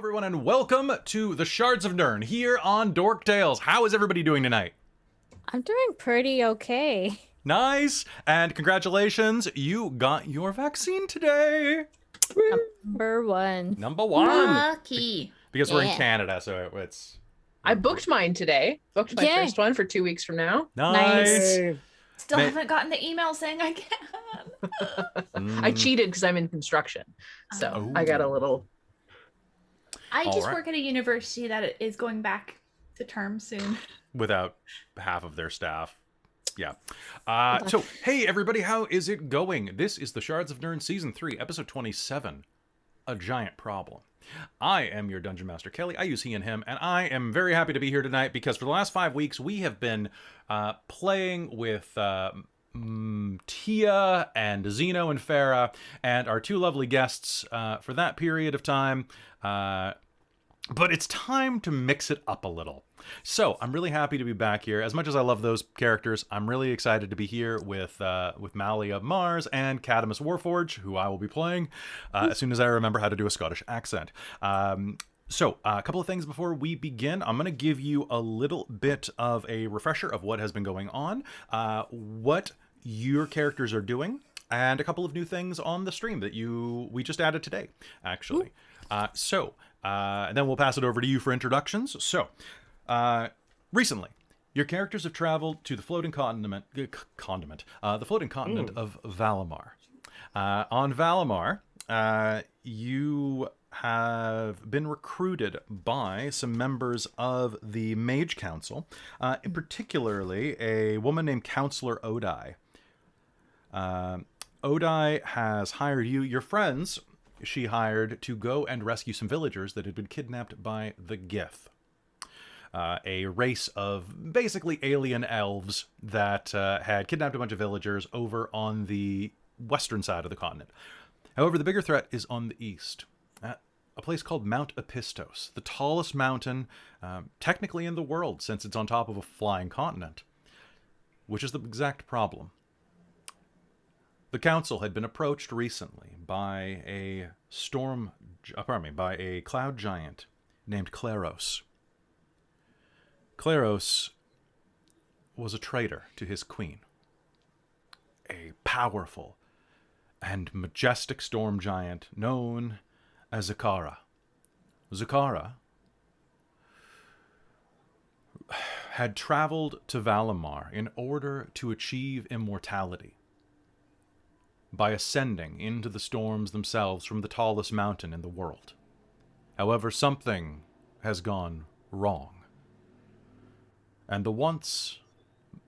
everyone, and welcome to the Shards of Nyrn here on Dork Tales. How is everybody doing tonight? I'm doing pretty okay. Nice, and congratulations, you got your vaccine today. Number one. Number one. Lucky. Because we're in Canada, so it's... I booked mine today. Booked my first one for 2 weeks from now. Nice. Still haven't gotten the email saying I can. I cheated because I'm in construction. So I got a little... I just work at a university that is going back to term soon. Without half of their staff. Yeah. So, hey everybody, how is it going? This is the Shards of Nyrn Season 3, Episode 27, A Giant Problem. I am your Dungeon Master, Kelly. I use he and him, and I am very happy to be here tonight because for the last 5 weeks, we have been playing with Tia and Zeno and Farah and our two lovely guests for that period of time. But it's time to mix it up a little. So I'm really happy to be back here. As much as I love those characters, I'm really excited to be here with Malia Mars and Kadamus Warforge, who I will be playing as soon as I remember how to do a Scottish accent. So a couple of things before we begin. I'm going to give you a little bit of a refresher of what has been going on, what your characters are doing, and a couple of new things on the stream that we just added today, actually. And then we'll pass it over to you for introductions. So, recently, your characters have traveled to the floating continent, the floating continent of Valimar. On Valimar, you have been recruited by some members of the Mage Council, particularly a woman named Counselor Odai. Odai has hired you, your friends. She hired to go and rescue some villagers that had been kidnapped by the Gith, a race of basically alien elves that had kidnapped a bunch of villagers over on the western side of the continent. However, the bigger threat is on the east, at a place called Mount Epistos, the tallest mountain technically in the world since it's on top of a flying continent, which is the exact problem. The council had been approached recently by a cloud giant named Claros. Claros was a traitor to his queen, a powerful and majestic storm giant known as Zakara. Zakara had traveled to Valimar in order to achieve immortality by ascending into the storms themselves from the tallest mountain in the world. However, something has gone wrong, and the once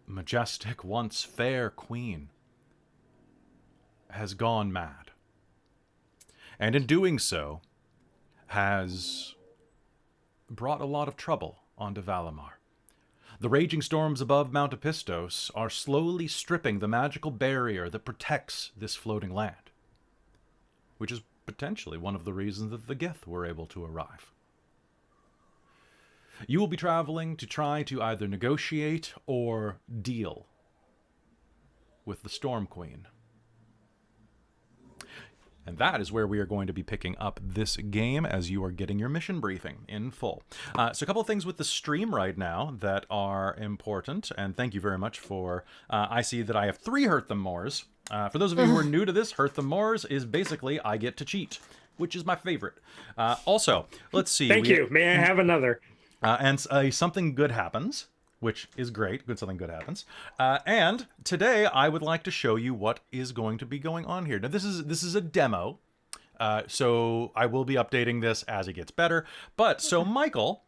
majestic, once fair queen has gone mad, and in doing so has brought a lot of trouble onto Valimar. The raging storms above Mount Epistos are slowly stripping the magical barrier that protects this floating land, which is potentially one of the reasons that the Gith were able to arrive. You will be traveling to try to either negotiate or deal with the Storm Queen. And that is where we are going to be picking up this game as you are getting your mission briefing in full. So a couple of things with the stream right now that are important, and thank you very much for... I see that I have 3 Hurt Them Mores. For those of you who are new to this, Hurt Them Mores is basically I get to cheat, which is my favorite. Also, let's see. Thank you. May I have another? And something good happens, which is great. Something good happens. And today I would like to show you what is going to be going on here. Now this is a demo, so I will be updating this as it gets better. But so Michael,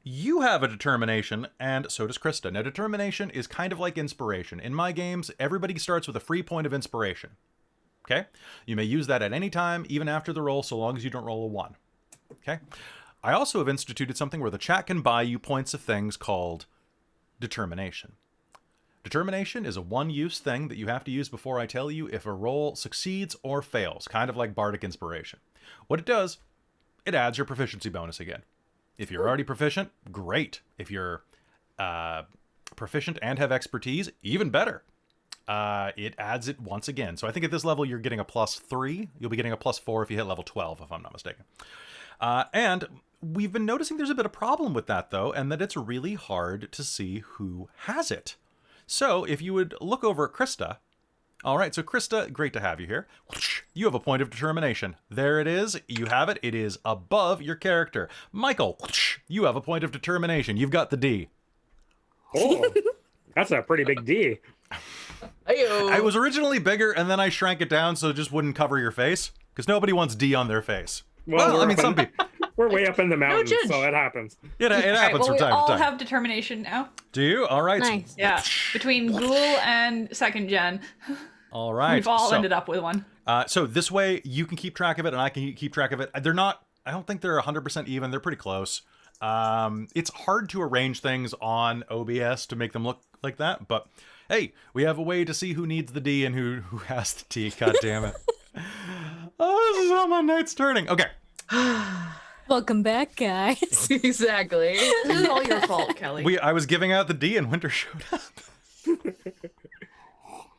you have a determination, and so does Krista. Now determination is kind of like inspiration. In my games, everybody starts with a free point of inspiration. Okay? You may use that at any time, even after the roll, so long as you don't roll a 1. Okay? I also have instituted something where the chat can buy you points of things called determination. Determination is a one-use thing that you have to use before I tell you if a roll succeeds or fails, kind of like Bardic Inspiration. What it does, it adds your proficiency bonus again. If you're already proficient, great. If you're proficient and have expertise, even better. It adds it once again. So I think at this level you're getting a +3. You'll be getting a +4 if you hit level 12, if I'm not mistaken. And we've been noticing there's a bit of problem with that, though, and that it's really hard to see who has it. So if you would look over at Krista. All right, so Krista, great to have you here. You have a point of determination. There it is. You have it. It is above your character. Michael, you have a point of determination. You've got the D. Oh, that's a pretty big D. I was originally bigger, and then I shrank it down so it just wouldn't cover your face, because nobody wants D on their face. Well, I mean, some people. We're way up in the mountains, judge. so it happens. It happens from time to We all time. have determination now. Do you? All right. Nice. Yeah, between Ghoul and Second Gen, All right. we've all ended up with one. So this way, you can keep track of it, and I can keep track of it. They're not. I don't think they're 100% even. They're pretty close. It's hard to arrange things on OBS to make them look like that, but hey, we have a way to see who needs the D and who has the T. God damn it. Oh, this is how my night's turning. Okay. Welcome back, guys. Exactly. This is all your fault, Kelly. I was giving out the D and Winter showed up.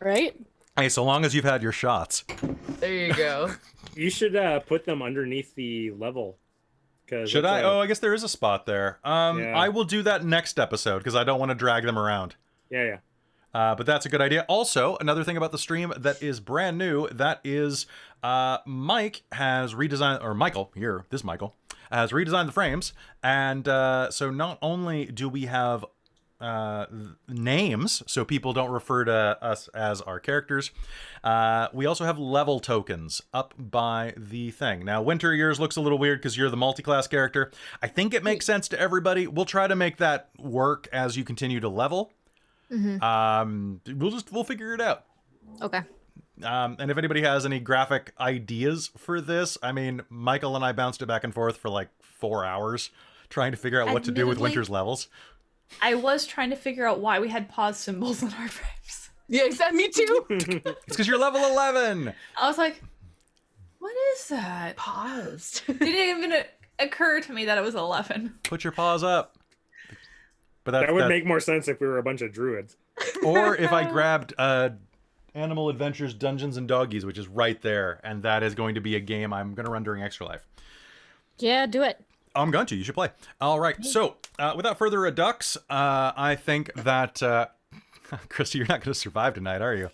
Right? Hey, so long as you've had your shots. There you go. You should put them underneath the level. Should I? Oh, I guess there is a spot there. Yeah. I will do that next episode because I don't want to drag them around. Yeah. But that's a good idea. Also, another thing about the stream that is brand new, that is Mike has redesigned, or Michael, here, this Michael, has redesigned the frames. And so not only do we have names, so people don't refer to us as our characters, we also have level tokens up by the thing. Now, Winter, yours looks a little weird because you're the multi-class character. I think it makes sense to everybody. We'll try to make that work as you continue to level. We'll figure it out. Okay. And if anybody has any graphic ideas for this, I mean, Michael and I bounced it back and forth for like 4 hours trying to figure out what to do with Admittedly, Winter's levels. I was trying to figure out why we had pause symbols on our frames. Yeah, me too. It's because you're level 11. I was like, what is that? Paused. Didn't even occur to me that it was 11. Put your paws up. But That would make more sense if we were a bunch of druids. Or if I grabbed Animal Adventures Dungeons and Doggies, which is right there, and that is going to be a game I'm going to run during Extra Life. Yeah, do it. I'm going to. You should play. All right. So, without further ado, I think that Krista, you're not going to survive tonight, are you?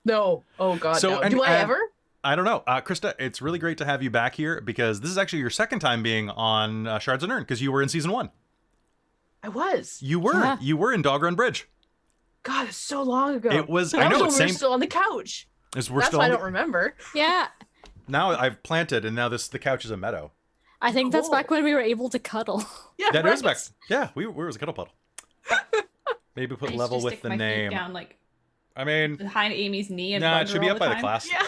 No. Oh God. So, no. and- Do I and- ever? I don't know. Krista, it's really great to have you back here because this is actually your second time being on Shards of Nyrn because you were in season 1. I was. You were. Yeah. You were in Dog Run Bridge. God, it's so long ago. It was. I I know. was when It's we were same. still on the couch. We're That's still why I on don't the, remember. Yeah. now I've planted, and now the couch is a meadow. I think that's Cool. back when we were able to cuddle. Yeah, That right. is back. Yeah, we was a cuddle puddle. Maybe I put used level to with stick the my feet name. down like I mean, behind Amy's knee and nah, bug it her should be all up by the time. class. Yeah.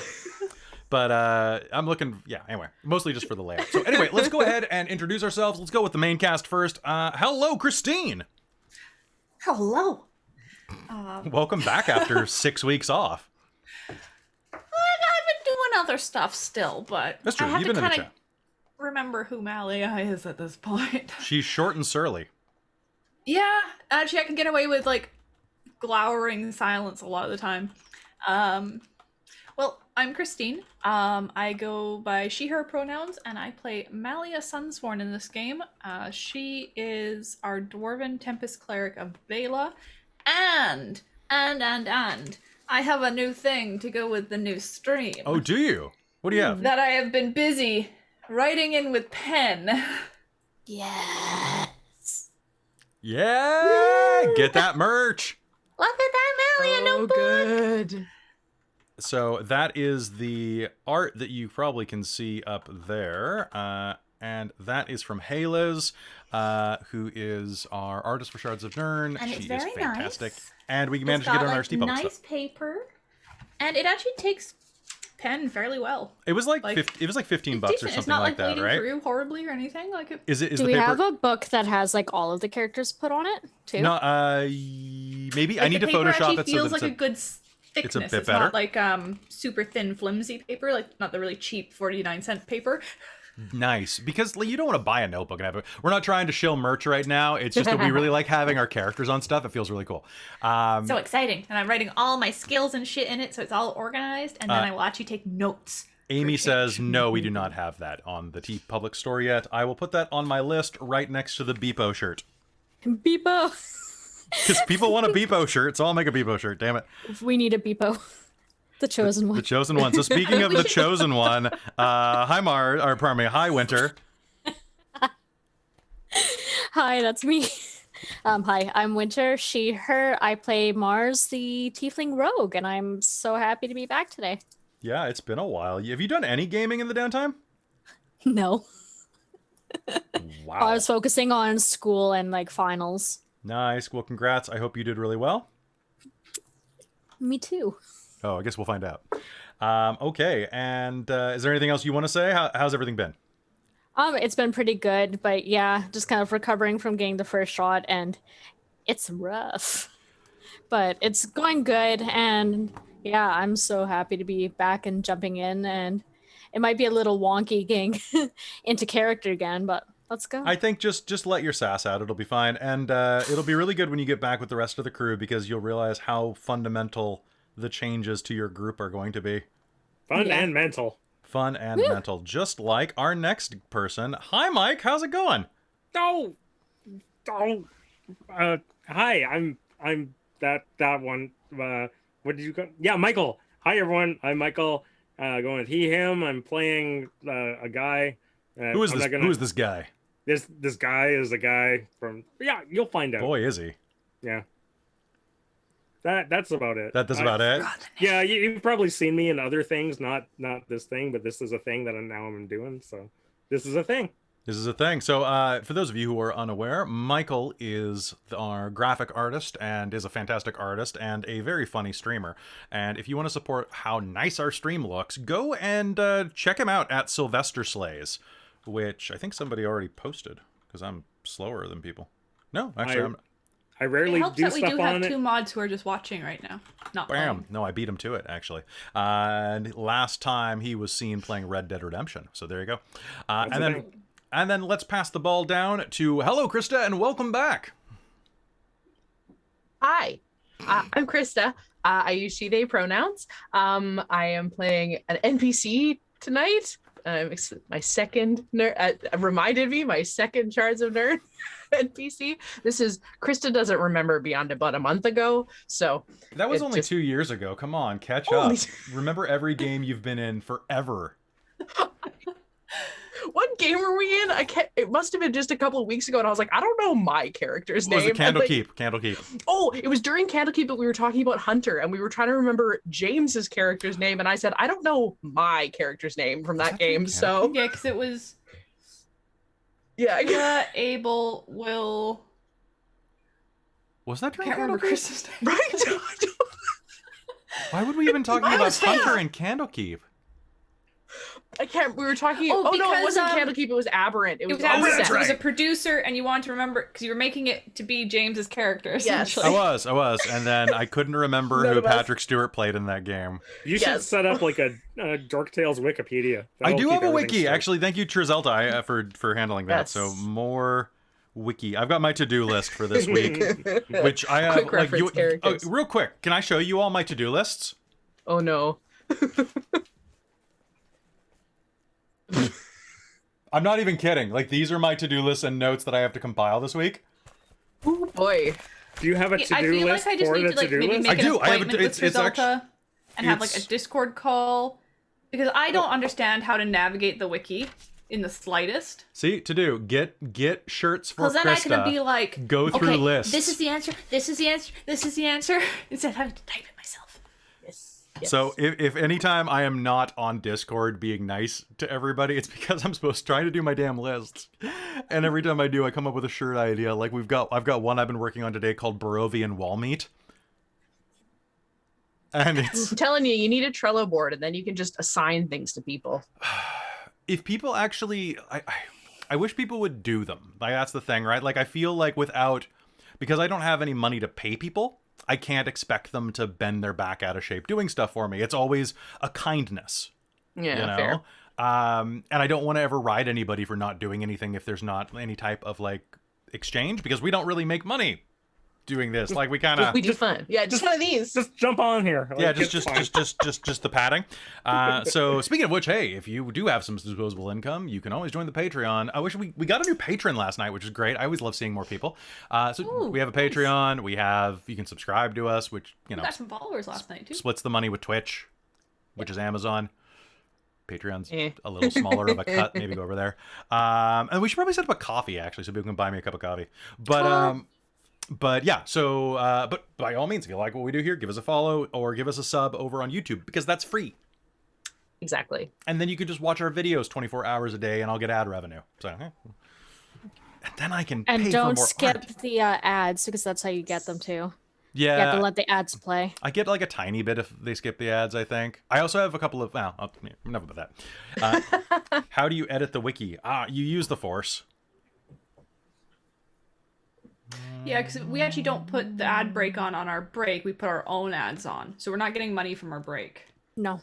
But I'm looking. Yeah. Anyway, mostly just for the layout. So anyway, let's go ahead and introduce ourselves. Let's go with the main cast first. Hello, Christine. Hello. Welcome back after 6 weeks off. I've been doing other stuff still, but That's true. I have You've to been in the kind of chat. remember who Malia is at this point. She's short and surly. Yeah, actually, I can get away with like glowering silence a lot of the time. Well, I'm Christine. I go by she/her pronouns, and I play Malia Sunsworn in this game. She is our dwarven tempest cleric of Vela, and I have a new thing to go with the new stream. Oh, do you? What do you have? That I have been busy writing in with pen. Yes. Yeah, get that merch. Look at that Malia Oh, notebook. good. So that is the art that you probably can see up there. And that is from Hailiiz, who is our artist for Shards of Nyrn. And She it's is very fantastic. nice. And we managed to get it on our Steam Public nice stuff. paper, and it actually takes pen fairly well. It was like, like, it was like 15 It's bucks or decent. something It's not like like that, bleeding right? through horribly or anything. Like it, Is Do the we paper? have a book that has like all of the characters put on it too? No, maybe I like, need to the paper Photoshop actually it so feels that like a it's good thickness. it's a bit It's better. not like super thin, flimsy paper. Like not the really cheap 49-cent paper. nice. Because like, you don't want to buy a notebook and have it. We're not trying to shill merch right now. It's just that we really like having our characters on stuff. It feels really cool. So exciting, and I'm writing all my skills and shit in it, so it's all organized, and then I will actually take notes Amy says, no, we do not have that on the T Public store yet. I will put that on my list right next to the Beepo shirt. Beepo. Because people want a Beepo shirt, so I'll make a Beepo shirt, damn it. We need a Beepo. The chosen one. The chosen one. So speaking of the chosen one, hi Winter. Hi, that's me. Hi, I'm Winter, she, her. I play Mars, the Tiefling Rogue, and I'm so happy to be back today. Yeah, it's been a while. Have you done any gaming in the downtime? No. Wow. I was focusing on school and like finals. Nice. Well, congrats. I hope you did really well. Me too. Oh, I guess we'll find out. Okay, and is there anything else you want to say? How's everything been? It's been pretty good, but yeah, just kind of recovering from getting the first shot, and it's rough. But it's going good, and yeah, I'm so happy to be back and jumping in, and it might be a little wonky getting into character again, but let's go. I think just let your sass out. It'll be fine, and it'll be really good when you get back with the rest of the crew, because you'll realize how fundamental the changes to your group are going to be. Fun and mental. Fun and mental, just like our next person. Hi, Mike. How's it going? Oh, hi. I'm that one. What did you go? Yeah, Michael. Hi, everyone. I'm Michael. Going with he, him. I'm playing a guy. Who is this? Who is this guy? This guy is a guy from. Yeah, you'll find out. Boy, is he? Yeah. That's about it. That's about it. Yeah, you've probably seen me in other things, not this thing, but this is a thing that I'm doing. So this is a thing. This is a thing. So for those of you who are unaware, Michael is our graphic artist and is a fantastic artist and a very funny streamer. And if you want to support how nice our stream looks, go and check him out at Sylvester Slays, which I think somebody already posted because I'm slower than people. No, actually, I rarely it helps do that we stuff do have on two it. mods who are just watching right now. Not Bam! playing. No, I beat him to it actually. And last time he was seen playing Red Dead Redemption. So there you go. And then let's pass the ball down to hello, Krista, and welcome back. Hi, I'm Krista. I use she/they pronouns. I am playing an NPC tonight. My second reminded me my second Shards of Nyrn NPC. This is Krista doesn't remember beyond about a month ago, so that was only 2 years ago. Come on, catch up. Remember every game you've been in forever. What game were we in? It must have been just a couple of weeks ago, and I was like, I don't know my character's name. Was it Candlekeep? Candlekeep. Oh, it was during Candlekeep, but we were talking about Hunter, and we were trying to remember James's character's name, and I said, I don't know my character's name from that game, so... Yeah, because it was... Yeah, Abel, Will... Was that during I can't remember Candlekeep? Chris's name. right? Why would we even talking about Hunter and Candlekeep? We were talking. Oh, no, it because, wasn't Candlekeep. It was Aberrant. It was Aberrant. that's It was a right. producer, and you wanted to remember because you were making it to be James's character. Essentially. I was, and then I couldn't remember None who of us. Patrick Stewart played in that game. You should set up like a Dork Tales Wikipedia. I do That'll have keep a everything wiki, straight. actually. Thank you, Trizelta, for handling that. Yes. So more wiki. I've got my to-do list for this week, which I have. Quick reference characters. Real quick, can I show you all my to-do lists? Oh no. I'm not even kidding. Like, these are my to-do lists and notes that I have to compile this week. Oh boy. Do you have a I to-do feel list like I just for need the to like to-do maybe list? make I do. an I have a- appointment with it's Trizelta actu- and have like it's- a Discord call because I don't understand how to navigate the wiki in the slightest. See, to-do. Get shirts for Because then I can be Krista. like, Go through okay, lists. this is the answer. This is the answer. This is the answer. Instead of having to type it myself. Yes. So if anytime I am not on Discord being nice to everybody, it's because I'm supposed to try to do my damn lists. And every time I do, I come up with a shirt idea. Like I've got one I've been working on today called Barovian Wall Meat. And it's I'm telling you, you need a Trello board, and then you can just assign things to people. if people actually I wish people would do them. Like, that's the thing, right? Like, I feel like because I don't have any money to pay people, I can't expect them to bend their back out of shape doing stuff for me. It's always a kindness. Yeah, You know? fair. And I don't want to ever ride anybody for not doing anything if there's not any type of like exchange, because we don't really make money doing this. Like we kind of We do fun. Yeah, just one of these. Just jump on here. Like, yeah, it's fine. just the padding. So speaking of which, hey, if you do have some disposable income, you can always join the Patreon. I wish we got a new patron last night, which is great. I always love seeing more people. So we have a Patreon. You can subscribe to us, which We got some followers last night too. splits the money with Twitch, which is Amazon. Patreon's a little smaller of a cut. Maybe go over there. And we should probably set up a coffee actually, so people can buy me a cup of coffee. But yeah, so but by all means, if you like what we do here, give us a follow or give us a sub over on YouTube because that's free. Exactly. And then you can just watch our videos 24 hours a day, and I'll get ad revenue. So, and then I can And pay don't for more skip art. the ads because that's how you get them too. Yeah, You have to let the ads play. I get like a tiny bit if they skip the ads. I think I also have a couple of. Enough about that. How do you edit the wiki? You use the Force. Yeah, because we actually don't put the ad break on our break. We put our own ads on, so we're not getting money from our break. No.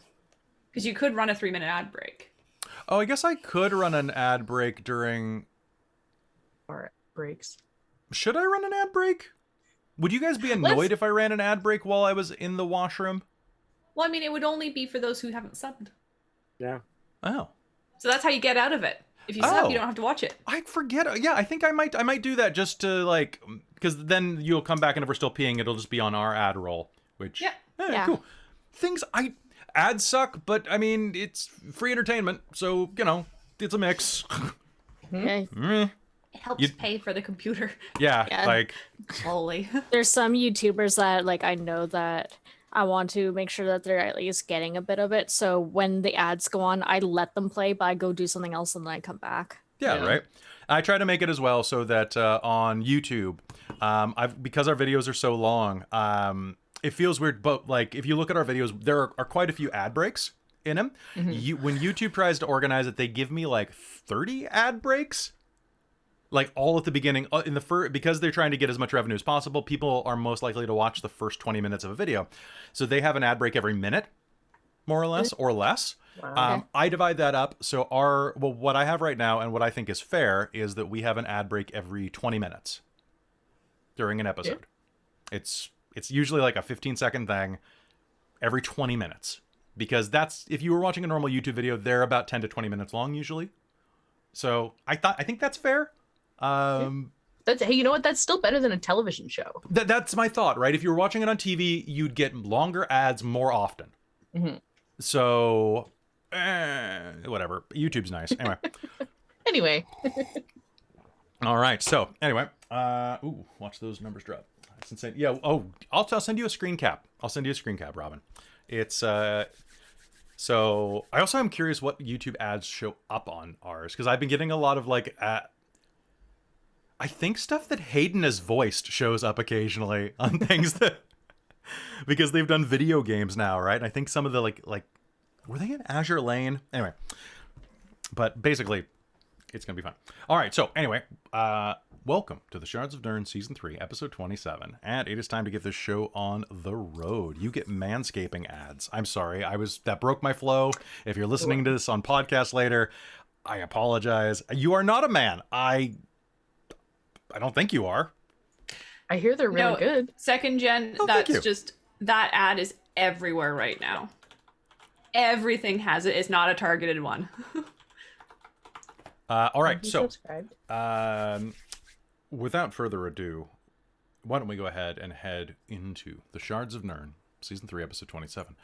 Because you could run a 3-minute ad break. Oh, I guess I could run an ad break during. Or breaks. Should I run an ad break? Would you guys be annoyed if I ran an ad break while I was in the washroom? Well, I mean, it would only be for those who haven't subbed. Yeah. Oh. So that's how you get out of it. If you sub, you don't have to watch it. I forget. Yeah, I think I might do that just to like, because then you'll come back and if we're still peeing, it'll just be on our ad roll. Which Yeah. cool. Ads suck, but I mean it's free entertainment, so you know it's a mix. Okay. It helps pay for the computer. Yeah, Yeah. like Slowly. There's some YouTubers that like I know that I want to make sure that they're at least getting a bit of it. So when the ads go on, I let them play, but I go do something else and then I come back. yeah, right. I try to make it as well so that on YouTube, because our videos are so long, it feels weird. But like if you look at our videos, there are quite a few ad breaks in them. When YouTube tries to organize it, they give me like 30 ad breaks. Like all at the beginning, because they're trying to get as much revenue as possible, people are most likely to watch the first 20 minutes of a video. So they have an ad break every minute, more or less, or less. Wow. I divide that up. So what I have right now and what I think is fair is that we have an ad break every 20 minutes during an episode. It's usually like a 15-second thing every 20 minutes. Because if you were watching a normal YouTube video, they're about 10 to 20 minutes long usually. So I think that's fair. Hey, you know what? That's still better than a television show. That's my thought, right? If you were watching it on TV, you'd get longer ads more often. So, whatever. YouTube's nice. Anyway. Anyway. All right. So, anyway. Watch those numbers drop. That's insane. Yeah. Oh, I'll send you a screen cap. Robin. It's, so I also am curious what YouTube ads show up on ours because I've been getting a lot of like, I think stuff that Hayden has voiced shows up occasionally on things that, because they've done video games now, right? And I think some of the like, were they in Azure Lane? Anyway, but basically, it's gonna be fun. All right, so anyway, welcome to the Shards of Nyrn Season 3, Episode 27, and it is time to get this show on the road. You get manscaping ads. I'm sorry, that broke my flow. If you're listening to this on podcast later, I apologize. You are not a man. I don't think you are. I hear they're really good. Second gen, that ad is everywhere right now. Everything has it. It's not a targeted one. All right, so Subscribed. without further ado, why don't we go ahead and head into the Shards of Nyrn, Season 3, Episode 27.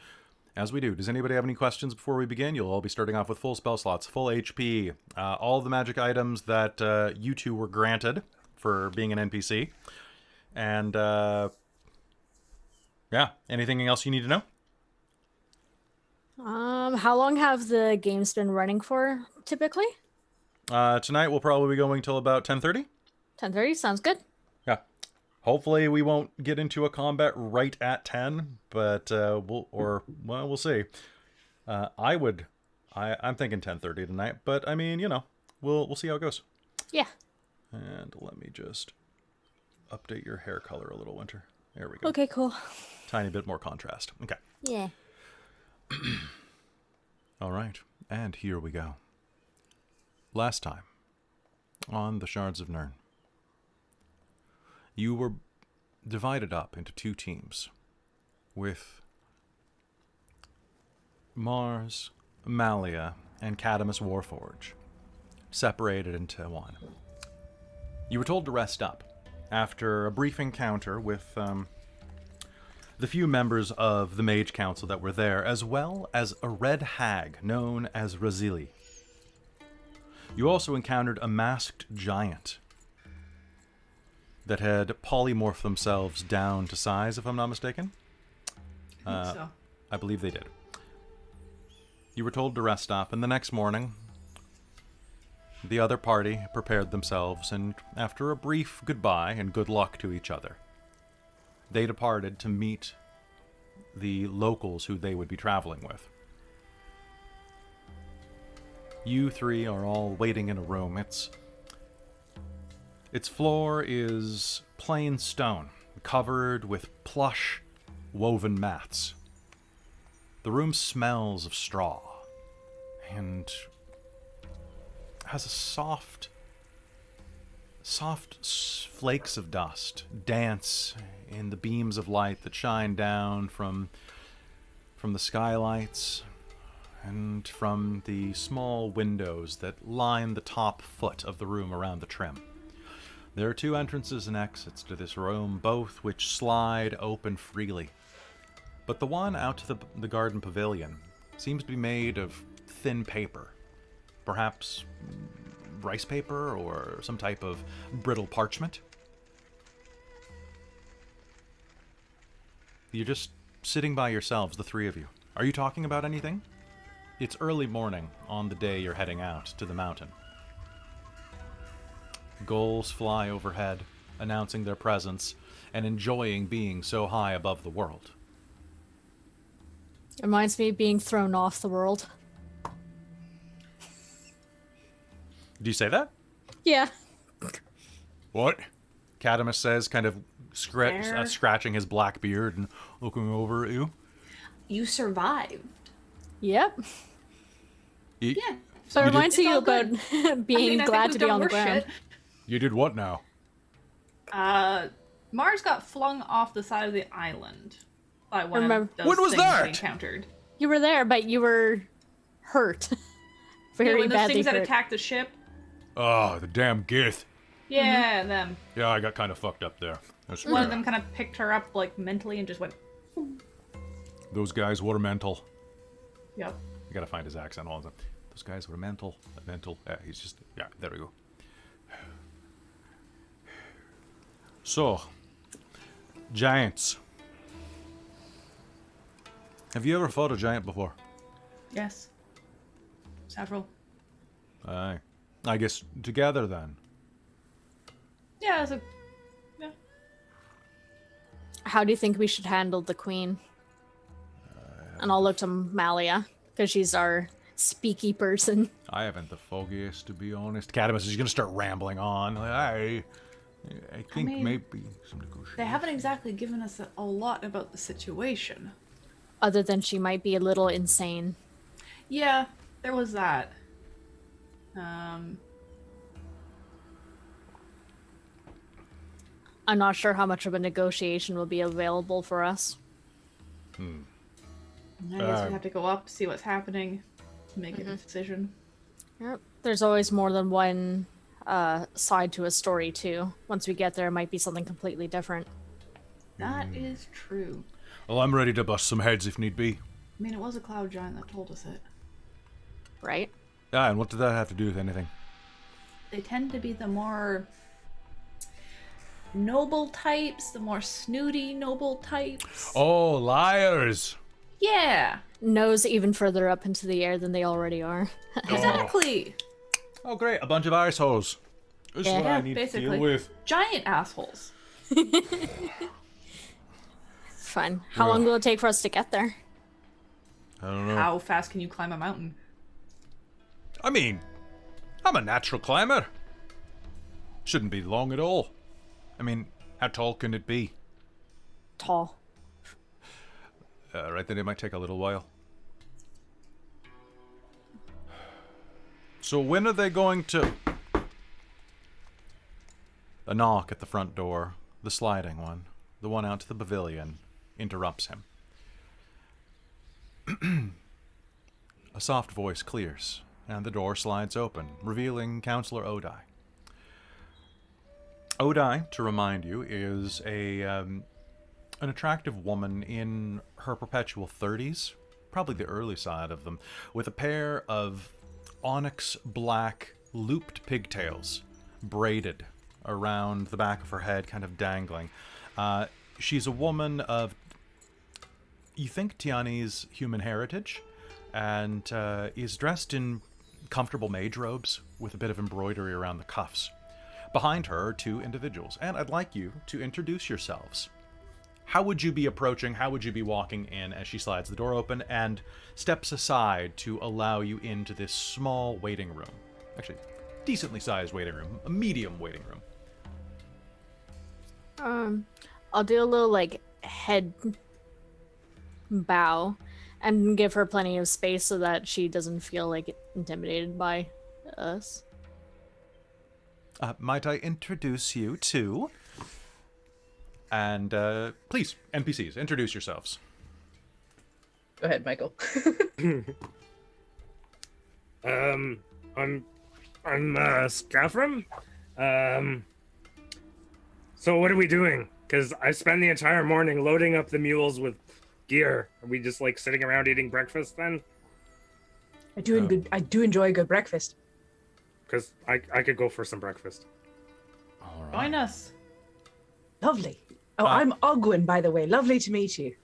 As we do, does anybody have any questions before we begin? You'll all be starting off with full spell slots, full HP, all the magic items that you two were granted for being an NPC. And, yeah, anything else you need to know? How long have the games been running for typically? Tonight we'll probably be going till about 10:30. 10:30 sounds good. Yeah. Hopefully we won't get into a combat right at 10, but we'll see. I'm thinking 10:30 tonight, but I mean, you know, we'll see how it goes. Yeah. And let me just update your hair color a little, Winter. There we go. Okay, cool. Tiny bit more contrast. Okay. Yeah. All right. And here we go. Last time on the Shards of Nyrn, you were divided up into two teams, with Mars, Malia, and Kadamus Warforge separated into one. You were told to rest up after a brief encounter with the few members of the Mage Council that were there, as well as a red hag known as Razili. You also encountered a masked giant that had polymorphed themselves down to size, if I'm not mistaken. I think so. I believe they did. You were told to rest up, and the next morning, the other party prepared themselves, and after a brief goodbye and good luck to each other, they departed to meet the locals who they would be traveling with. You three are all waiting in a room. Its floor is plain stone, covered with plush, woven mats. The room smells of straw and has a soft flakes of dust dance in the beams of light that shine down from the skylights and from the small windows that line the top foot of the room around the trim. There are two entrances and exits to this room, both which slide open freely. But the one out to the garden pavilion seems to be made of thin paper, perhaps rice paper or some type of brittle parchment. You're just sitting by yourselves, the three of you. Are you talking about anything? It's early morning on the day you're heading out to the mountain. Gulls fly overhead, announcing their presence and enjoying being so high above the world. It reminds me of being thrown off the world. Do you say that? Yeah. What? Kadamus says, kind of scratching his black beard and looking over at you. You survived. Yep. Yeah. So it You reminds did- you It's all about good. being I think glad we've to be done on the worse ground. shit. You did what now? Mars got flung off the side of the island by one Remember- of those When was things that? we encountered. You were there, but you were hurt. Yeah, Very when those badly things that hurt. attacked the ship. Oh, the damn Gith. Yeah, them. Yeah, I got kind of fucked up there. That's One of fair. them kind of picked her up like mentally and just went. Those guys were mental. Yep. You gotta find his accent all the time. Those guys were mental. Mental. Yeah, he's just. Yeah, there we go. So, giants. Have you ever fought a giant before? Yes. Several. Aye. I guess together then. Yeah, it's a. Yeah. How do you think we should handle the queen? And I'll look to Malia, because she's our speaky person. I haven't the foggiest, to be honest. Kadamus is gonna start rambling on. Like, I think mean, maybe some negotiation. They haven't exactly given us a lot about the situation. Other than she might be a little insane. Yeah, there was that. I'm not sure how much of a negotiation will be available for us. I guess we have to go up, see what's happening, make a decision. Yep. There's always more than one side to a story, too. Once we get there, it might be something completely different. That is true. Well, I'm ready to bust some heads if need be. I mean, it was a cloud giant that told us it. Right? Ah, and what did that have to do with anything? They tend to be the more noble types, the more snooty noble types. Oh, liars! Yeah, Nose even further up into the air than they already are. exactly. Oh, great, a bunch of arseholes. This is what I Yeah, need to basically. deal with. Giant assholes. Fun. How long will it take for us to get there? I don't know. How fast can you climb a mountain? I mean, I'm a natural climber. Shouldn't be long at all. I mean, how tall can it be? Tall. Right then, it might take a little while. So when are they going to... A knock at the front door. The sliding one. the one out to the pavilion, interrupts him. A soft voice clears, and the door slides open, revealing Counselor Odai. Odai, to remind you, is an attractive woman in her perpetual 30s, probably the early side of them, with a pair of onyx black looped pigtails braided around the back of her head, kind of dangling. She's a woman of, you think, Tiani's human heritage, and is dressed in comfortable mage robes with a bit of embroidery around the cuffs. Behind her are two individuals, and I'd like you to introduce yourselves. How would you be approaching, how would you be walking in as she slides the door open and steps aside to allow you into this small waiting room? Actually, decently sized waiting room, a medium waiting room. I'll do a little, like, head bow and give her plenty of space so that she doesn't feel, like, intimidated by us. Might I introduce you to... And, please, NPCs, introduce yourselves. Go ahead, Michael. I'm Skafrem. So what are we doing? Because I spend the entire morning loading up the mules with gear. Are we just like sitting around eating breakfast then? I do enjoy a good breakfast. Because I could go for some breakfast. All right. Join us. Lovely. Oh, I'm Ogwyn, by the way. Lovely to meet you.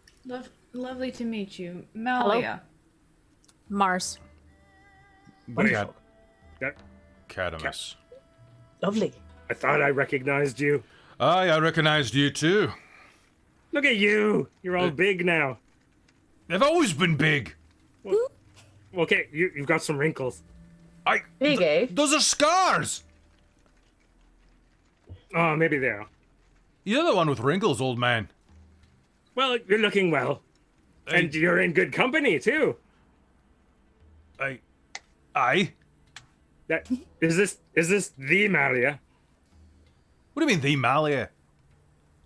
Lovely to meet you, Malia. Mars. Wonderful. Kadamus. Lovely. I thought I recognized you. Aye, I recognized you too. Look at you. You're all big now. They've always been big. Okay, you've got some wrinkles. Big, eh? Those are scars! Oh, maybe they are. You're the one with wrinkles, old man. Well, you're looking well. And you're in good company, too. Aye? Is this the Malia? What do you mean, the Malia?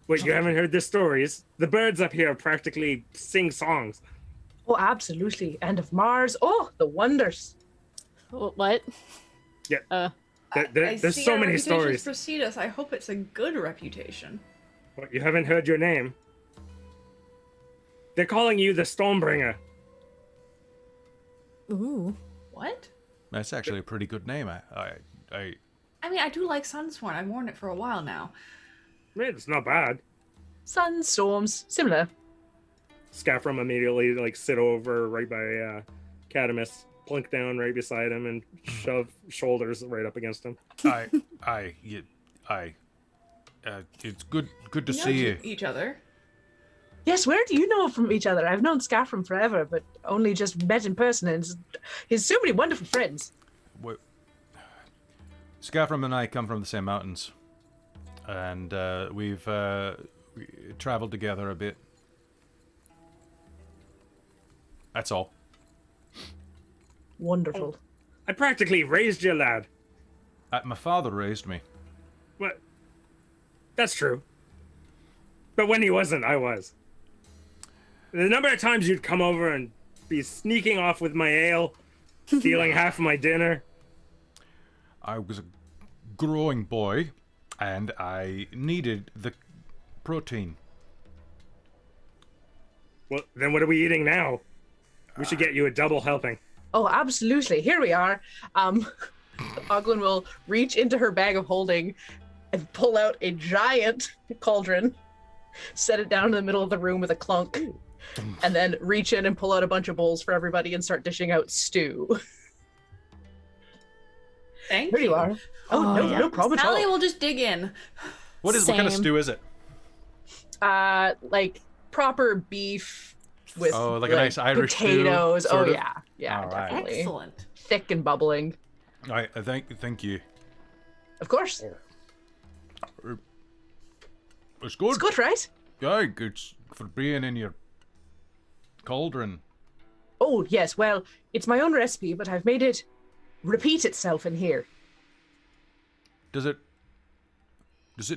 Wait, you haven't heard the stories? The birds up here practically sing songs. Oh, absolutely. And of Mars. Oh, the wonders. What? Yeah. I There's see so our many reputations stories. Precede us. I hope it's a good reputation. What, you haven't heard your name? They're calling you the Stormbringer. Ooh. What? That's actually a pretty good name. I mean, I do like Sunsworn. I've worn it for a while now. It's not bad. Sun, storms, similar. Skafrem immediately sit over right by Kadamus, plunk down right beside him, and shove shoulders right up against him. it's good to We know see you. each other. Yes, where do you know from each other? I've known Skafrem forever, but only just met in person, and he's so many wonderful friends. Skafrem and I come from the same mountains, and we've traveled together a bit. That's all. Wonderful. I practically raised you, lad. My father raised me. What? That's true. But when he wasn't, I was. The number of times you'd come over and be sneaking off with my ale, stealing half of my dinner. I was a growing boy, and I needed the protein. Well, then what are we eating now? We should get you a double helping. Oh, absolutely. Here we are. Ogwyn will reach into her bag of holding and pull out a giant cauldron, set it down in the middle of the room with a clunk, and then reach in and pull out a bunch of bowls for everybody and start dishing out stew. Thank Here you are. Oh, no problem at all. Malia will just dig in. What kind of Same. stew is it? Like proper beef with like a nice Irish stew, potatoes. sort Oh of? yeah, All right. definitely. Excellent. Thick and bubbling. I thank you. Of course. It's good. It's good, right? Yeah, it's for being in your cauldron. Oh, yes. Well, it's my own recipe, but I've made it repeat itself in here. Does it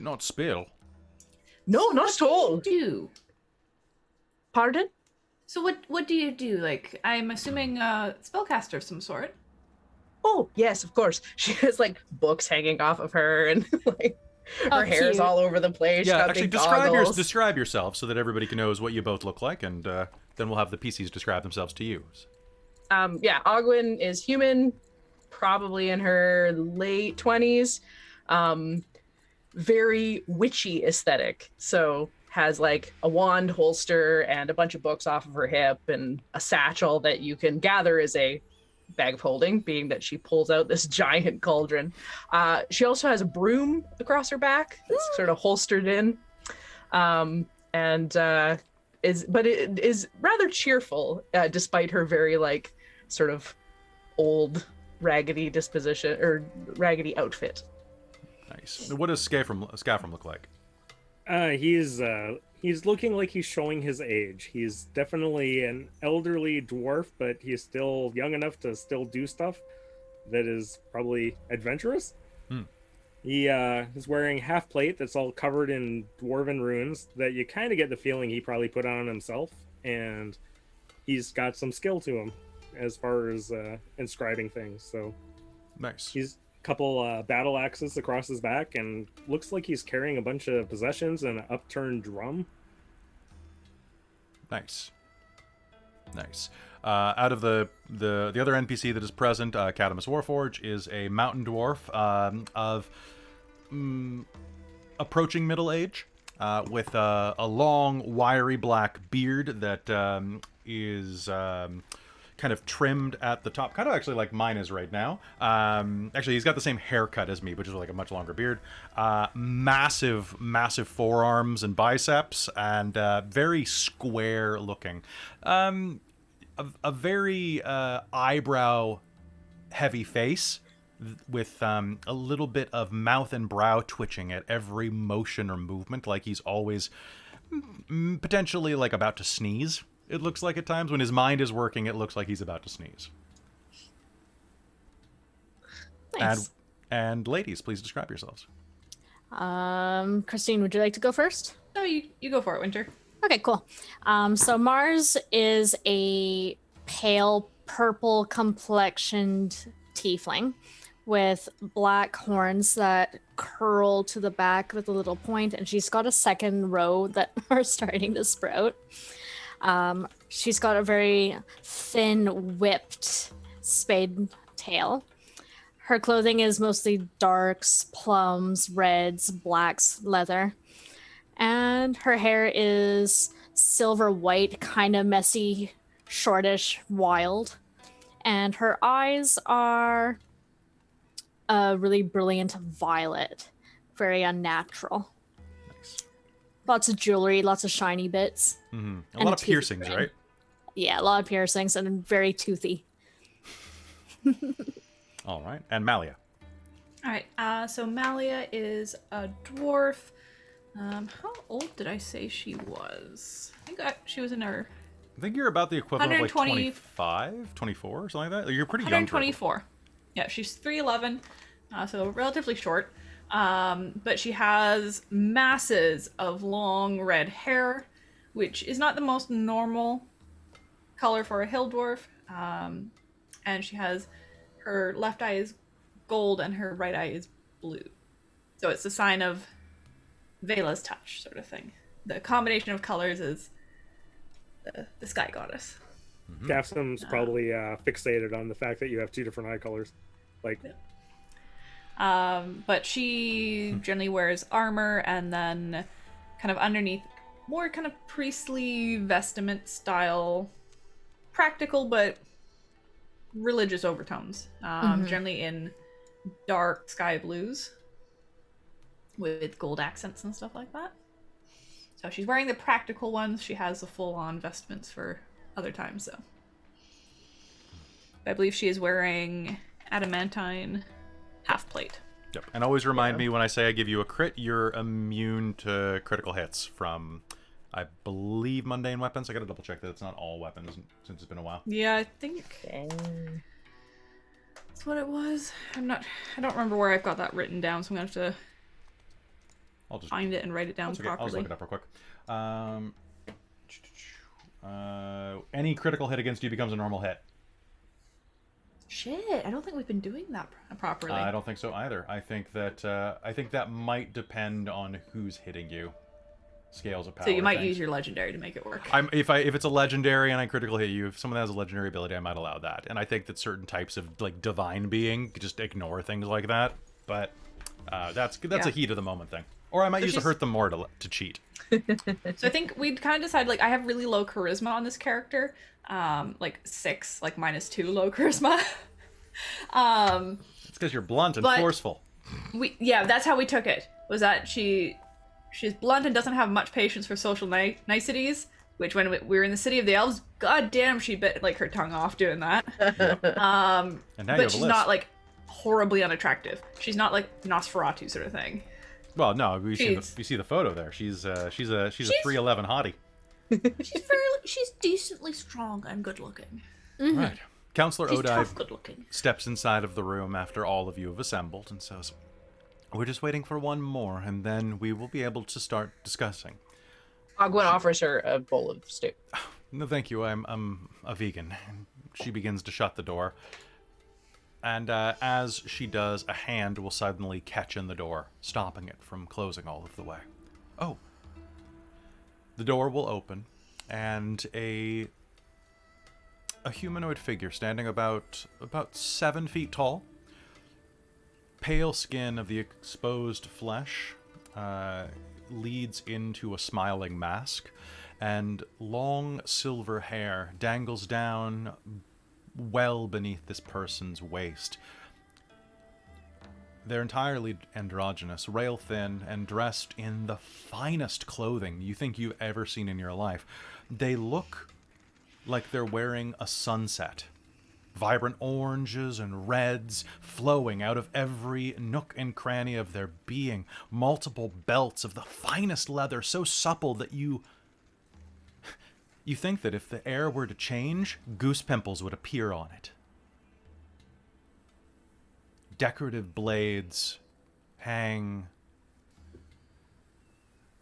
not spill? No, not at all. Do Pardon? so what do you do? Like, I'm assuming spellcaster of some sort. Oh, yes, of course. She has like books hanging off of her, and like Oh, her hair's cute. all over the place. She's Yeah, got actually, big goggles. describe yourself so that everybody can knows what you both look like, and then we'll have the PCs describe themselves to you. Yeah, Ogwyn is human, probably in her late 20s. Very witchy aesthetic. So has like a wand holster and a bunch of books off of her hip and a satchel that you can gather is a bag of holding, being that she pulls out this giant cauldron. She also has a broom across her back that's sort of holstered in. It is rather cheerful, despite her very like sort of old raggedy disposition or raggedy outfit. Nice. What does Skafrem look like? He's looking like he's showing his age. He's definitely an elderly dwarf, but he's still young enough to still do stuff that is probably adventurous. He is wearing half plate that's all covered in dwarven runes that you kind of get the feeling he probably put on himself, and he's got some skill to him as far as inscribing things. So Nice. he's a couple battle axes across his back, and looks like he's carrying a bunch of possessions and an upturned drum. Nice. Out of the other NPC that is present, Kadamus Warforge is a mountain dwarf of approaching middle age, with a long, wiry black beard that is kind of trimmed at the top, kind of actually like mine is right now. Actually, he's got the same haircut as me, which is like a much longer beard. Massive forearms and biceps, and very square looking. A very eyebrow heavy face with a little bit of mouth and brow twitching at every motion or movement, like he's always potentially like about to sneeze. It looks like at times when his mind is working, it looks like he's about to sneeze. Nice. And ladies, please describe yourselves. Christine, would you like to go first? No, you go for it, Winter. Okay, cool. So Mars is a pale purple complexioned tiefling with black horns that curl to the back with a little point, and she's got a second row that are starting to sprout. She's got a very thin, whipped spade tail. Her clothing is mostly darks, plums, reds, blacks, leather. And her hair is silver white, kind of messy, shortish, wild. And her eyes are a really brilliant violet, very unnatural. Nice. Lots of jewelry, lots of shiny bits. Mm-hmm. A And lot of teeth piercings, grin. right? Yeah, a lot of piercings and very toothy. All right. And Malia. All right. So Malia is a dwarf. How old did I say she was? I think she was in her I think you're about the equivalent of like 120 25, 24, or something like that. You're pretty young. for her. 124. Yeah, she's 3'11", so relatively short. But she has masses of long red hair, which is not the most normal color for a hill dwarf. And she has her left eye is gold and her right eye is blue. So it's a sign of Vela's touch, sort of thing. The combination of colors is the sky goddess. Gafsum's probably fixated on the fact that you have two different eye colors. Like, But she generally wears armor, and then kind of underneath, more kind of priestly vestment style, practical but religious overtones. Generally in dark sky blues with gold accents and stuff like that. So she's wearing the practical ones. She has the full-on vestments for other times, though. I believe she is wearing adamantine half plate. Yep. And always remind me when I say I give you a crit, you're immune to critical hits from, I believe, mundane weapons. I gotta double check that it's not all weapons since it's been a while. Yeah, I think that's what it was. I don't remember where I've got that written down, so I'm gonna have to I'll just find it and write it down That's okay. I'll just properly. look it up real quick. Any critical hit against you becomes a normal hit. Shit, I don't think we've been doing that properly. I don't think so either. I think that might depend on who's hitting you. Scales of power. So you might things. use your legendary to make it work. If it's a legendary and I critical hit you, if someone has a legendary ability, I might allow that. And I think that certain types of like divine being just ignore things like that. But that's a heat of the moment thing. Or I might use a hurt them more to cheat. So I think we'd kind of decide, like, I have really low charisma on this character. Like 6, like -2 low charisma. It's because you're blunt and forceful. That's how we took it. Was that she's blunt and doesn't have much patience for social niceties. Which when we were in the city of the elves, goddamn, she bit like her tongue off doing that. And now but she's not like horribly unattractive. She's not like Nosferatu sort of thing. Well, no, we see the photo there. She's a 3'11" hottie. She's decently strong and good looking. Mm-hmm. Right. Counselor She's Odive tough, good looking. steps inside of the room after all of you have assembled and says, "We're just waiting for one more, and then we will be able to start discussing." Ogwyn offers her a bowl of stew. No, thank you. I'm a vegan. She begins to shut the door. And as she does, a hand will suddenly catch in the door, stopping it from closing all of the way. Oh. The door will open, and a humanoid figure standing about 7 feet tall, pale skin of the exposed flesh, leads into a smiling mask, and long silver hair dangles down well beneath this person's waist. They're entirely androgynous, rail thin, and dressed in the finest clothing you think you've ever seen in your life. They look like they're wearing a sunset. Vibrant oranges and reds flowing out of every nook and cranny of their being. Multiple belts of the finest leather, so supple that you think that if the air were to change, goose pimples would appear on it. Decorative blades hang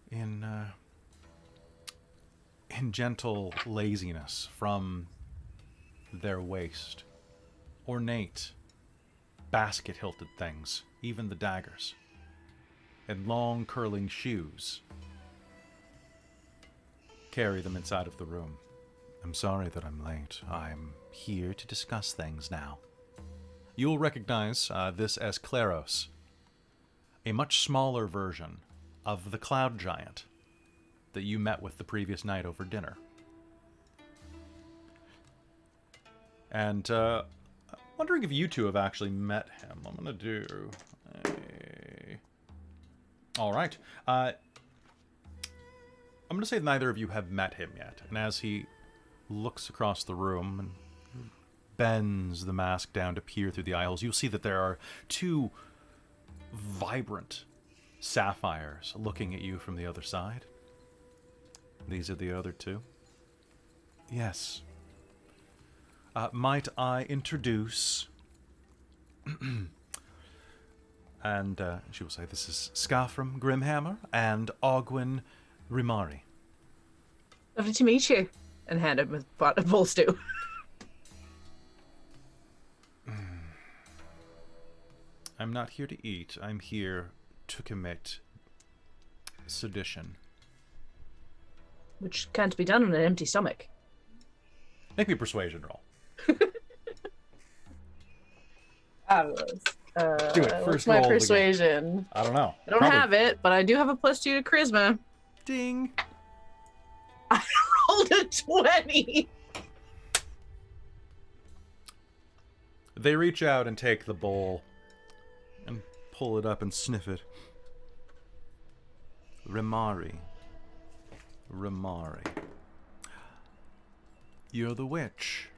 in gentle laziness from their waist. Ornate, basket-hilted things, even the daggers, and long curling shoes carry them inside of the room. I'm sorry that I'm late. I'm here to discuss things now. You'll recognize this as Claros, a much smaller version of the Cloud Giant that you met with the previous night over dinner. And I'm wondering if you two have actually met him. I'm going to do a... All right. I'm going to say neither of you have met him yet. And as he looks across the room and bends the mask down to peer through the aisles, you'll see that there are 2 vibrant sapphires looking at you from the other side. These are the other 2. Yes. Might I introduce... and she will say, this is Skafrem Grimhammer and Ogwyn Rimari. Lovely to meet you. And hand him a bowl of stew. I'm not here to eat. I'm here to commit sedition. Which can't be done on an empty stomach. Make me a persuasion roll. Do it. First what's my roll of the game. persuasion? I don't know. I don't have it, but I do have a +2 to charisma. Ding. I rolled a 20. They reach out and take the bowl and pull it up and sniff it. Rimari. You're the witch.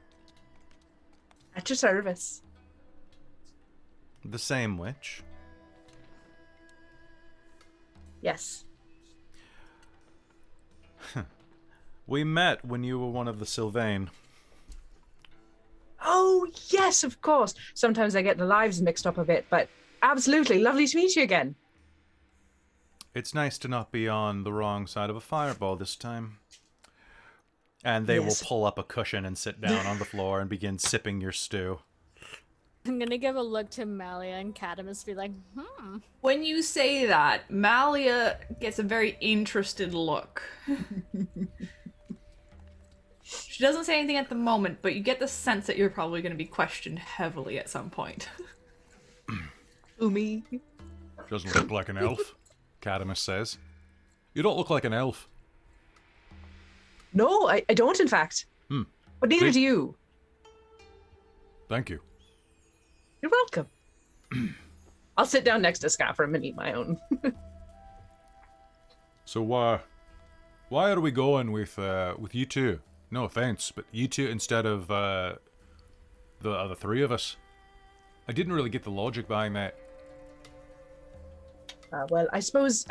At your service. The same witch. Yes. We met when you were one of the Sylvain. Oh, yes, of course. Sometimes I get the lives mixed up a bit, but absolutely. Lovely to meet you again. It's nice to not be on the wrong side of a fireball this time. And they Yes. will pull up a cushion and sit down on the floor and begin sipping your stew. I'm gonna give a look to Malia and Kadamus, be like, When you say that, Malia gets a very interested look. She doesn't say anything at the moment, but you get the sense that you're probably going to be questioned heavily at some point. Umi. Doesn't look like an elf, Kadamus says. You don't look like an elf. No, I don't, in fact. But neither See? do you. Thank you. You're welcome. I'll sit down next to Skafrem and eat my own. So why are we going with you two? No offense, but you two instead of the other three of us. I didn't really get the logic behind that. Well, I suppose,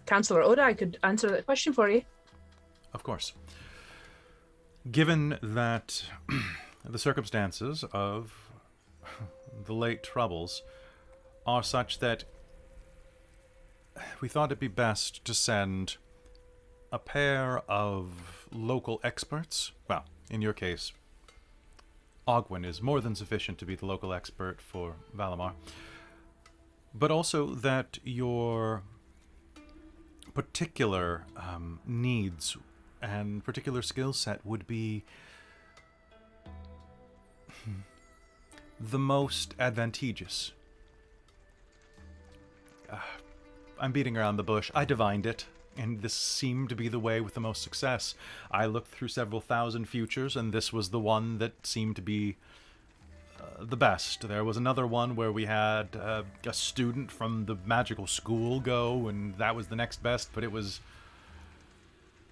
Councillor Oda, I could answer that question for you. Of course. Given that the circumstances of the late troubles are such that we thought it'd be best to send a pair of local experts. Well, in your case, Ogwyn is more than sufficient to be the local expert for Valimar. But also that your particular needs and particular skill set would be the most advantageous. I'm beating around the bush. I divined it, and this seemed to be the way with the most success. I looked through several thousand futures, and this was the one that seemed to be the best. There was another one where we had a student from the magical school go, and that was the next best, but it was...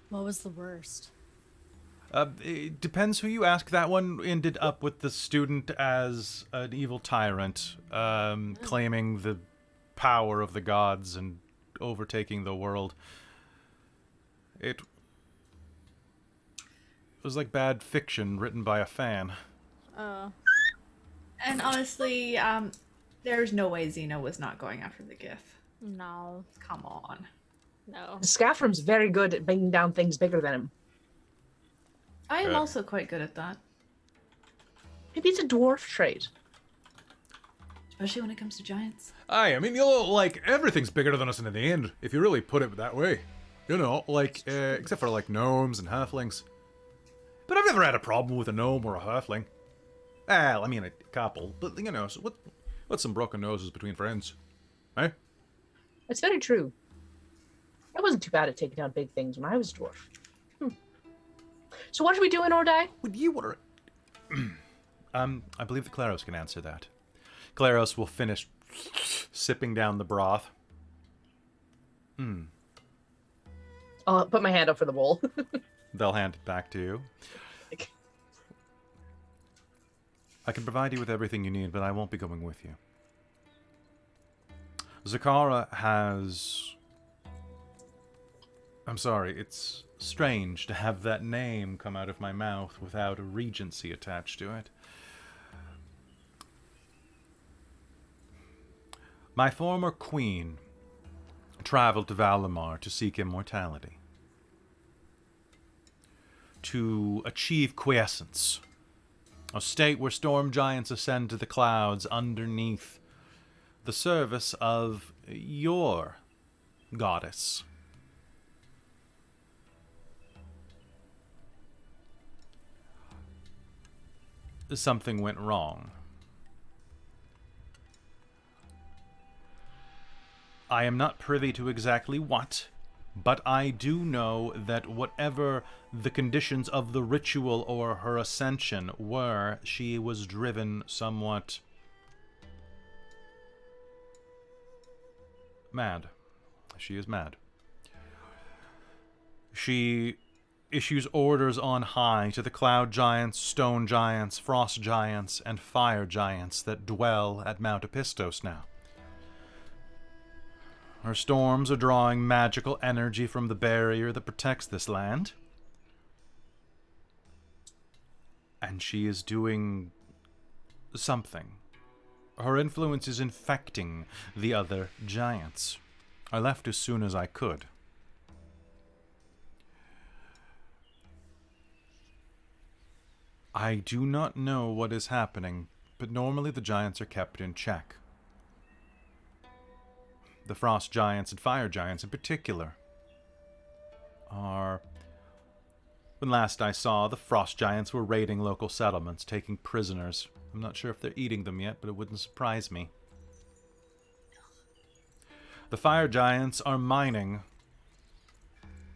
what was the worst? It depends who you ask. That one ended up with the student as an evil tyrant, claiming the power of the gods and overtaking the world. It was like bad fiction written by a fan. And honestly, there's no way Xena was not going after the GIF. No. Come on. No. Skafrem's very good at bringing down things bigger than him. I am Yeah. also quite good at that. Maybe it's a dwarf trait. Especially when it comes to giants. I mean, you know, like, everything's bigger than us in the end, if you really put it that way. You know, like, except for, like, gnomes and halflings. But I've never had a problem with a gnome or a halfling. Well, I mean, a couple. But, you know, so what's some broken noses between friends? Eh? That's very true. I wasn't too bad at taking down big things when I was a dwarf. So what are we doing, Ordai? Would you want to... I believe the Claros can answer that. Claros will finish sipping down the broth. I'll put my hand up for the bowl. They'll hand it back to you. I can provide you with everything you need, but I won't be going with you. Zakara has... I'm sorry, it's strange to have that name come out of my mouth without a regency attached to it. My former queen traveled to Valimar to seek immortality. To achieve quiescence. A state where storm giants ascend to the clouds underneath the service of your goddess. Something went wrong. I am not privy to exactly what, but I do know that whatever the conditions of the ritual or her ascension were, she was driven somewhat mad. She is mad. She issues orders on high to the cloud giants, stone giants, frost giants, and fire giants that dwell at Mount Epistos now. Her storms are drawing magical energy from the barrier that protects this land. And she is doing something. Her influence is infecting the other giants. I left as soon as I could. I do not know what is happening, but normally the giants are kept in check. The frost giants and fire giants in particular are... When last I saw, the frost giants were raiding local settlements, taking prisoners. I'm not sure if they're eating them yet, but it wouldn't surprise me. The fire giants are mining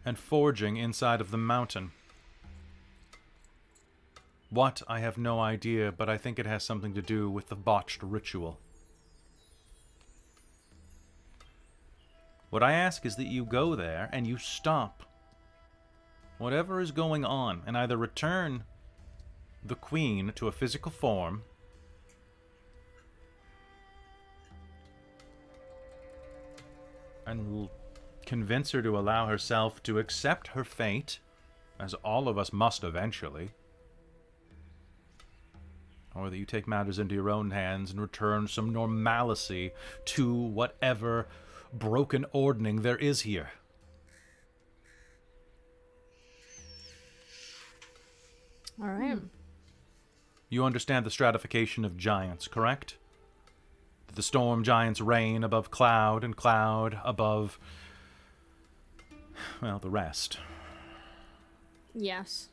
and forging inside of the mountain. What, I have no idea, but I think it has something to do with the botched ritual. What I ask is that you go there and you stop whatever is going on and either return the queen to a physical form and convince her to allow herself to accept her fate, as all of us must eventually, or that you take matters into your own hands and return some normalcy to whatever broken ordning there is here. All right. You understand the stratification of giants, correct? The storm giants reign above cloud, and cloud above, well, the rest. Yes.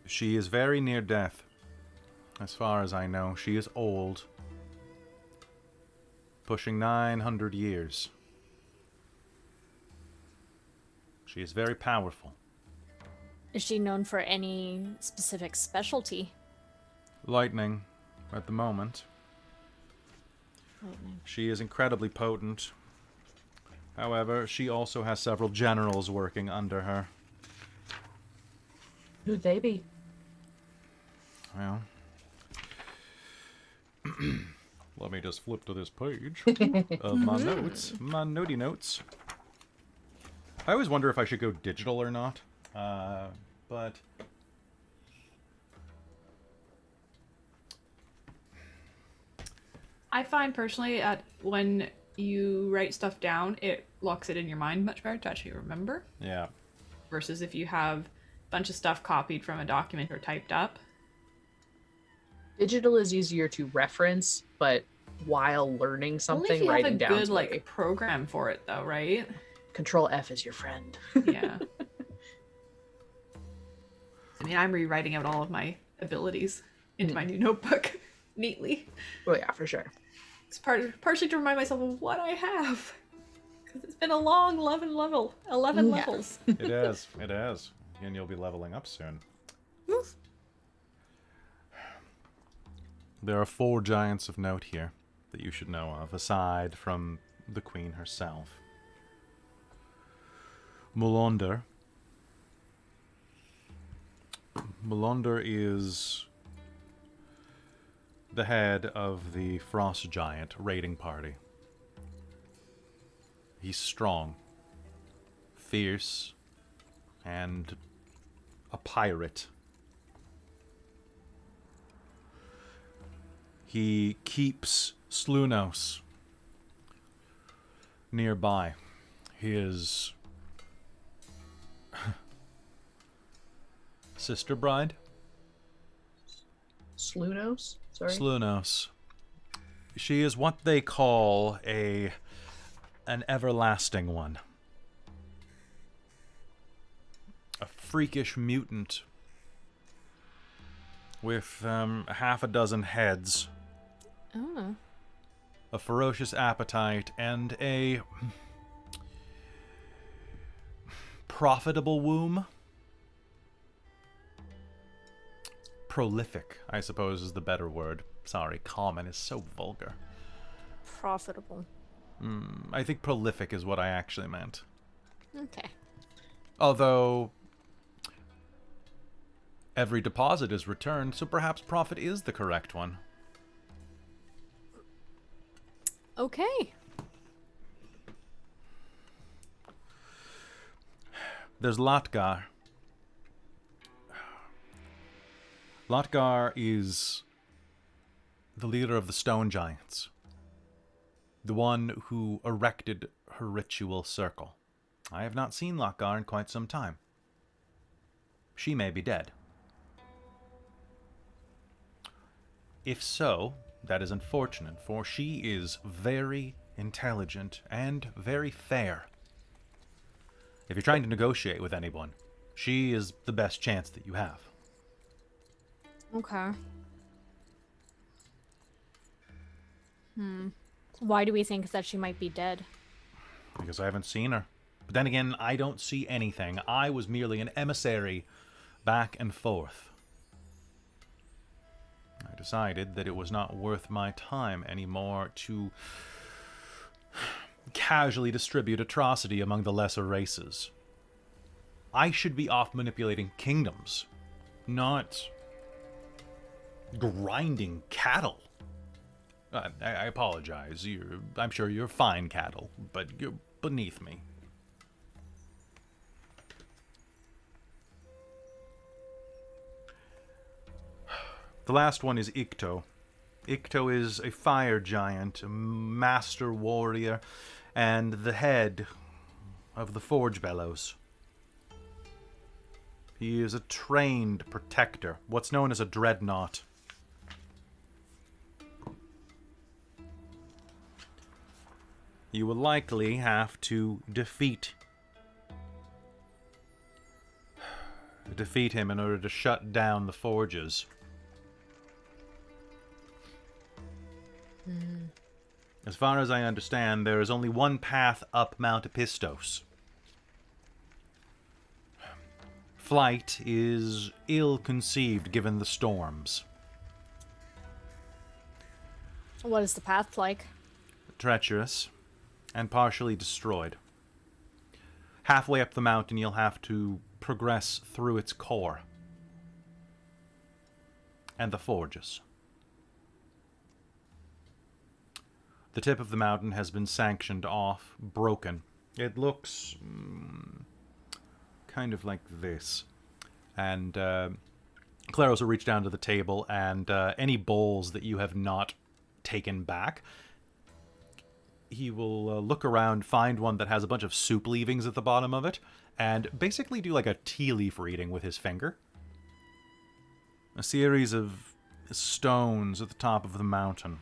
She is very near death. As far as I know, she is old. Pushing 900 years. She is very powerful. Is she known for any specific specialty? Lightning, at the moment. Lightning. She is incredibly potent. However, she also has several generals working under her. Who'd they be? Well, let me just flip to this page of my notes, my notey notes. I always wonder if I should go digital or not, but I find personally when you write stuff down, it locks it in your mind much better to actually remember. yeah. Versus if you have a bunch of stuff copied from a document or typed up. Digital is easier to reference, but while learning Only something, if you have writing a down good quickly. program for it, though, right? Control F is your friend. Yeah. I mean, I'm rewriting out all of my abilities into my new notebook neatly. Oh yeah, for sure. It's partially to remind myself of what I have. Because it's been a long 11 levels. It is, it is. And you'll be leveling up soon. There are 4 giants of note here that you should know of, aside from the queen herself. Mulonder. Mulonder is the head of the Frost Giant raiding party. He's strong, fierce, and a pirate. He keeps Slunos nearby. His sister bride? Slunos? Sorry. Slunos. She is what they call an everlasting one. A freakish mutant with half a dozen heads, Oh. a ferocious appetite, and a profitable womb. Prolific, I suppose, is the better word. Sorry, common is so vulgar. Profitable. I think prolific is what I actually meant. Okay. Although every deposit is returned, so perhaps profit is the correct one. Okay. There's Lotgar. Lotgar is the leader of the stone giants. The one who erected her ritual circle. I have not seen Lakgar in quite some time. She may be dead. If so, that is unfortunate, for she is very intelligent and very fair. If you're trying to negotiate with anyone, she is the best chance that you have. Okay. Why do we think that she might be dead? Because I haven't seen her. But then again, I don't see anything. I was merely an emissary back and forth. I decided that it was not worth my time anymore to casually distribute atrocity among the lesser races. I should be off manipulating kingdoms, not grinding cattle. I apologize. I'm sure you're fine cattle, but you're beneath me. The last one is Ikto. Ikto is a fire giant, a master warrior, and the head of the Forge Bellows. He is a trained protector, what's known as a dreadnought. You will likely have to defeat him in order to shut down the forges. As far as I understand, there is only one path up Mount Epistos. Flight is ill-conceived given the storms. What is the path like? Treacherous and partially destroyed. Halfway up the mountain, you'll have to progress through its core and the forges. The tip of the mountain has been sanctioned off, broken. It looks kind of like this. And Claros will reach down to the table, and any bowls that you have not taken back, he will look around, find one that has a bunch of soup leavings at the bottom of it, and basically do like a tea leaf reading with his finger. A series of stones at the top of the mountain.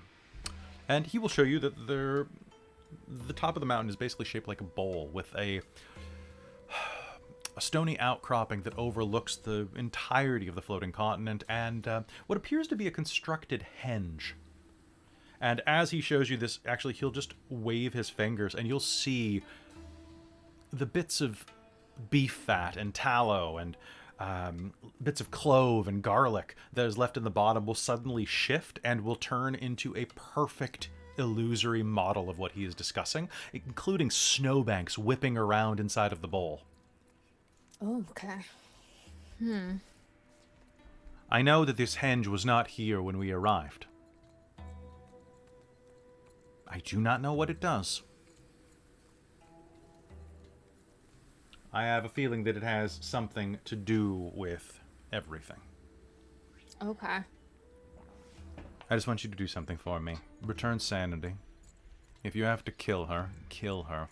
And he will show you that the top of the mountain is basically shaped like a bowl with a stony outcropping that overlooks the entirety of the floating continent and what appears to be a constructed henge. And as he shows you this, actually, he'll just wave his fingers and you'll see the bits of beef fat and tallow and bits of clove and garlic that is left in the bottom will suddenly shift and will turn into a perfect illusory model of what he is discussing, including snowbanks whipping around inside of the bowl. Oh, okay. I know that this henge was not here when we arrived. I do not know what it does. I have a feeling that it has something to do with everything. Okay. I just want you to do something for me. Return sanity. If you have to kill her, kill her.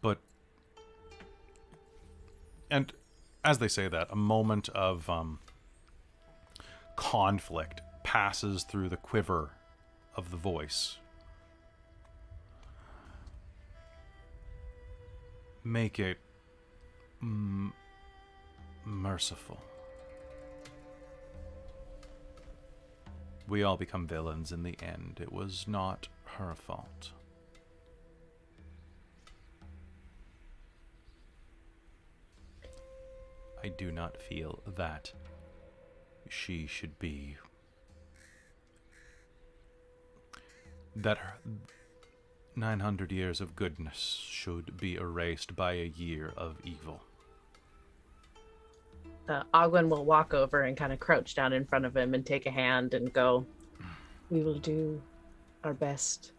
But... And as they say that, a moment of conflict passes through the quiver of the voice. Make it merciful. We all become villains in the end. It was not her fault. I do not feel that she should be... that her 900 years of goodness should be erased by a year of evil. Ogwyn will walk over and kind of crouch down in front of him and take a hand and go, "We will do our best,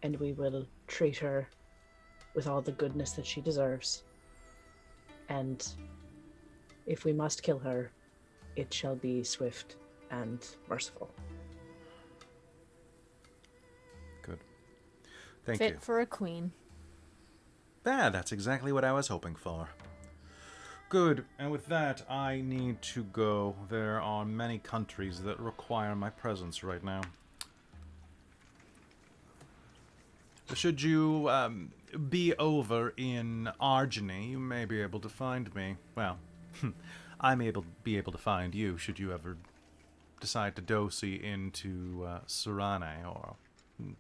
and we will treat her with all the goodness that she deserves. And if we must kill her, it shall be swift and merciful. Good. Thank you. Fit for a queen. That's exactly what I was hoping for. Good, and with that, I need to go. There are many countries that require my presence right now. Should you be over in Argeny, you may be able to find me. Well, I may be able to find you should you ever decide to dosi into Serane or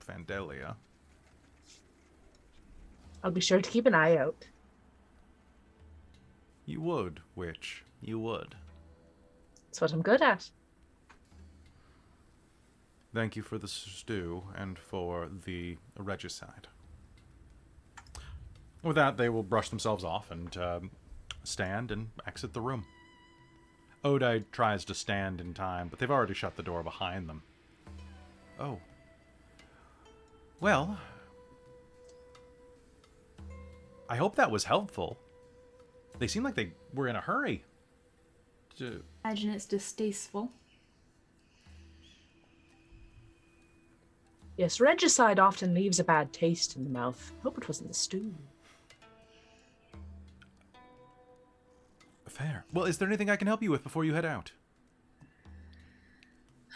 Vandalia. I'll be sure to keep an eye out. You would, witch. You would. That's what I'm good at. Thank you for the stew and for the regicide. With that, they will brush themselves off and stand and exit the room. Odai tries to stand in time, but they've already shut the door behind them. Oh. Well, I hope that was helpful. They seem like they were in a hurry. Imagine it's distasteful. Yes, regicide often leaves a bad taste in the mouth. Hope it wasn't the stew. Fair. Well, is there anything I can help you with before you head out?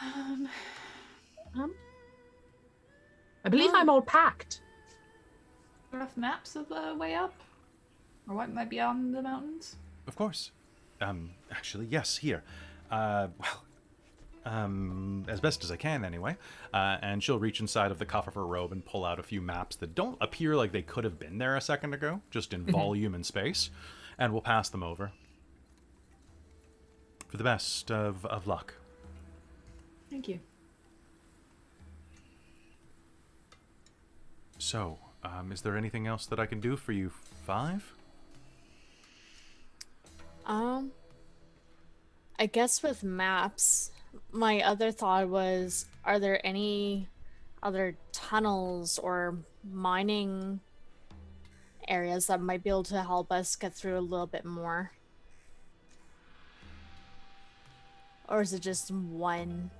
I believe I'm all packed. Rough maps of the way up? Or what might be on the mountains? Of course. Actually, yes, here. As best as I can, anyway. And she'll reach inside of the cuff of her robe and pull out a few maps that don't appear like they could have been there a second ago, just in volume and space. And we'll pass them over. For the best of luck. Thank you. So, is there anything else that I can do for you, Five? I guess with maps, my other thought was, are there any other tunnels or mining areas that might be able to help us get through a little bit more? Or is it just one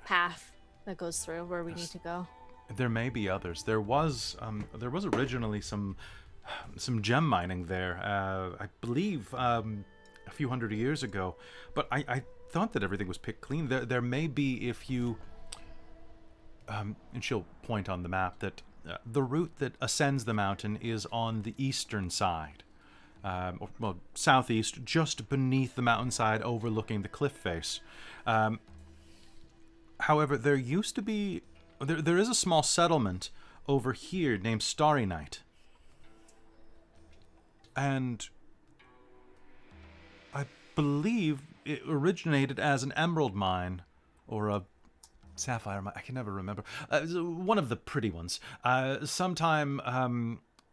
path that goes through where we need to go? There may be others. There was originally some gem mining there. I believe a few hundred years ago, but I thought that everything was picked clean. There may be, if you and she'll point on the map that the route that ascends the mountain is on the eastern side, or southeast, just beneath the mountainside, overlooking the cliff face. However, there used to be. There is a small settlement over here named Starry Night. And I believe it originated as an emerald mine or a sapphire mine. I can never remember. One of the pretty ones. Sometime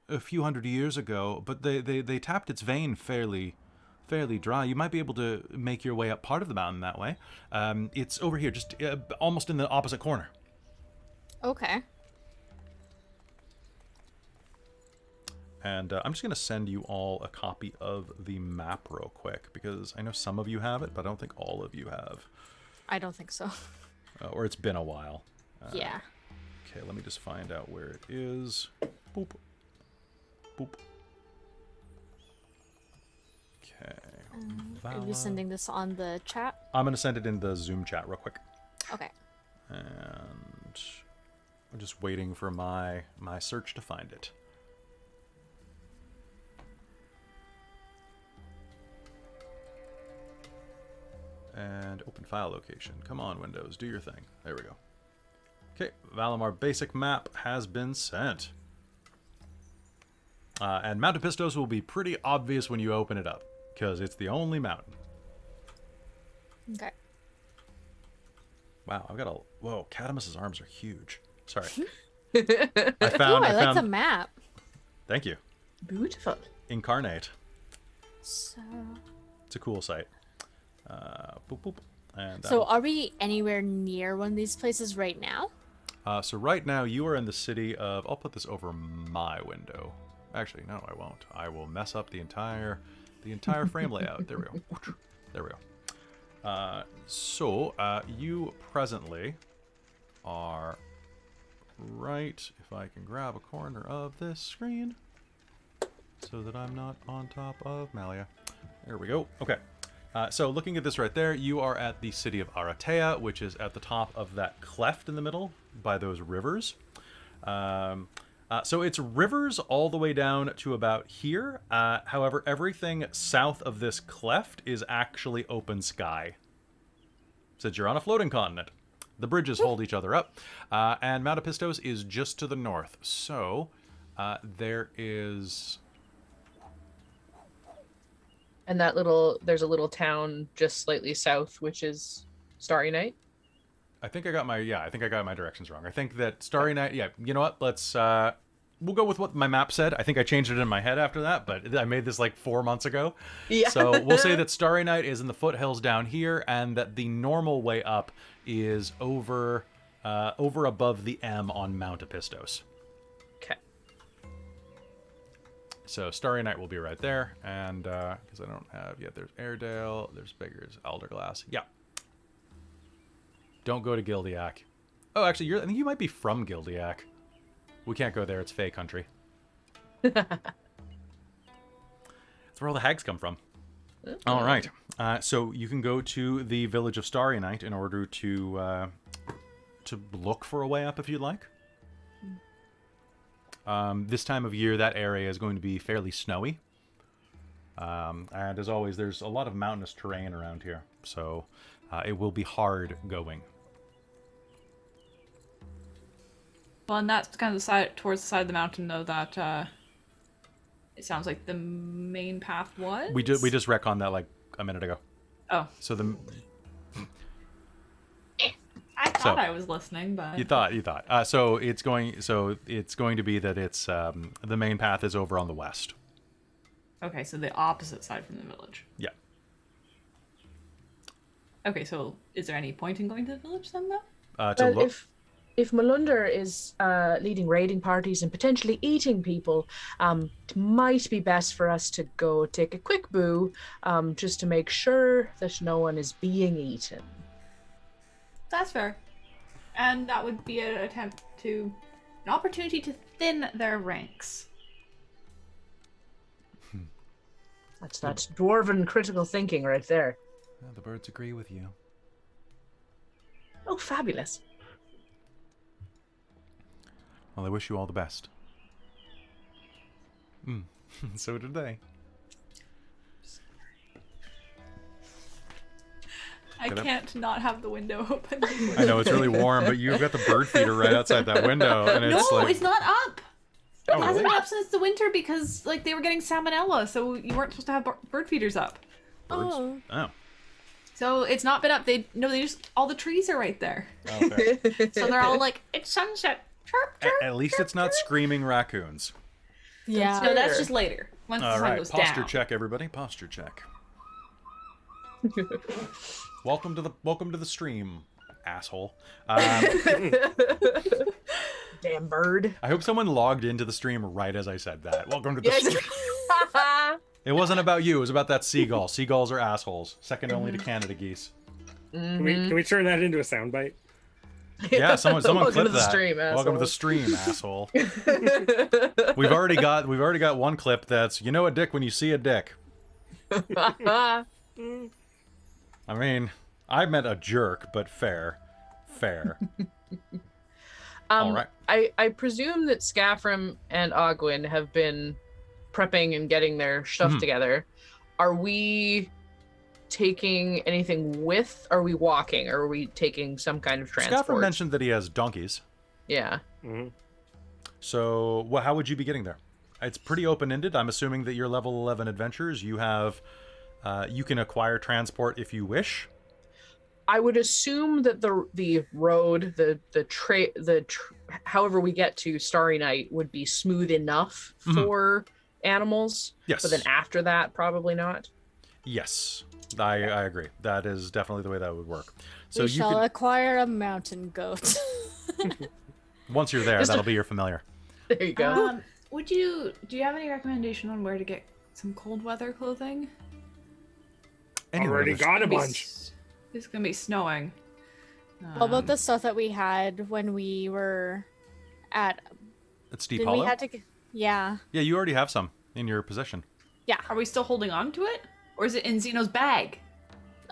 a few hundred years ago, but they tapped its vein fairly dry. You might be able to make your way up part of the mountain that way. It's over here, just almost in the opposite corner. Okay. And I'm just going to send you all a copy of the map real quick, because I know some of you have it, but I don't think all of you have. I don't think so. Or it's been a while. Yeah. Okay, let me just find out where it is. Boop. Boop. Okay. Are you sending this on the chat? I'm going to send it in the Zoom chat real quick. Okay. And I'm just waiting for my search to find it. And open file location. Come on, Windows, do your thing. There we go. Okay, Valimar basic map has been sent. And Mount Epistos will be pretty obvious when you open it up, because it's the only mountain. Okay. Wow, I've got a... Whoa, Kadamus's arms are huge. Sorry. I like the map. Thank you. Beautiful. Incarnate. So... It's a cool site. Boop, boop. And so are we anywhere near one of these places right now? So right now you are in the city of... I'll put this over my window. Actually, no, I won't. I will mess up the entire frame layout. There we go. There we go. So you presently are right, if I can grab a corner of this screen so that I'm not on top of Malia. There we go. Okay. So looking at this right there, you are at the city of Aratea, which is at the top of that cleft in the middle by those rivers. So it's rivers all the way down to about here. However, everything south of this cleft is actually open sky, since you're on a floating continent. The bridges hold each other up, and Mount Epistos is just to the north. So there is... And there's a little town just slightly south, which is Starry Night. I think I got my directions wrong. I think that Starry Night, yeah, you know what? Let's we'll go with what my map said. I think I changed it in my head after that, but I made this like 4 months ago. Yeah. So we'll say that Starry Night is in the foothills down here, and that the normal way up is over above the M on Mount Epistos. Okay. So Starry Night will be right there, and because I don't have yet, there's Airedale, there's Beggars, Alderglass. Yeah. Don't go to Gildiak. Oh, actually, I think you might be from Gildiak. We can't go there. It's Fey country. That's where all the hags come from. All right. So you can go to the village of Starry Night in order to look for a way up if you'd like. This time of year, that area is going to be fairly snowy. And as always, there's a lot of mountainous terrain around here. So it will be hard going. Well, and that's kind of the side towards the side of the mountain, though, that it sounds like the main path was. We just retconned that like a minute ago. Oh. So the I thought I was listening, but you thought. So it's going to be that it's the main path is over on the west. Okay, so the opposite side from the village. Yeah. Okay, so is there any point in going to the village then, though? Well, Look. if Melunder is leading raiding parties and potentially eating people, it might be best for us to go take a quick boo, just to make sure that no one is being eaten. That's fair. And that would be an opportunity to thin their ranks. That's dwarven critical thinking right there. The birds agree with you. Oh, fabulous. Well, I wish you all the best. So did they. I can't not have the window open. I know it's really warm, but you've got the bird feeder right outside that window, and it's no, like... it's not up. Oh, It hasn't really? been up since the winter because like they were getting salmonella, so you weren't supposed to have bird feeders up. Birds? Oh. Oh. So it's not been up. They just all the trees are right there. Oh, fair. So they're all like, it's sunset. Chirp, chirp. At least it's not screaming raccoons. Yeah. No, that's just later. Once the All sun right, goes posture down. check, everybody. Posture check. Welcome to the stream, asshole. Damn bird. I hope someone logged into the stream right as I said that. Welcome to the stream. It wasn't about you. It was about that seagull. Seagulls are assholes. Second only to Canada geese. Can we turn that into a soundbite? Yeah, someone Welcome clip to the that. stream, Welcome to the stream, asshole. We've already got one clip that's you know a dick when you see a dick. I mean, I meant a jerk, but fair. All right. I presume that Skafrem and Ogwyn have been prepping and getting their stuff together. Are we taking anything with? Are we walking? Or are we taking some kind of transport? Skafrem mentioned that he has donkeys. Yeah. So, how would you be getting there? It's pretty open-ended. I'm assuming that you're level 11 adventurers. You have, you can acquire transport if you wish. I would assume that the road, however we get to Starry Night would be smooth enough for animals. Yes. But then after that, probably not. Yes, I agree. That is definitely the way that would work. So We you shall can, acquire a mountain goat. once you're there, Just that'll be your familiar. There you go. Do you have any recommendation on where to get some cold weather clothing? Anyway, Already there's- got a bunch. It's gonna be snowing. What about the stuff that we had when we were at? It's Steep Didn't Hollow? we have to? Yeah. Yeah, you already have some in your possession. Yeah. Are we still holding on to it? Or is it in Xeno's bag?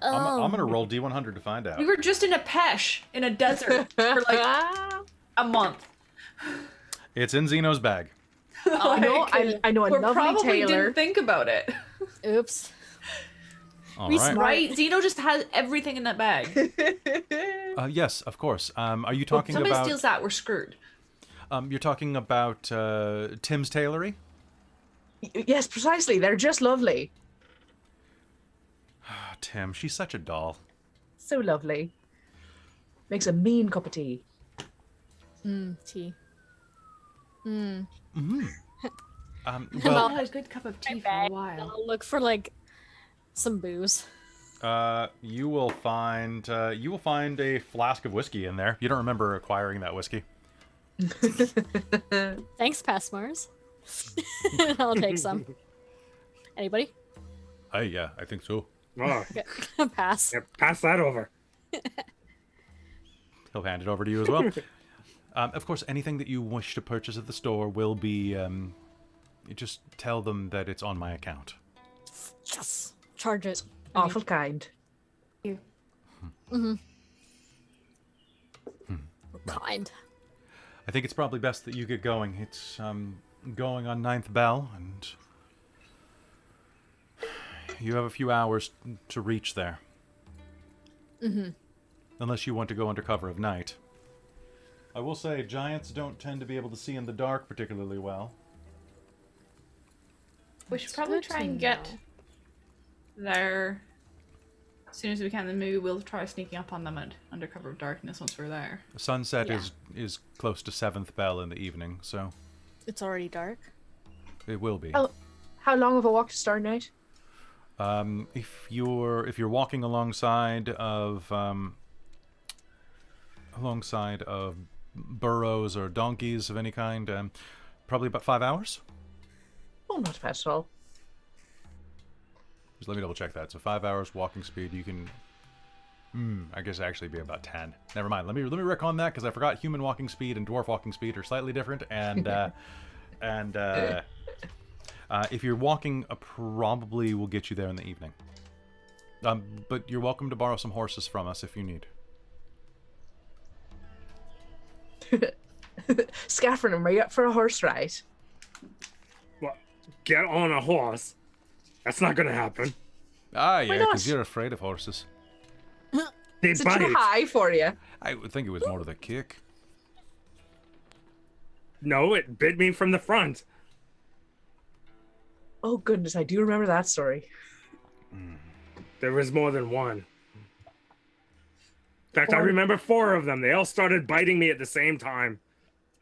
Oh. I'm going to roll D100 to find out. We were just in a pesh in a desert for like a month. It's in Zeno's bag. I know a We lovely probably tailor. didn't think about it. Oops. All We right. Right? Zeno just has everything in that bag. Yes, of course. Are you talking Somebody about... steals that, we're screwed. You're talking about Tim's tailory? Yes, precisely. They're just lovely. Tim, she's such a doll. So lovely. Makes a mean cup of tea. Tea. Well, Well, had a good cup of tea for a Bag. while. I'll look for like some booze. you will find a flask of whiskey in there. You don't remember acquiring that whiskey. Thanks, Passmars. I'll take some. Anybody? Yeah, I think so. Oh, Pass. yeah, pass that over. He'll hand it over to you as well. Of course, anything that you wish to purchase at the store will be... you just tell them that it's on my account. Yes. Charge it. Awful kind. Kind. I think it's probably best that you get going. It's going on 9th bell, and you have a few hours to reach there. Unless you want to go under cover of night. I will say, giants don't tend to be able to see in the dark particularly well. We should probably try and get there as soon as we can, then maybe we'll try sneaking up on them under cover of darkness once we're there. The sunset Yeah. is close to 7th bell in the evening, so It's already dark. it will be. Oh. How long of a walk to Starnight? If you're walking alongside of burros or donkeys of any kind, probably about 5 hours. Oh, not bad at all. Just let me double check that. So 5 hours walking speed. You can, I guess actually be about 10. Never mind. Let me recon that because I forgot human walking speed and dwarf walking speed are slightly different. And if you're walking, probably will get you there in the evening. But you're welcome to borrow some horses from us if you need. Skafrem, are you up for a horse ride? Well, get on a horse. That's not gonna happen. Ah, yeah, not? because you're afraid of horses. They Is it bite. too high for you? I would think it was more of the kick. No, it bit me from the front. Oh, goodness, I do remember that story. There was more than one. In fact, I Or- remember 4 of them. They all started biting me at the same time.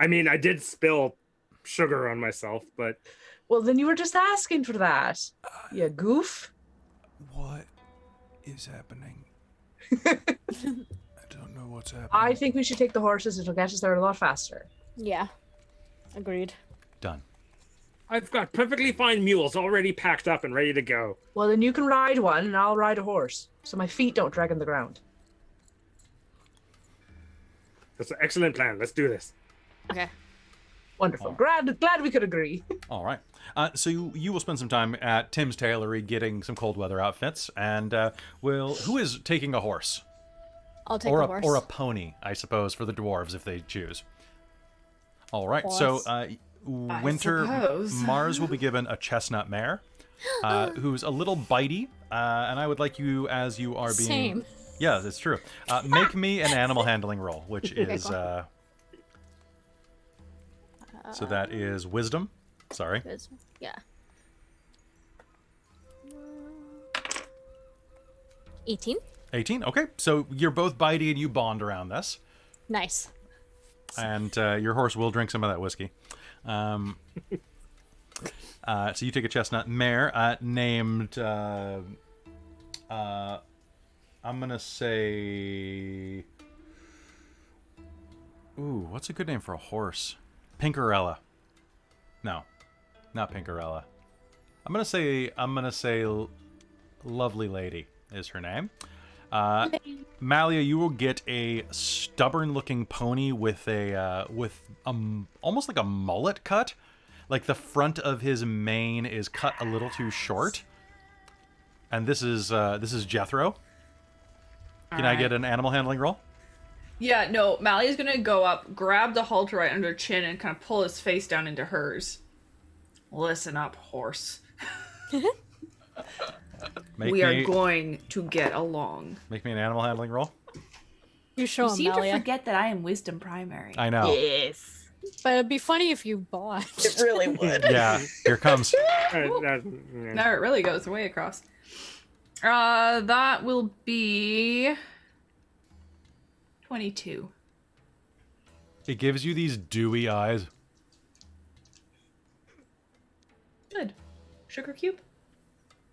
I mean, I did spill sugar on myself, but Well, then you were just asking for that. You goof. What is happening? I don't know what's happening. I think we should take the horses. It'll get us there a lot faster. Yeah. Agreed. Done. I've got perfectly fine mules already packed up and ready to go. Well, then you can ride one and I'll ride a horse. So my feet don't drag on the ground. That's an excellent plan. Let's do this. Okay. Wonderful. Glad we could agree. All right. So you will spend some time at Tim's Tailory getting some cold weather outfits, and who is taking a horse I'll take or the horse. or a pony, I suppose, for the dwarves if they choose. All right. So Horse. Winter suppose. Mars will be given a chestnut mare, who's a little bitey, and I would like you, as you are being Same. Yeah, that's true. Make me an animal handling roll, which is so that is wisdom. Sorry. Yeah. 18. 18. Okay, so you're both bitey and you bond around this, Nice. and your horse will drink some of that whiskey. So you take a chestnut mare named. I'm gonna say. Ooh, what's a good name for a horse? Pinkerella. No, not Pinkerella. I'm gonna say Lovely Lady is her name. Malia, you will get a stubborn-looking pony with almost like a mullet cut. Like the front of his mane is cut a little too short. And this is Jethro. Can I get an animal handling roll? Yeah, no, Malia's gonna go up, grab the halter right under her chin, and kind of pull his face down into hers. Listen up, horse. We are going to get along. Make me an animal handling roll. You show You him, seem Malia. to forget that I am wisdom primary. I know. Yes. But it'd be funny if you bought. It really would. Yeah, here comes. There it really goes way across. That will be 22. It gives you these dewy eyes. Good. Sugar cube?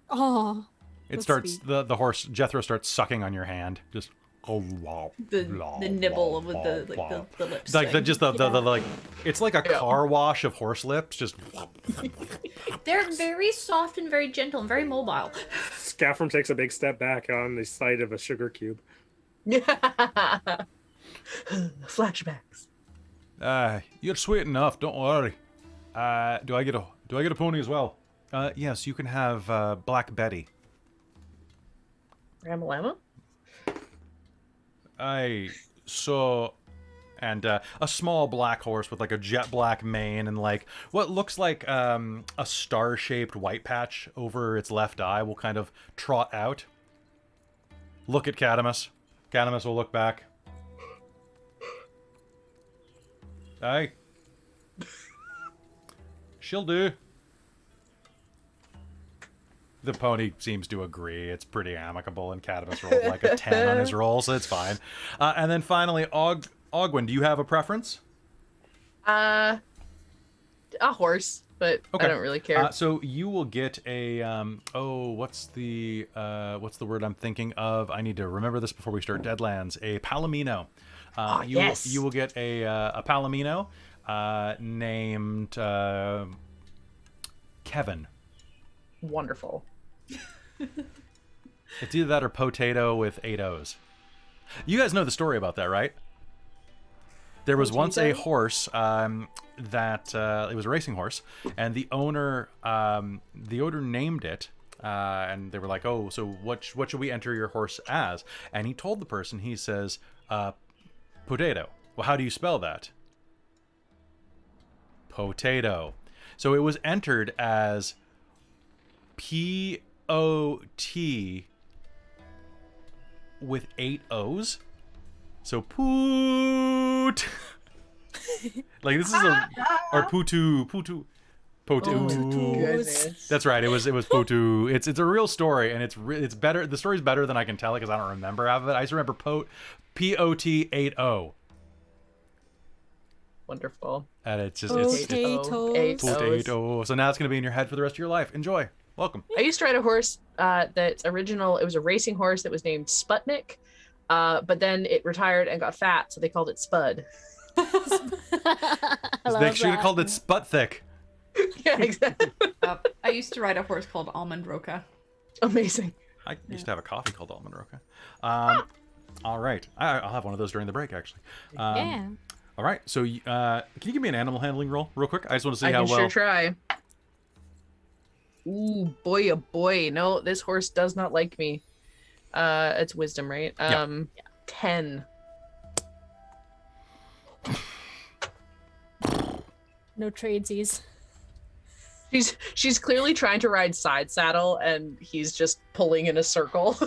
Oh, It That's starts sweet. the horse Jethro starts sucking on your hand. Just The nibble with the lips. like thing. the like it's like a car wash of horse lips. Just They're very soft and very gentle and very mobile. Skafrem takes a big step back on the sight of a sugar cube. Flashbacks. you're sweet enough. Don't worry. Do I get a pony as well? Yes, you can have Black Betty. Ramalama? And a small black horse with like a jet black mane and like what looks like a star-shaped white patch over its left eye will kind of trot out. Look at Kadamus. Kadamus will look back. Aye. She'll do. The pony seems to agree. It's pretty amicable, and Kadamus rolled like a 10 on his roll, so it's fine. And then finally, Ogwyn, do you have a preference? A horse, but Okay. I don't really care. So you will get a what's the word I'm thinking of? I need to remember this before we start Deadlands. A palomino. Yes. You will get a palomino named Kevin. Wonderful. It's either that or potato with 8 O's. You guys know the story about that, right? There was once a horse that it was a racing horse, and the owner named it, and they were like, "Oh, so what should we enter your horse as?" And he told the person, he says, "Potato." Well, how do you spell that? Potato. So it was entered as P-O-T with 8 O's. So poot. Like this is or putu. Goodness. That's right. It was putu. It's a real story, and it's better. The story's better than I can tell it because I don't remember half of it. I just remember P-O-T 8-O. Wonderful. And it's just potatoes. potato. So now it's gonna be in your head for the rest of your life. Enjoy. Welcome. I used to ride a horse that's original. It was a racing horse that was named Sputnik, but then it retired and got fat, so they called it Spud. They should have called it Sput Thick. Yeah, exactly. I used to ride a horse called Almond Roca. Amazing. I used to have a coffee called Almond Roca. All right. I'll have one of those during the break, actually. Yeah. All right. So can you give me an animal handling roll real quick? I just want to see I how can well. sure try. Ooh, boy, oh boy. No, this horse does not like me. It's wisdom, right? Yeah. 10. No tradesies. She's clearly trying to ride side saddle, and he's just pulling in a circle.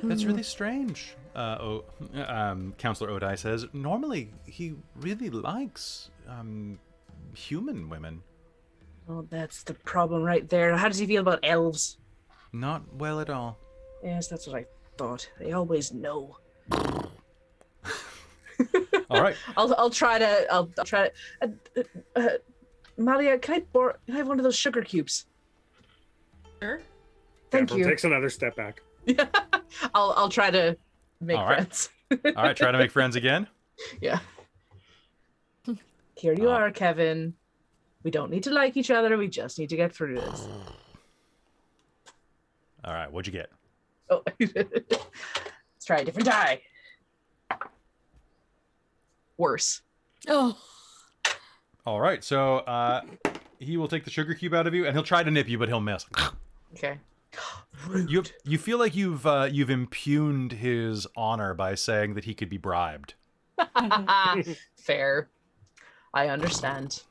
That's really strange. Counselor Odai says, normally he really likes human women. Oh, that's the problem right there. How does he feel about elves? Not well at all. Yes, that's what I thought. They always know. All right. I'll try to. Malia, can I have one of those sugar cubes? Sure. Thank Skafrem you. takes another step back. I'll try to make All right. friends. All right. Try to make friends again. Yeah. Here you are, Kevin. We don't need to like each other. We just need to get through this. All right. What'd you get? Oh, it's try a different die. Worse. Oh. All right, so he will take the sugar cube out of you, and he'll try to nip you, but he'll miss. Okay. You feel like you've impugned his honor by saying that he could be bribed. Fair. I understand.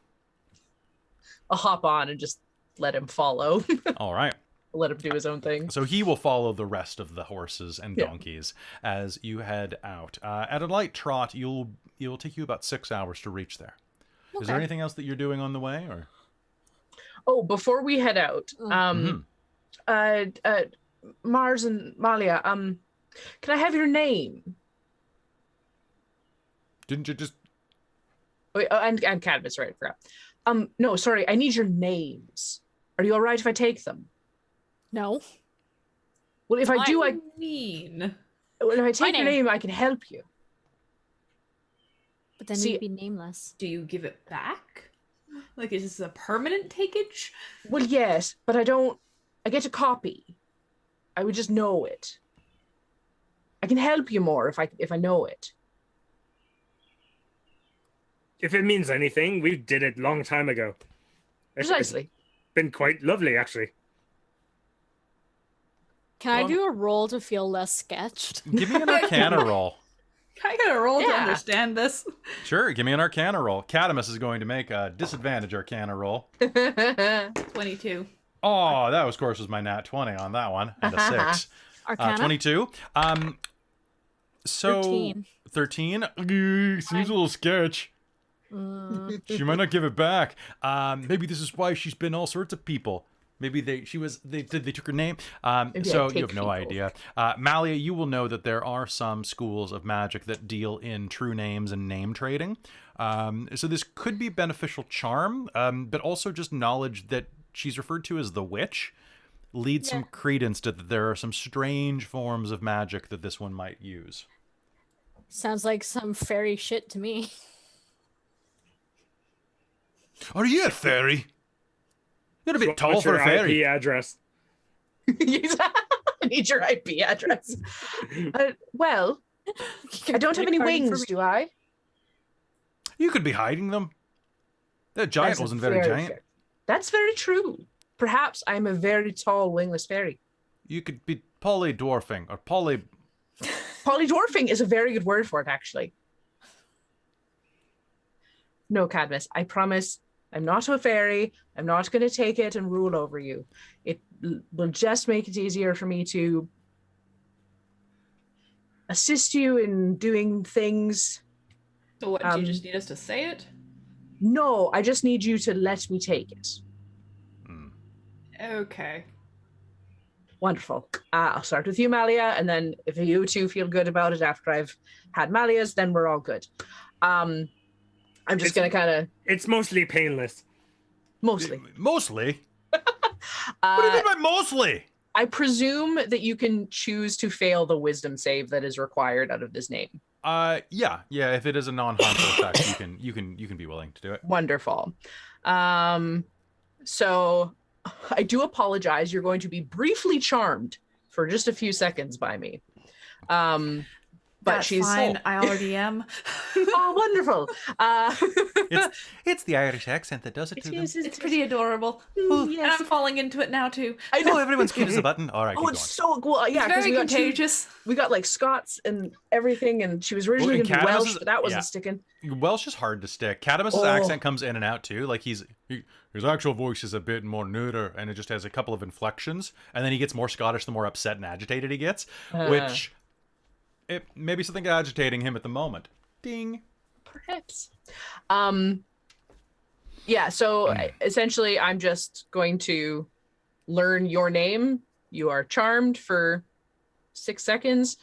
I'll hop on and just let him follow. All right. Let him do his own thing. So he will follow the rest of the horses and donkeys as you head out. At a light trot, it'll take you about 6 hours to reach there. Okay. Is there anything else that you're doing on the way, or? Oh, before we head out, Mars and Malia, can I have your name? Didn't you just? Wait, and Kadamus, right? I forgot. No, sorry. I need your names. Are you all right if I take them? No. Well, if I do, I mean, well, if I take your name. name, I can help you. But then See- you'd be nameless. do you give it back? Like, is this a permanent takeage? Well, yes, but I don't. I get a copy. I would just know it. I can help you more if I know it. If it means anything, we did it long time ago. It's Precisely. been quite lovely, actually. Can I do a roll to feel less sketched? Give me an Arcana roll. I gotta roll to Yeah. understand this. Sure, give me an Arcana roll. Kadamus is going to make a disadvantage Arcana roll. 22. Oh, that of course was my nat 20 on that one, and a 6. Arcana? 22. So 13. 13. Seems a little sketch. She might not give it back. Maybe this is why she's been all sorts of people. Maybe they took her name. So you have no idea. Malia, you will know that there are some schools of magic that deal in true names and name trading. So this could be beneficial charm, but also just knowledge that she's referred to as the witch leads some credence to that there are some strange forms of magic that this one might use. Sounds like some fairy shit to me. Are you a fairy? You're a bit What's tall for your a fairy. IP address? I need your IP address. Well, I don't have any wings, do I? You could be hiding them. That giant That's wasn't very giant. fair. That's very true. Perhaps I'm a very tall wingless fairy. You could be polydwarfing or poly. Polydwarfing is a very good word for it, actually. No, Cadmus, I promise I'm not a fairy. I'm not going to take it and rule over you. It will just make it easier for me to assist you in doing things. So what, do you just need us to say it? No, I just need you to let me take it. Okay. Wonderful. I'll start with you, Malia, and then if you two feel good about it after I've had Malia's, then we're all good. I'm just going to kind of... It's mostly painless. Mostly. Mostly? What do you mean by mostly? I presume that you can choose to fail the wisdom save that is required out of this name. Yeah. If it is a non-harmful effect, you can be willing to do it. Wonderful. So I do apologize. You're going to be briefly charmed for just a few seconds by me. But That's she's fine. I already am. oh, wonderful. It's the Irish accent that does it to them. It's pretty adorable. And Yes. I'm falling into it now too. I know. Oh, everyone's cute as a button. All right, Oh, keep it's going. so cool. Yeah, It's because very we got contagious. we got like Scots and everything, and she was originally and going to be Kadamus Welsh, is- but that wasn't yeah. sticking. Welsh is hard to stick. Kadamus's accent comes in and out too. Like his actual voice is a bit more neuter, and it just has a couple of inflections. And then he gets more Scottish the more upset and agitated he gets, which it may be something agitating him at the moment. Ding. Perhaps. Yeah, so essentially I'm just going to learn your name. You are charmed for 6 seconds.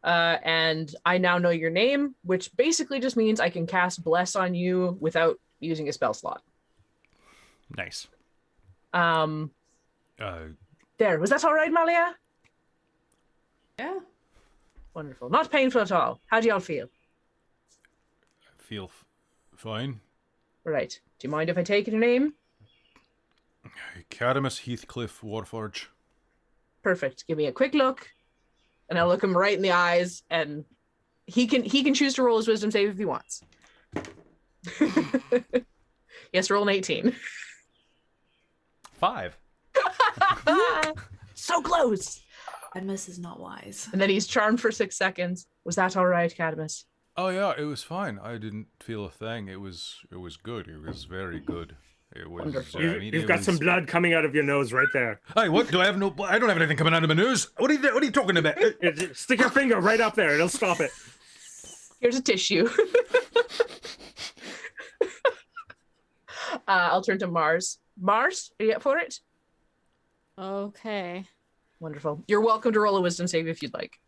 And I now know your name, which basically just means I can cast Bless on you without using a spell slot. Nice. There, was that all right, Malia? Yeah. Wonderful. Not painful at all. How do y'all feel? Feel fine. Right. Do you mind if I take your name? Kadamus Heathcliff Warforge. Perfect. Give me a quick look. And I look him right in the eyes, and he can choose to roll his wisdom save if he wants. Yes, roll an 18. 5. So close. Kadamus is not wise. And then he's charmed for 6 seconds. Was that all right, Kadamus? Oh yeah, it was fine. I didn't feel a thing. It was good. It was very good. It was. Wonderful. You've got some blood coming out of your nose right there. Hey, what? Do I have no? I don't have anything coming out of my nose. What are you talking about? Stick your finger right up there. It'll stop it. Here's a tissue. I'll turn to Mars. Mars, are you up for it? Okay. Wonderful. You're welcome to roll a wisdom save if you'd like.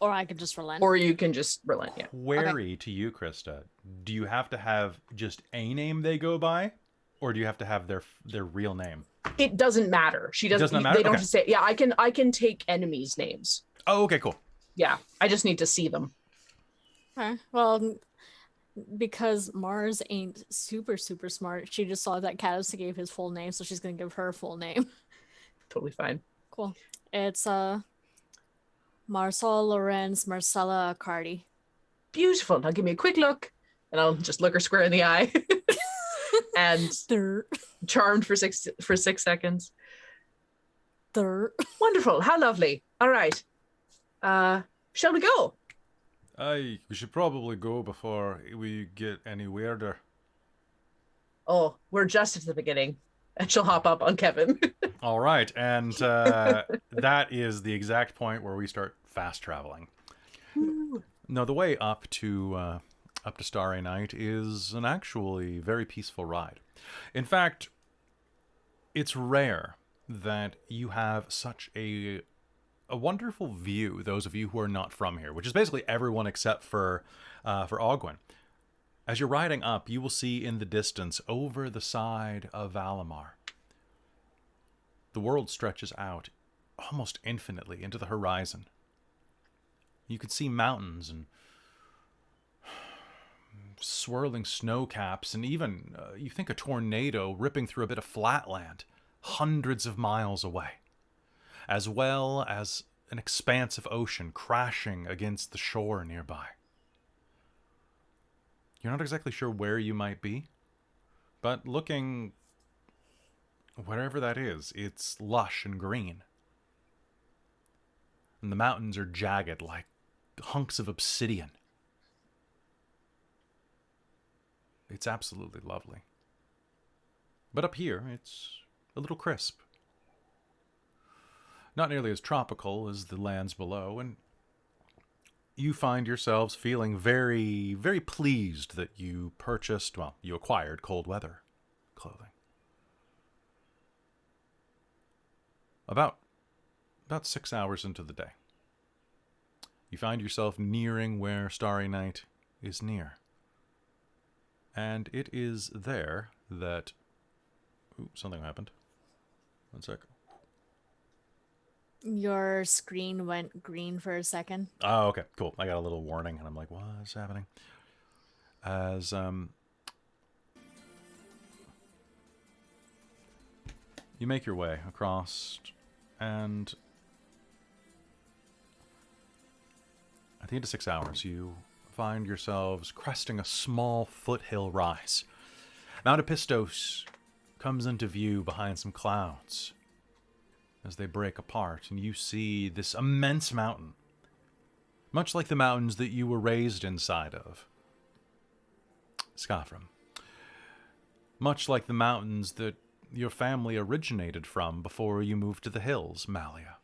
Or I could just relent. Or you can just relent, yeah. Query to you, Krista. Do you have to have just a name they go by, or do you have to have their real name? It doesn't matter. She doesn't. Does not matter? They don't Okay. say. Yeah, I can take enemies' names. Oh, okay, cool. Yeah, I just need to see them. Okay. Well, because Mars ain't super smart, she just saw that Kadamus gave his full name, so she's gonna give her full name. Totally fine. Cool. It's Marsal Lorenz Marcella Cardi. Beautiful. Now give me a quick look, and I'll just look her square in the eye. And Third. charmed for 6 seconds. Third. Wonderful. How lovely. All right. Shall we go? We should probably go before we get any weirder. Oh, we're just at the beginning. And she'll hop up on Kevin. All right, and that is the exact point where we start fast traveling. No, the way up to Starry Night is an actually very peaceful ride. In fact, it's rare that you have such a wonderful view. Those of you who are not from here, which is basically everyone except for Ogwyn. As you're riding up, you will see in the distance, over the side of Valimar, the world stretches out almost infinitely into the horizon. You could see mountains and swirling snow caps, and even, you think, a tornado ripping through a bit of flatland hundreds of miles away, as well as an expanse of ocean crashing against the shore nearby. You're not exactly sure where you might be, but looking wherever that is, it's lush and green. And the mountains are jagged like hunks of obsidian. It's absolutely lovely. But up here, it's a little crisp. Not nearly as tropical as the lands below, and you find yourselves feeling very, very pleased that you you acquired cold weather clothing. About 6 hours into the day, you find yourself nearing where Starry Night is near. And it is there that... Ooh, something happened. 1 second. Your screen went green for a second. Oh, okay, cool. I got a little warning, and I'm like, what's happening? As, you make your way across, and at the end of 6 hours, you find yourselves cresting a small foothill rise. Mount Epistos comes into view behind some clouds as they break apart, and you see this immense mountain, much like the mountains that you were raised inside of, Skafrem. Much like the mountains that your family originated from before you moved to the hills, Malia.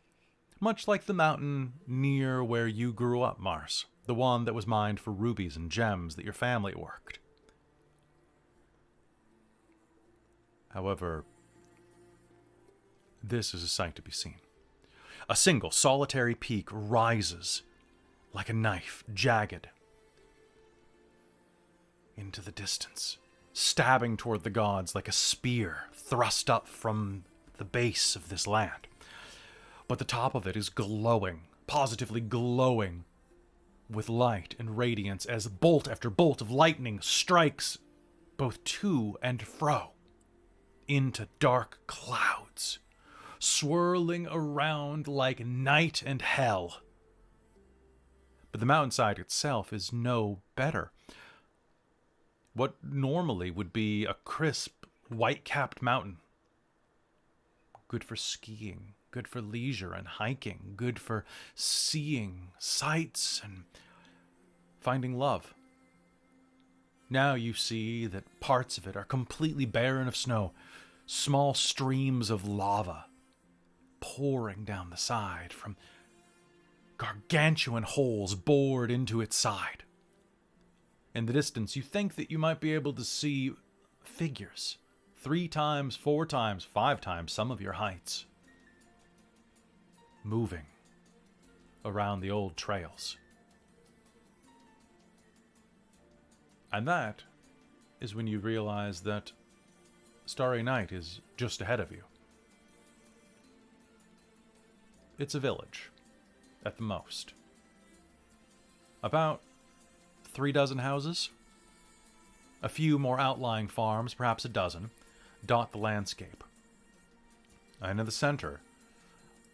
Much like the mountain near where you grew up, Mars, the one that was mined for rubies and gems that your family worked. However, this is a sight to be seen. A single, solitary peak rises like a knife, jagged, into the distance, stabbing toward the gods like a spear thrust up from the base of this land. But the top of it is glowing, positively glowing, with light and radiance as bolt after bolt of lightning strikes both to and fro into dark clouds, swirling around like night and hell But the mountainside itself is no better. What normally would be a crisp, white-capped mountain. Good for skiing, good for leisure and hiking, good for seeing sights and finding love. Now you see that parts of it are completely barren of snow, small streams of lava pouring down the side from gargantuan holes bored into its side. In the distance, you think that you might be able to see figures 3 times, 4 times, 5 times some of your heights, moving around the old trails. And that is when you realize that Starry Night is just ahead of you. It's a village, at the most. About 3 dozen houses. A few more outlying farms, perhaps a dozen, dot the landscape. And in the center,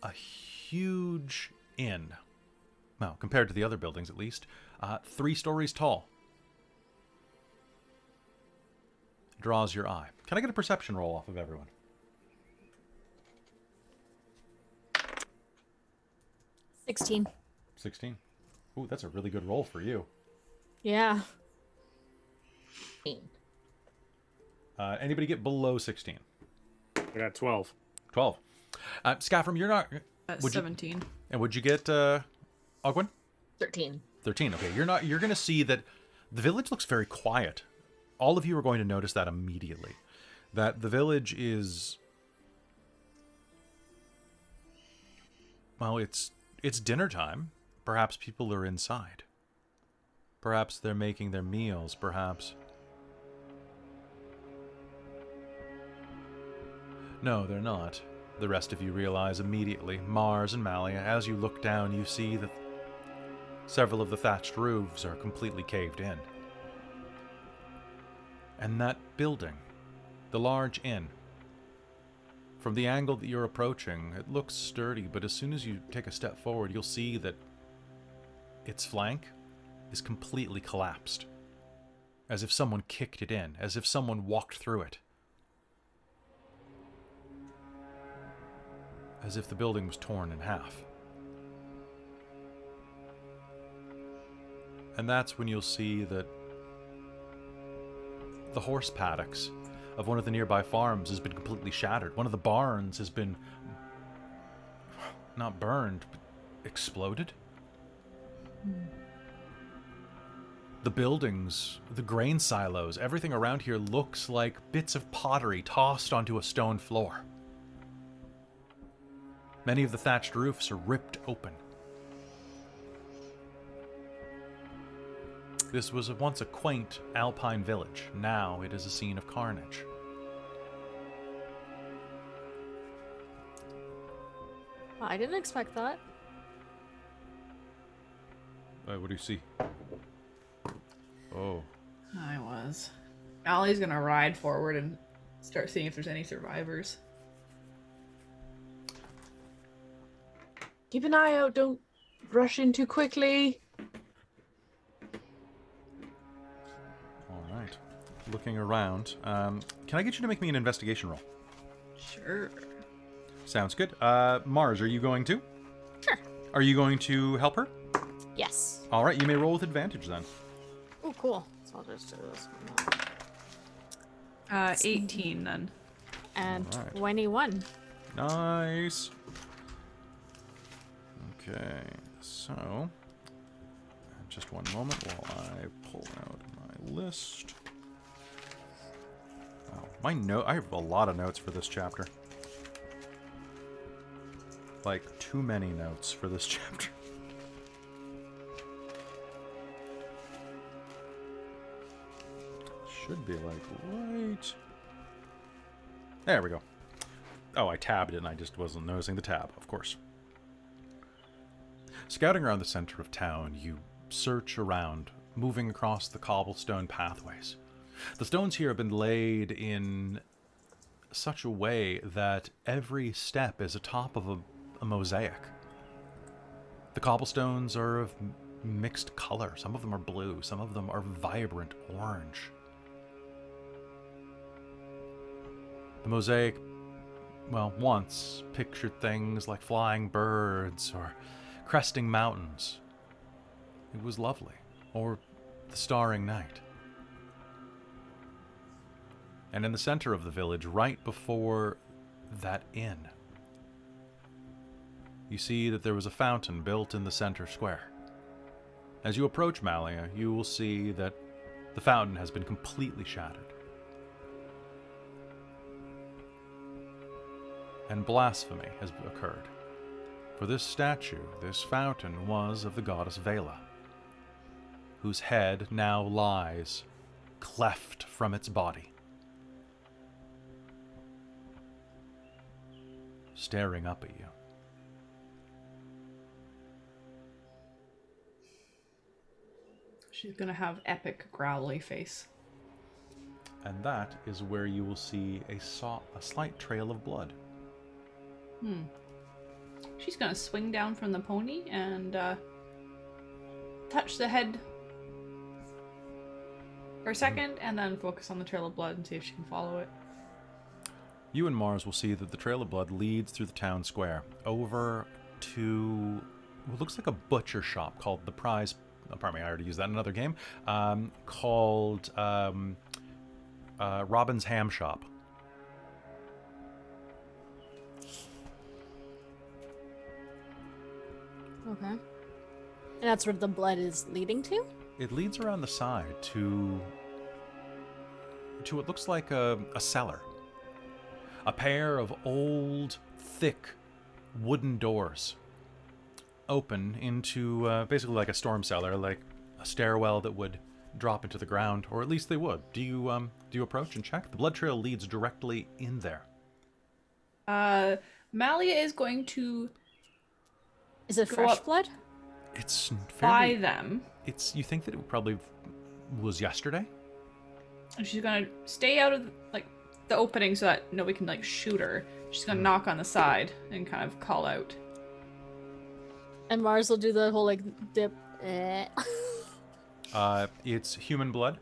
a huge inn. Well, compared to the other buildings at least, 3 stories tall. Draws your eye. Can I get a perception roll off of everyone? 16. 16. Ooh, that's a really good roll for you. Yeah. Anybody get below 16? I got 12. 12. Skafrem, you're not... At would you- 17. And would you get Ogwyn? 13. 13. Okay, you're going to see that the village looks very quiet. All of you are going to notice that immediately. That the village is... Well, it's dinner time. Perhaps people are inside. Perhaps they're making their meals. Perhaps... No, they're not. The rest of you realize immediately. Mars and Malia, as you look down, you see that several of the thatched roofs are completely caved in. And that building, the large inn, from the angle that you're approaching, it looks sturdy, but as soon as you take a step forward, you'll see that its flank is completely collapsed. As if someone kicked it in, as if someone walked through it. As if the building was torn in half. And that's when you'll see that the horse paddocks of one of the nearby farms has been completely shattered. One of the barns has been not burned, but exploded. The buildings, the grain silos, everything around here looks like bits of pottery tossed onto a stone floor. Many of the thatched roofs are ripped open. This was once a quaint alpine village. Now it is a scene of carnage. I didn't expect that. What do you see? Oh. I was. Allie's gonna ride forward and start seeing if there's any survivors. Keep an eye out. Don't rush in too quickly. All right. Looking around. Can I get you to make me an investigation roll? Sure. Sounds good. Mars, are you going to? Sure. Are you going to help her? Yes. All right, you may roll with advantage then. Oh, cool. So I'll just do this one. 18 then. And All right. 21. Nice. Okay, so just one moment while I pull out my list. Oh, I have a lot of notes for this chapter. Like, too many notes for this chapter. Should be like right. There we go. Oh, I tabbed it and I just wasn't noticing the tab, of course. Scouting around the center of town, you search around, moving across the cobblestone pathways. The stones here have been laid in such a way that every step is atop of a mosaic. The cobblestones are of mixed color. Some of them are blue, some of them are vibrant orange. The mosaic, well, once pictured things like flying birds or cresting mountains. It was lovely. Or the starring night. And in the center of the village, right before that inn, you see that there was a fountain built in the center square. As you approach Malia, you will see that the fountain has been completely shattered. And blasphemy has occurred. For this statue, this fountain, was of the goddess Vela, whose head now lies cleft from its body, staring up at you. She's gonna have epic growly face. And that is where you will see a slight trail of blood. She's gonna swing down from the pony and touch the head for a second, and then focus on the trail of blood and see if she can follow it. You and Mars will see that the trail of blood leads through the town square over to what looks like a butcher shop called the Prize. Oh, pardon me, I already used that in another game. Called Robin's Ham Shop. Okay. And that's where the blood is leading to? It leads around the side to what looks like a cellar. A pair of old, thick, wooden doors open into basically like a storm cellar, like a stairwell that would drop into the ground, or at least they would. Do you approach and check? The blood trail leads directly in there. Malia is going to Is it Go fresh up. blood? It's buy fairly. them. You think that it probably was yesterday? And she's gonna stay out of like the opening so that nobody can like shoot her. She's gonna knock on the side and kind of call out. And Mars will do the whole like dip. It's human blood,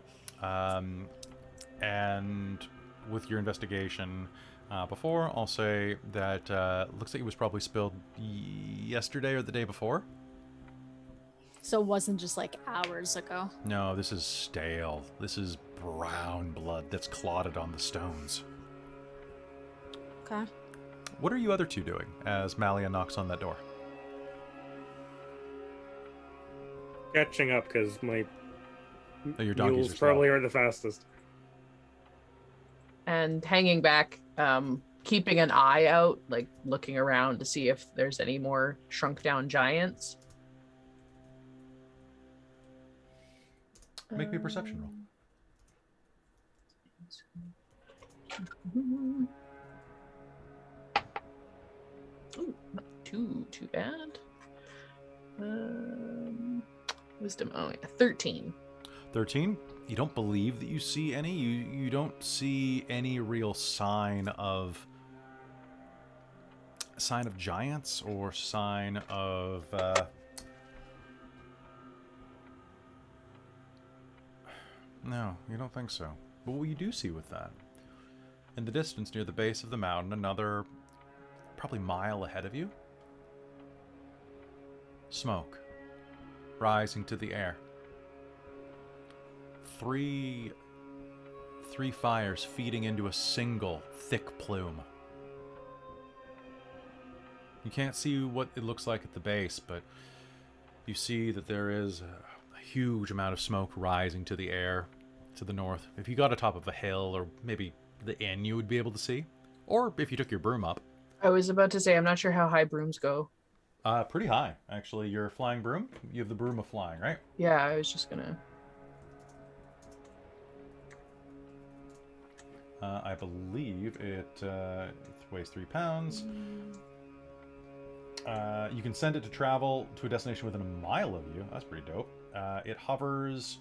and with your investigation before, I'll say that looks like it was probably spilled yesterday or the day before. So it wasn't just like hours ago. No, this is stale. This is brown blood that's clotted on the stones. Okay. What are you other two doing as Malia knocks on that door? Catching up because my Oh, your donkeys mules are slow. probably are the fastest. And hanging back, keeping an eye out, like looking around to see if there's any more shrunk down giants. Make me a perception roll. Ooh, not too bad. Wisdom, oh yeah, 13. 13. You don't believe that you see any. You don't see any real sign of giants or sign of no, you don't think so. But what you do see with that, in the distance near the base of the mountain, another probably mile ahead of you, smoke rising to the air. Three fires feeding into a single thick plume. You can't see what it looks like at the base, but you see that there is a huge amount of smoke rising to the air to the north. If you got atop of a hill or maybe the inn, you would be able to see. Or if you took your broom up. I was about to say, I'm not sure how high brooms go. Pretty high, actually. Your flying broom, you have the broom of flying, right? Yeah, I was just gonna... I believe it weighs 3 pounds. You can send it to travel to a destination within a mile of you. That's pretty dope. It hovers.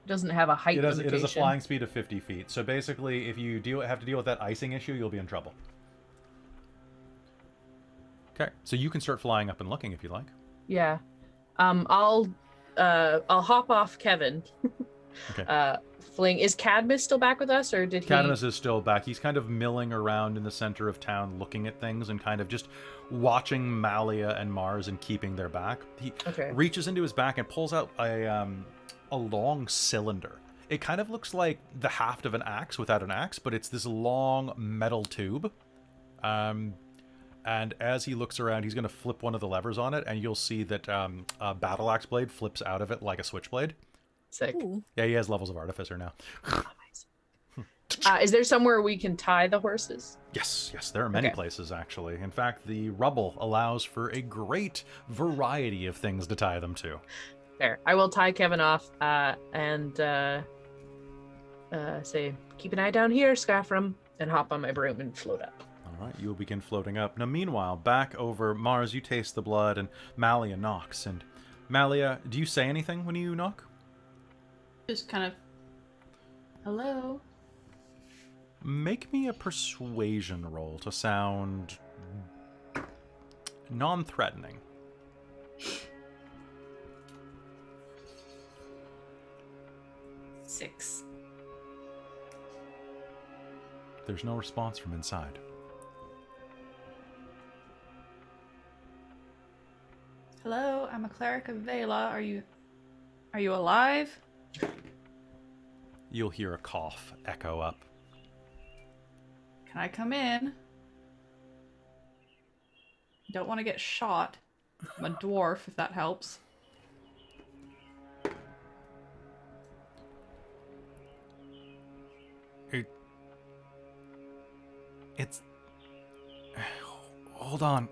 Doesn't have a height It has a limitation. flying speed of 50 feet. So basically, if you have to deal with that icing issue, you'll be in trouble. Okay, so you can start flying up and looking if you like. Yeah. I'll hop off Kevin. Okay. Fling. Is Cadmus still back with us, or did he? Kadamus is still back. He's kind of milling around in the center of town, looking at things and kind of just watching Malia and Mars and keeping their back. He reaches into his back and pulls out a long cylinder. It kind of looks like the haft of an axe without an axe, but it's this long metal tube. And as he looks around, he's going to flip one of the levers on it, and you'll see that a battle axe blade flips out of it like a switchblade. Sick. Ooh. Yeah, he has levels of artificer now. Is there somewhere we can tie the horses? Yes, there are many places, actually. In fact, the rubble allows for a great variety of things to tie them to. There. I will tie Kevin off and say, keep an eye down here, Skafrem, and hop on my broom and float up. All right, you will begin floating up. Now, meanwhile, back over Mars, you taste the blood, and Malia knocks. And Malia, do you say anything when you knock? Just kind of, hello? Make me a persuasion roll to sound non-threatening. 6. There's no response from inside. Hello, I'm a cleric of Vela. Are you alive? You'll hear a cough echo up. Can I come in? Don't want to get shot. I'm a dwarf, if that helps. It's... Hold on.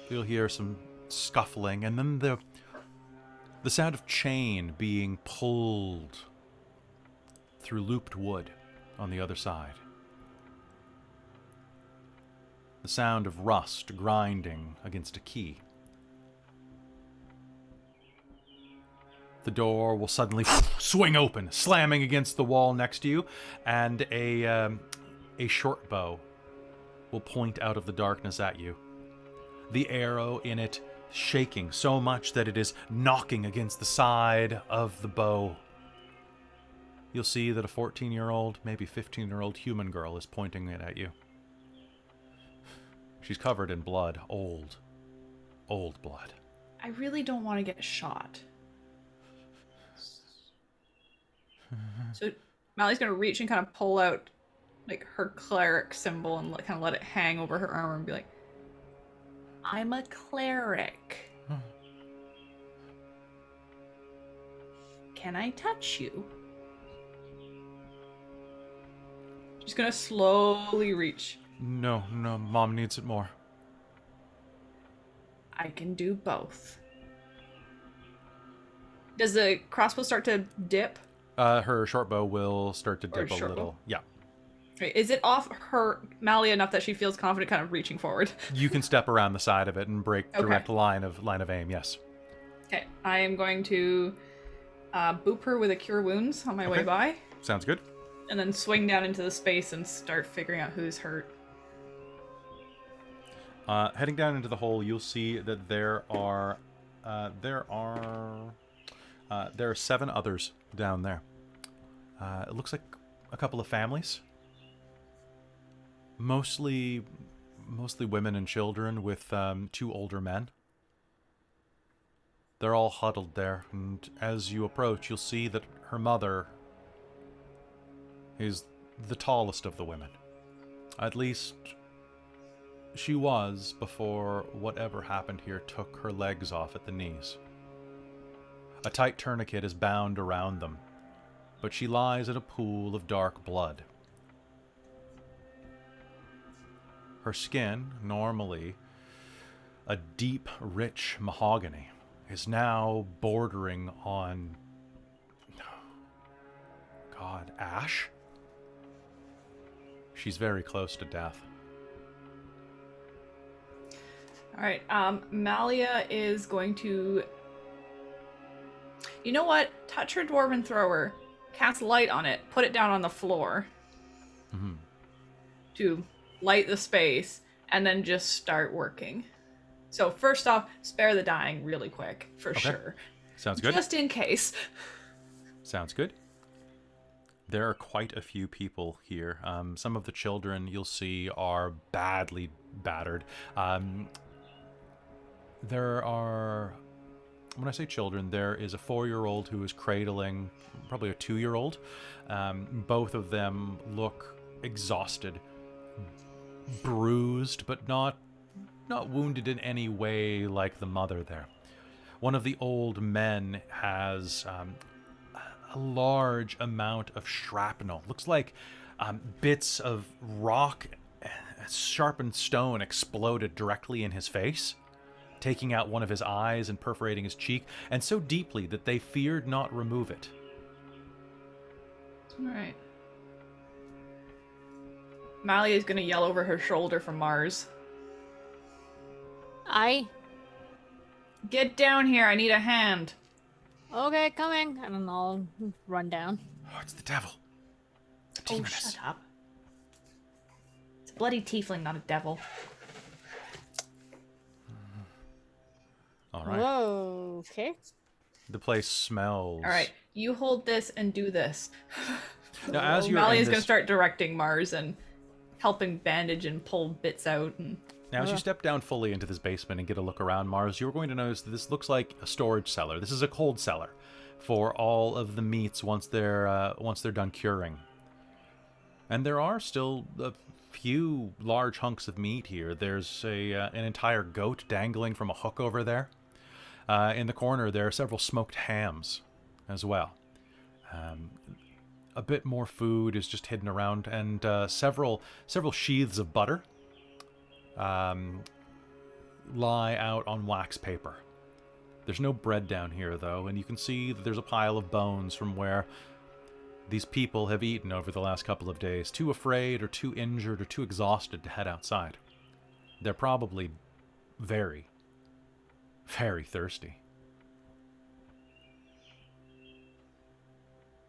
You'll hear some scuffling, and then the sound of chain being pulled through looped wood on the other side. The sound of rust grinding against a key. The door will suddenly swing open, slamming against the wall next to you, and a short bow will point out of the darkness at you. The arrow in it shaking so much that it is knocking against the side of the bow. You'll see that a 14-year-old, maybe 15-year-old human girl is pointing it at you. She's covered in blood, old blood. I really don't want to get shot. So Mali's gonna reach and kind of pull out like her cleric symbol and kind of let it hang over her armor and be like, I'm a cleric. Can I touch you? She's gonna slowly reach. No, Mom needs it more. I can do both. Does the crossbow start to dip? Her short bow will start to dip a little. Bow? Yeah. Wait, is it off her Malia enough that she feels confident kind of reaching forward? You can step around the side of it and break direct line of aim, yes. Okay, I am going to boop her with a Cure Wounds on my way by. Sounds good. And then swing down into the space and start figuring out who's hurt. Heading down into the hole, you'll see that there are 7 others down there. It looks like a couple of families. Mostly women and children with 2 older men. They're all huddled there, and as you approach, you'll see that her mother is the tallest of the women. At least she was before whatever happened here took her legs off at the knees. A tight tourniquet is bound around them, but she lies in a pool of dark blood. Her skin, normally a deep, rich mahogany, is now bordering on, ash? She's very close to death. Alright, Malia is going to... You know what? Touch her Dwarven Thrower, cast light on it, put it down on the floor to light the space, and then just start working. So first off, spare the dying really quick, for sure. Sounds good. Just in case. Sounds good. There are quite a few people here. Some of the children you'll see are badly battered. There are, when I say children, there is a 4-year-old who is cradling probably a 2-year-old. Both of them look exhausted, bruised, but not wounded in any way like the mother there. One of the old men has a large amount of shrapnel. Looks like bits of rock, sharpened stone exploded directly in his face, taking out one of his eyes and perforating his cheek, and so deeply that they feared not remove it. All right. Malia is gonna yell over her shoulder for Mars. Get down here, I need a hand. Okay, coming. And then I'll run down. Oh, it's the devil. The Oh, demoness. shut up. It's a bloody tiefling, not a devil. All right. Whoa, okay. The place smells. All right, you hold this and do this. Now, as you're Malia's in gonna this, start directing Mars and helping bandage and pull bits out. And now as you step down fully into this basement and get a look around, Mars, you're going to notice that this looks like a storage cellar. This is a cold cellar for all of the meats once they're done curing. And there are still a few large hunks of meat here. There's an entire goat dangling from a hook over there. In the corner, there are several smoked hams as well. A bit more food is just hidden around, and several sheaths of butter lie out on wax paper. There's no bread down here, though, and you can see that there's a pile of bones from where these people have eaten over the last couple of days, too afraid or too injured or too exhausted to head outside. They're probably very, very thirsty.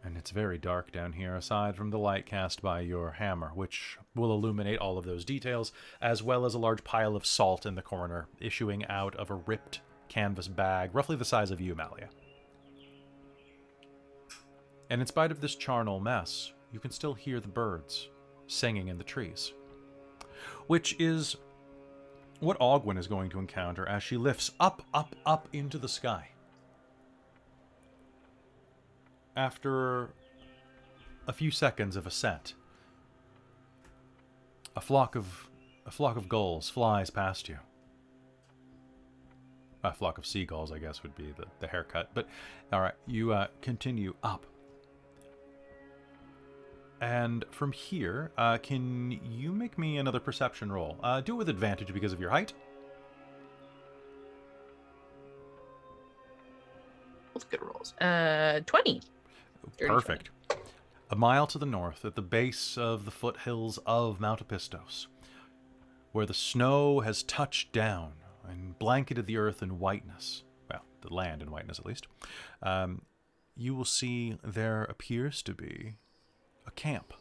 And it's very dark down here, aside from the light cast by your hammer, which will illuminate all of those details, as well as a large pile of salt in the corner, issuing out of a ripped canvas bag, roughly the size of you, Malia. And in spite of this charnel mess, you can still hear the birds singing in the trees, which is what Ogwyn is going to encounter as she lifts up, up, up into the sky. After a few seconds of ascent, a flock of gulls flies past you. A flock of seagulls, I guess, would be the haircut. But all right, you continue up, and from here, can you make me another perception roll? Do it with advantage because of your height. Both good rolls. 20. Perfect. A mile to the north, at the base of the foothills of Mount Epistos, where the snow has touched down and blanketed the earth in whiteness, well, the land in whiteness at least, you will see there appears to be a camp.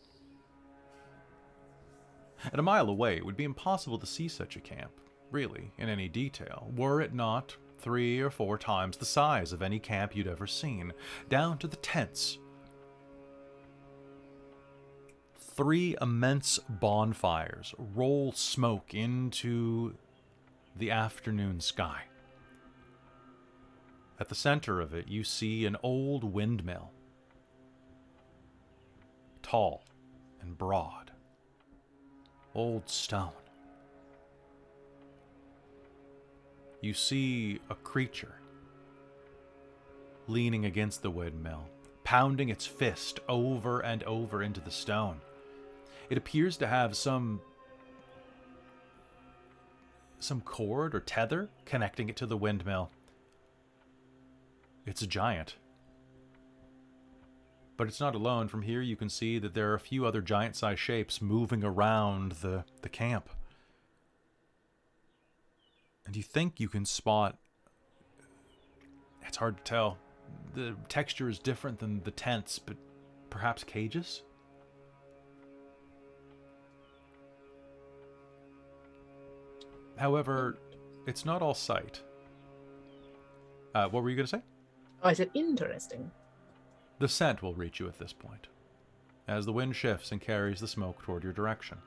At a mile away, it would be impossible to see such a camp, really, in any detail, were it not 3 or 4 times the size of any camp you'd ever seen, down to the tents. 3 immense bonfires roll smoke into the afternoon sky. At the center of it, you see an old windmill, tall and broad, old stone. You see a creature leaning against the windmill, pounding its fist over and over into the stone. It appears to have some cord or tether connecting it to the windmill. It's a giant. But it's not alone. From here you can see that there are a few other giant-sized shapes moving around the camp. And you think you can spot... It's hard to tell. The texture is different than the tents, but perhaps cages? However, it's not all sight. What were you going to say? Oh, I said interesting. The scent will reach you at this point, as the wind shifts and carries the smoke toward your direction.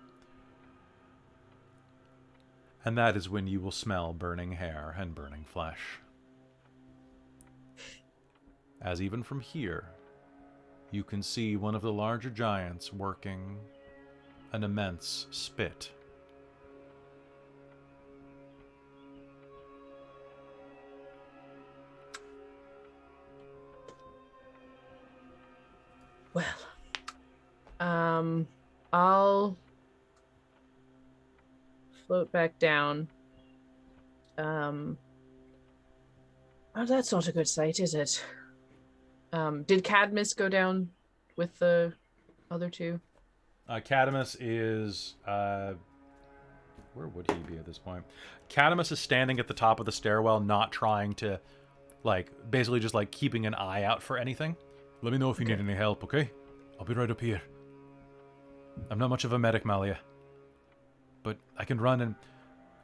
And that is when you will smell burning hair and burning flesh. As even from here, you can see one of the larger giants working an immense spit. Well, I'll float back down. Oh, that's not a good sight, is it? Did Kadamus go down with the other two? Kadamus is... where would he be at this point? Kadamus is standing at the top of the stairwell, not trying to, basically just, keeping an eye out for anything. Let me know if you need any help, okay? I'll be right up here. I'm not much of a medic, Malia. But I can run and...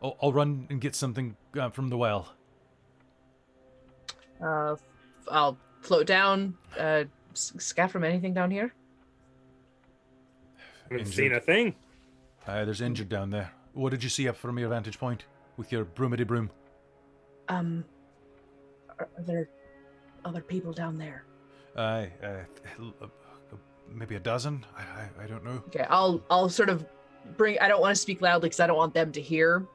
I'll run and get something from the well. I'll float down. Skafrem, anything down here? Haven't seen a thing. There's injured down there. What did you see up from your vantage point with your broomity broom? Are there other people down there? Maybe a dozen? I don't know. Okay, I'll sort of bring... I don't want to speak loudly because I don't want them to hear.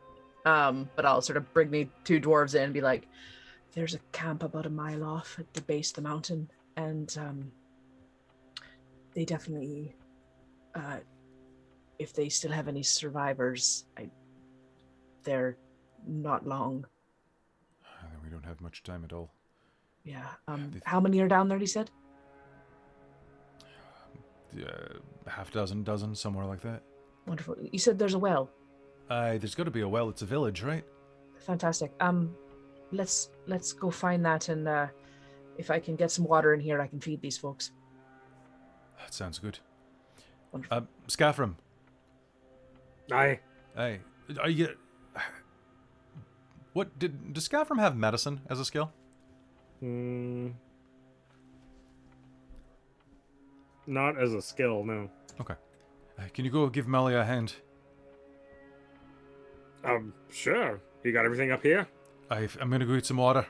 But I'll sort of bring the two dwarves in and be like, there's a camp about a mile off at the base of the mountain, and they definitely... if they still have any survivors, they're not long. We don't have much time at all. Yeah. How many are down there, he said? Half dozen, somewhere like that. Wonderful. You said there's a well. There's got to be a well. It's a village, right? Fantastic. Let's go find that, and if I can get some water in here, I can feed these folks. That sounds good. Wonderful. Skafrem. Aye. Hey, are you... Does Skafrem have medicine as a skill? Not as a skill, no. Okay. Can you go give Malia a hand? Sure. You got everything up here? I'm gonna go get some water.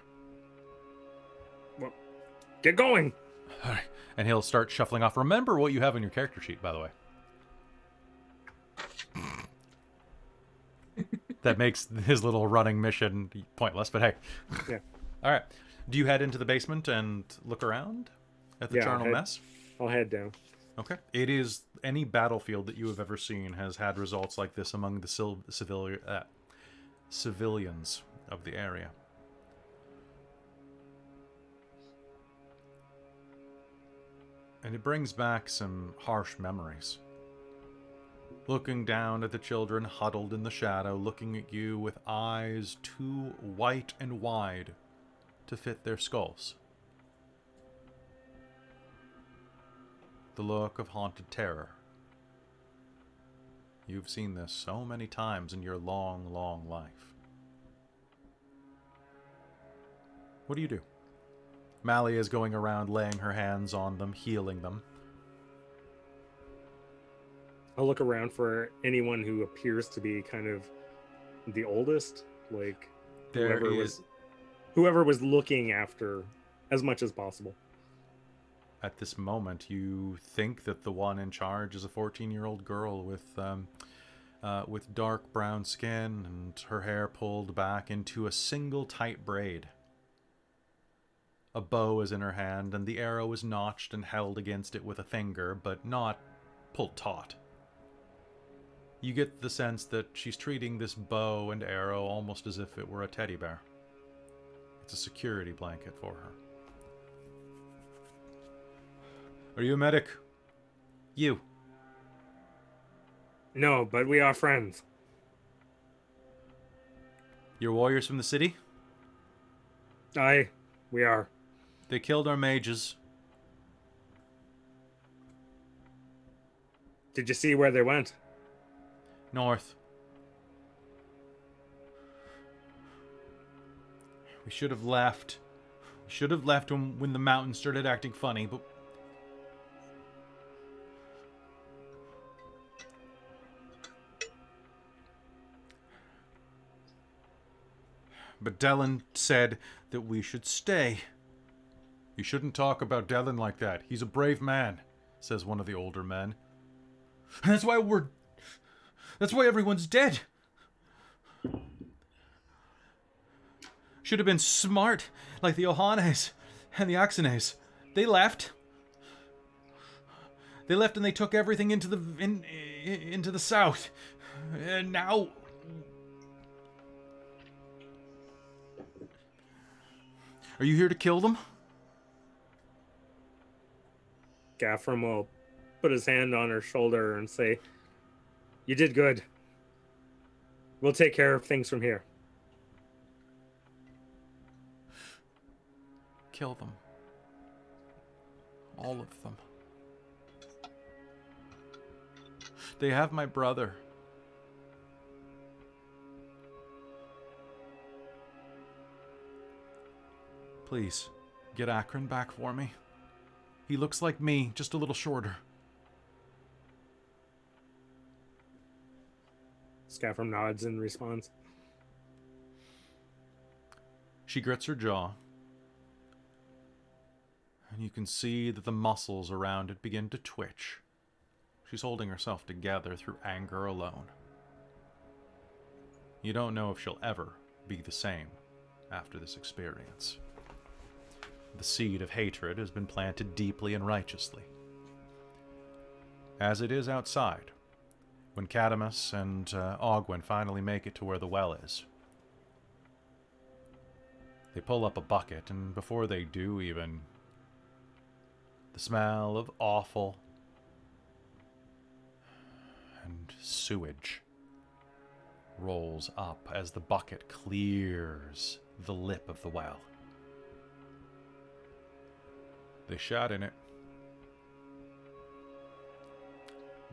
Well, get going. All right. And he'll start shuffling off. Remember what you have on your character sheet, by the way. That makes his little running mission pointless, but hey. Yeah. All right. Do you head into the basement and look around at the charnel mess? I'll head down. Okay. It is... Any battlefield that you have ever seen has had results like this among the civilians of the area. And it brings back some harsh memories. Looking down at the children huddled in the shadow, looking at you with eyes too white and wide to fit their skulls. The look of haunted terror. You've seen this so many times in your long, long life. What do you do? Malia is going around laying her hands on them, healing them. I'll look around for anyone who appears to be kind of the oldest, like whoever was looking after as much as possible. At this moment, you think that the one in charge is a 14-year-old girl with dark brown skin and her hair pulled back into a single tight braid. A bow is in her hand, and the arrow is notched and held against it with a finger, but not pulled taut. You get the sense that she's treating this bow and arrow almost as if it were a teddy bear. It's a security blanket for her. Are you a medic? You. No, but we are friends. You're warriors from the city? Aye, we are. They killed our mages. Did you see where they went? North. We should have left. We should have left when the mountain started acting funny, but... But Dellen said that we should stay. You shouldn't talk about Dellen like that. He's a brave man, says one of the older men. And that's why everyone's dead. Should have been smart, like the Ohanes and the Axanes. They left. They left and they took everything into the south. And now... Are you here to kill them? Skafrem will put his hand on her shoulder and say, "You did good. We'll take care of things from here." Kill them. All of them. They have my brother. Please, get Akron back for me. He looks like me, just a little shorter. Skafrem nods in response. She grits her jaw, and you can see that the muscles around it begin to twitch. She's holding herself together through anger alone. You don't know if she'll ever be the same after this experience. The seed of hatred has been planted deeply and righteously. As it is outside, when Kadamus and Ogwyn finally make it to where the well is. They pull up a bucket, and before they do even, the smell of offal and sewage rolls up as the bucket clears the lip of the well. They shat in it.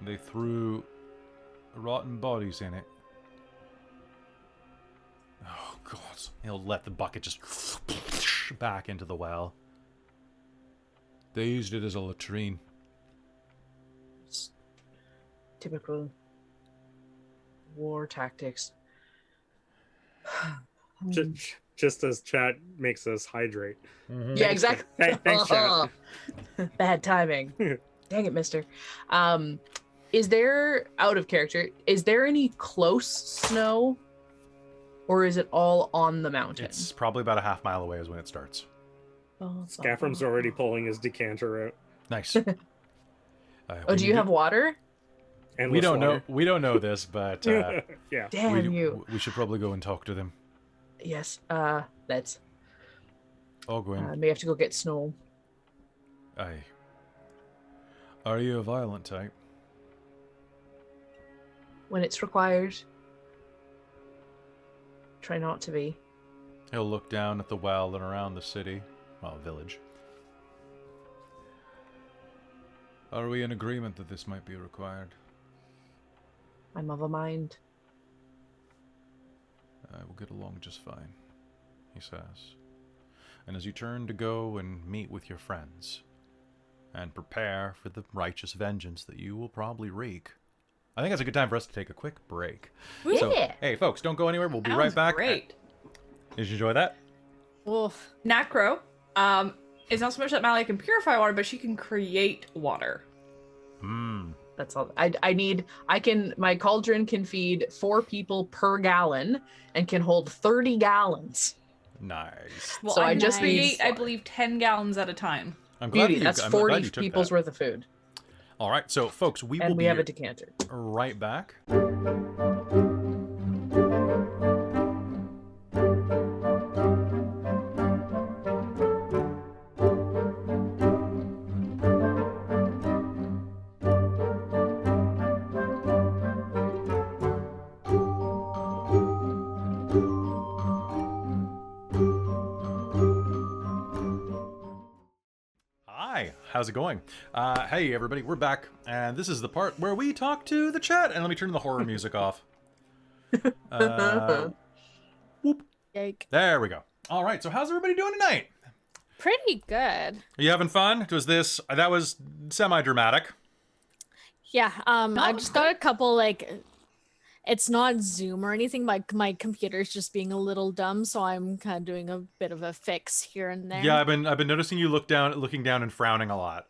They threw rotten bodies in it. Oh, God. He'll let the bucket just back into the well. They used it as a latrine. Typical war tactics. Just as chat makes us hydrate. Mm-hmm. Yeah, exactly. Thanks, chat. Bad timing. Dang it, mister. Is there, out of character, is there any close snow? Or is it all on the mountain? It's probably about a half mile away is when it starts. Oh, Skafrem's already pulling his decanter out. Nice. Oh, do you have water? And We don't know. We don't know this, but Yeah. Damn you. we should probably go and talk to them. Yes, let's. Ogwyn, May have to go get snow. aye. Are you a violent type? When it's required. Try not to be. He'll look down at the well and around the city, well, village. Are we in agreement that this might be required? I'm of a mind. I will get along just fine, he says. And as you turn to go and meet with your friends, and prepare for the righteous vengeance that you will probably wreak, I think that's a good time for us to take a quick break. Yeah. So, hey, folks, don't go anywhere. We'll be right back. Great. Did you enjoy that? Oof. Nacro, it's not so much that Malia can purify water, but she can create water. That's all. My cauldron can feed 4 people per gallon and can hold 30 gallons. Nice. Well, So I I can just need- create, I believe, 10 gallons at a time. I'm glad Beauty, that's I'm glad 40 you took people's that. worth of food. All right, so folks, we will And we be have a decanter. right back. Hi, how's it going? Hey everybody, we're back, and this is the part where we talk to the chat. And let me turn the horror music off. Whoop. Yike. There we go. All right, so how's everybody doing tonight? Pretty good. Are you having fun? That was semi-dramatic. Yeah. I just got a couple like. It's not Zoom or anything. My computer's just being a little dumb, so I'm kind of doing a bit of a fix here and there. Yeah, I've been noticing you looking down and frowning a lot.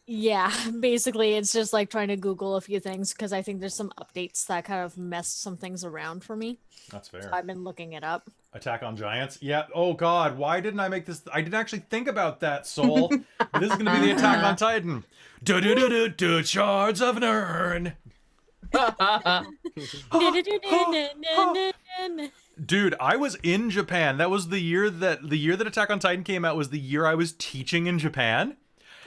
Yeah, basically it's just like trying to Google a few things because I think there's some updates that kind of messed some things around for me. That's fair. So I've been looking it up. Attack on Giants? Yeah. Oh God, why didn't I make this? I didn't actually think about that, Soul. This is gonna be the Attack on Titan. Shards of Nyrn. Dude, I was in Japan. That was the year that Attack on Titan came out was the year I was teaching in Japan.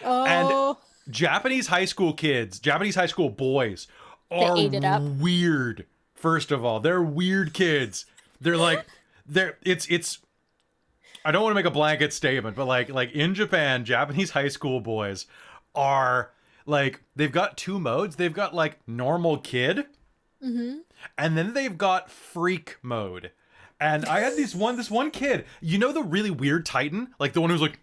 Oh, And Japanese high school kids, Japanese high school boys are ate it up. weird. First of all, they're weird kids. They're like it's I don't want to make a blanket statement, but like in Japan, Japanese high school boys are like they've got two modes. They've got like normal kid, and then they've got freak mode. And I had this one kid, you know, the really weird Titan, like the one who's like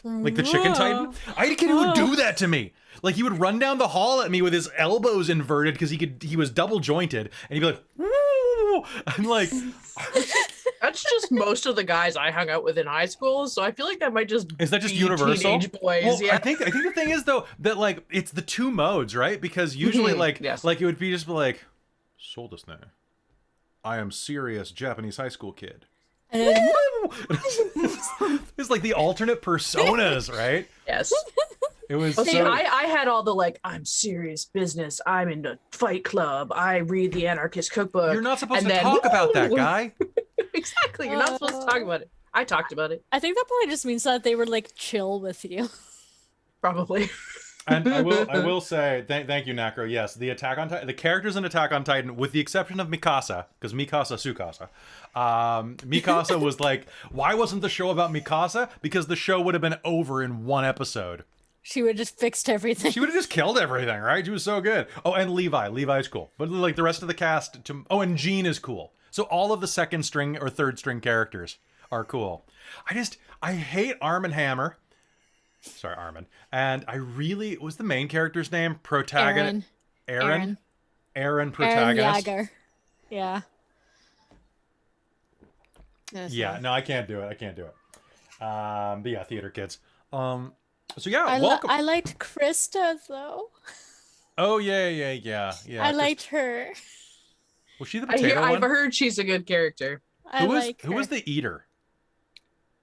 the chicken Titan. I had a kid who would do that to me. Like he would run down the hall at me with his elbows inverted because he was double jointed, and he'd be like, "Woo!" I'm like, That's just most of the guys I hung out with in high school, so I feel like that might just is that just be universal? Teenage boys, Well, yeah. I think the thing is though that like it's the two modes, right? Because usually like Yes. like it would be just like, "Sold us now. I am serious Japanese high school kid." It's like the alternate personas, right? Yes. It was Well, see, so... I had all the like, I'm serious business. I'm in the Fight Club. I read the Anarchist Cookbook. You're not supposed and to then- talk about that, guy. Exactly. You're not supposed to talk about it. I talked about it, I think that probably just means that they were like chill with you. probably. And I will say, thank you, Nacro. Yes, the characters in Attack on Titan, with the exception of Mikasa, because Mikasa Sukasa. Mikasa was like, why wasn't the show about Mikasa? Because the show would have been over in one episode. She would have just fixed everything. She would have just killed everything, right? She was so good. Oh, and Levi's cool. But like the rest of the cast, and Jean is cool. So all of the second string or third string characters are cool. I hate Arm and Hammer. Sorry, Armin. And what was the main character's name? Protagonist. Aaron protagonist. Aaron Yeager. Yeah. Yeah, no, I can't do it. But yeah, theater kids. So yeah, welcome. I liked Krista though. Oh yeah. I liked her. Was she the potato I've one? heard she's a good character. Who was the eater?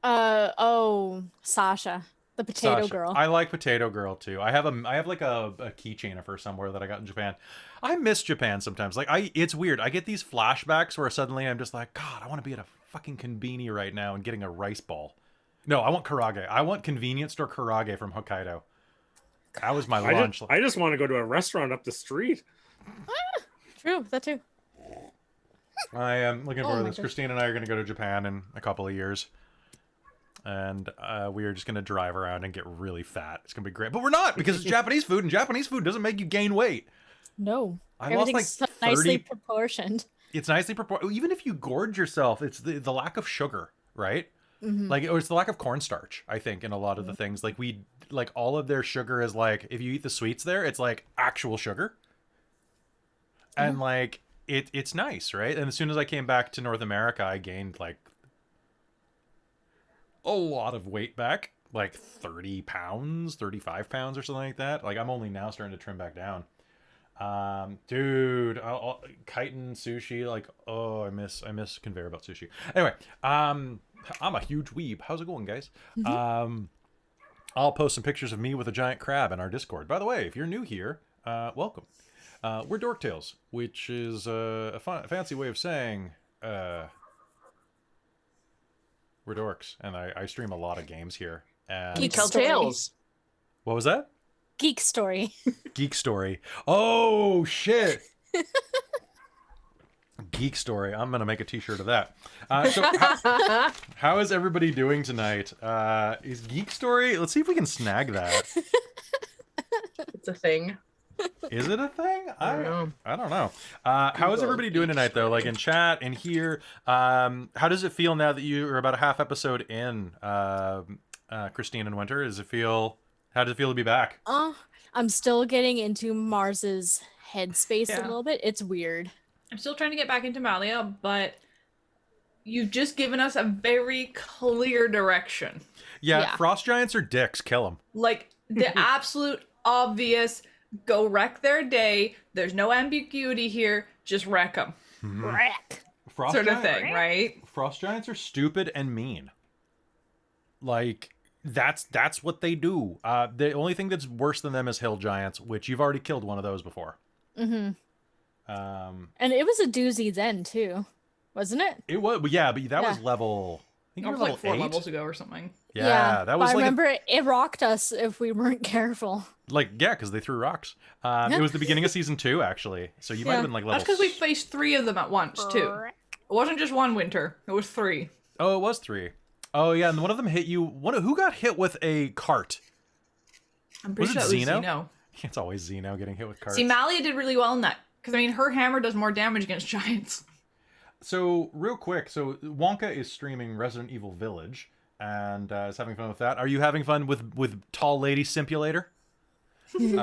Sasha, the potato Sasha. girl. I like Potato Girl too. I have like a keychain of her somewhere that I got in Japan. I miss Japan sometimes. Like it's weird. I get these flashbacks where suddenly I'm just like, God, I want to be at a fucking konbini right now and getting a rice ball. No, I want karage. I want convenience store karage from Hokkaido. That was my lunch. I just want to go to a restaurant up the street. True, that too. I am looking forward to my this. gosh. Christine and I are going to go to Japan in a couple of years. And we are just going to drive around and get really fat. It's going to be great. But we're not, because it's Japanese food, and Japanese food doesn't make you gain weight. No, I lost like everything's 30... nicely proportioned. It's nicely proportioned. Even if you gorge yourself, it's the lack of sugar, right? Like, or it's the lack of cornstarch, I think, in a lot of the things. Like all of their sugar is like, if you eat the sweets there, it's like actual sugar. And like, it's nice, right? And as soon as I came back to North America, I gained like a lot of weight back, like 30 pounds, 35 pounds or something like that. Like I'm only now starting to trim back down. Dude, chitin sushi, like, oh, I miss conveyor belt sushi. Anyway, I'm a huge weeb. How's it going, guys? I'll post some pictures of me with a giant crab in our Discord. By the way, if you're new here, welcome. We're Dork Tales, which is a fancy way of saying we're dorks, and I stream a lot of games here. And You tell Story. tales. what was that? Geek story. Geek Story. Oh shit. Geek Story. I'm gonna make a t-shirt of that. So how is everybody doing tonight? Is Geek Story? Let's see if we can snag that. It's a thing. Is it a thing? I don't know. I don't know. How is everybody doing tonight, though? Like in chat, in here. How does it feel now that you are about a half episode in, Christine and Winter? How does it feel to be back? I'm still getting into Mars's headspace a little bit. It's weird. I'm still trying to get back into Malia, but you've just given us a very clear direction. Yeah, frost giants are dicks. Kill them. Like, the absolute obvious, go wreck their day. There's no ambiguity here. Just wreck them. Wreck. Frost Sort of giants, thing, right? Frost giants are stupid and mean. Like, that's what they do. The only thing that's worse than them is hill giants, which you've already killed one of those before. Mm-hmm. And it was a doozy then, too. Wasn't it? It was, yeah, but that was level... I think Or you were like level 4 8. levels ago or something. Yeah, that was I like remember it rocked us if we weren't careful. because they threw rocks. It was the beginning of season 2, actually. So you might have been like level... That's because we faced 3 of them at once, too. It wasn't just one Winter. It was 3. Oh, it was 3. Oh, yeah, and one of them hit you... Who got hit with a cart? I'm pretty Was sure it it was Xeno? Xeno. It's always Xeno getting hit with carts. See, Malia did really well in that. Because, I mean, her hammer does more damage against giants. So, real quick, Wonka is streaming Resident Evil Village and is having fun with that. Are you having fun with Tall Lady Simulator? Who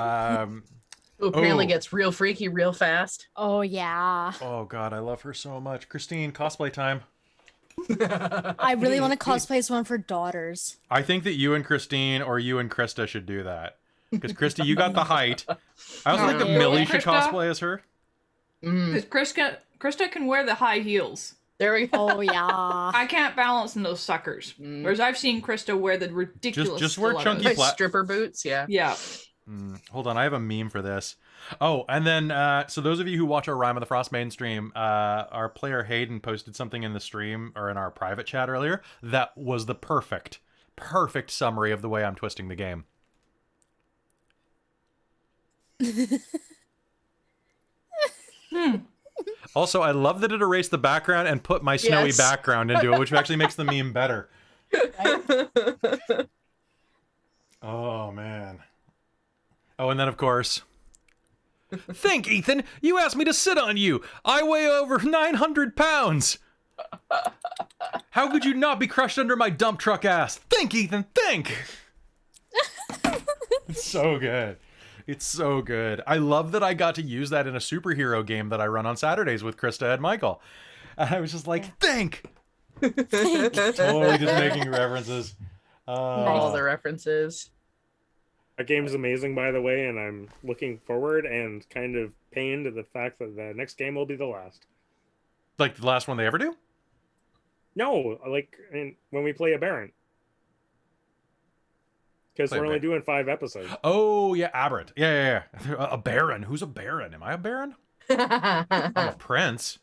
apparently gets real freaky real fast. Oh, yeah. Oh, God, I love her so much. Christine, cosplay time. I really want to cosplay as one for daughters. I think that you and Christine or you and Krista should do that. Because, Christy, you got the height. I also think that Yeah. Millie should Krista? cosplay as her. Because Krista can wear the high heels. There we go. Oh, yeah. I can't balance in those suckers. Whereas I've seen Krista wear the ridiculous Just wear stilettos. chunky Like stripper boots, yeah. Yeah. Hold on, I have a meme for this. Oh, and then, so those of you who watch our Rime of the Frost main stream, our player Hayden posted something in the stream, or in our private chat earlier, that was the perfect summary of the way I'm twisting the game. Also, I love that it erased the background and put my snowy Yes. background into it, which actually makes the meme better. Oh, man. Oh, and then, of course... Think, Ethan! You asked me to sit on you! I weigh over 900 pounds! How could you not be crushed under my dump truck ass? Think, Ethan, think! It's so good. It's so good. I love that I got to use that in a superhero game that I run on Saturdays with Krista and Michael. And I was just like, think! Totally just making references. All the references. That game's amazing, by the way, and I'm looking forward and kind of pained at the fact that the next game will be the last. Like the last one they ever do? No, like when we play a Baron. Because Play a we're only Baron. doing 5 episodes. Oh, yeah, Aberrant. Yeah. A Baron. Who's a Baron? Am I a Baron? I'm a Prince.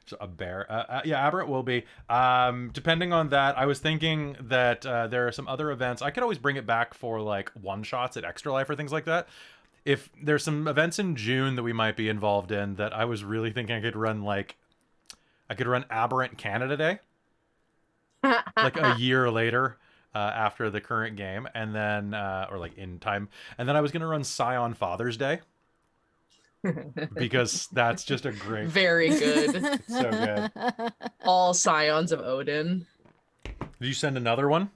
So a bear. Yeah, Aberrant will be. Depending on that, I was thinking that there are some other events. I could always bring it back for like one-shots at Extra Life or things like that. If there's some events in June that we might be involved in that I was really thinking I could run Aberrant Canada Day. Like a year later. After the current game, and then or like in time, and then I was gonna run Scion Father's Day because that's just a great, Very good. it's so good. All scions of Odin. Did you send another one?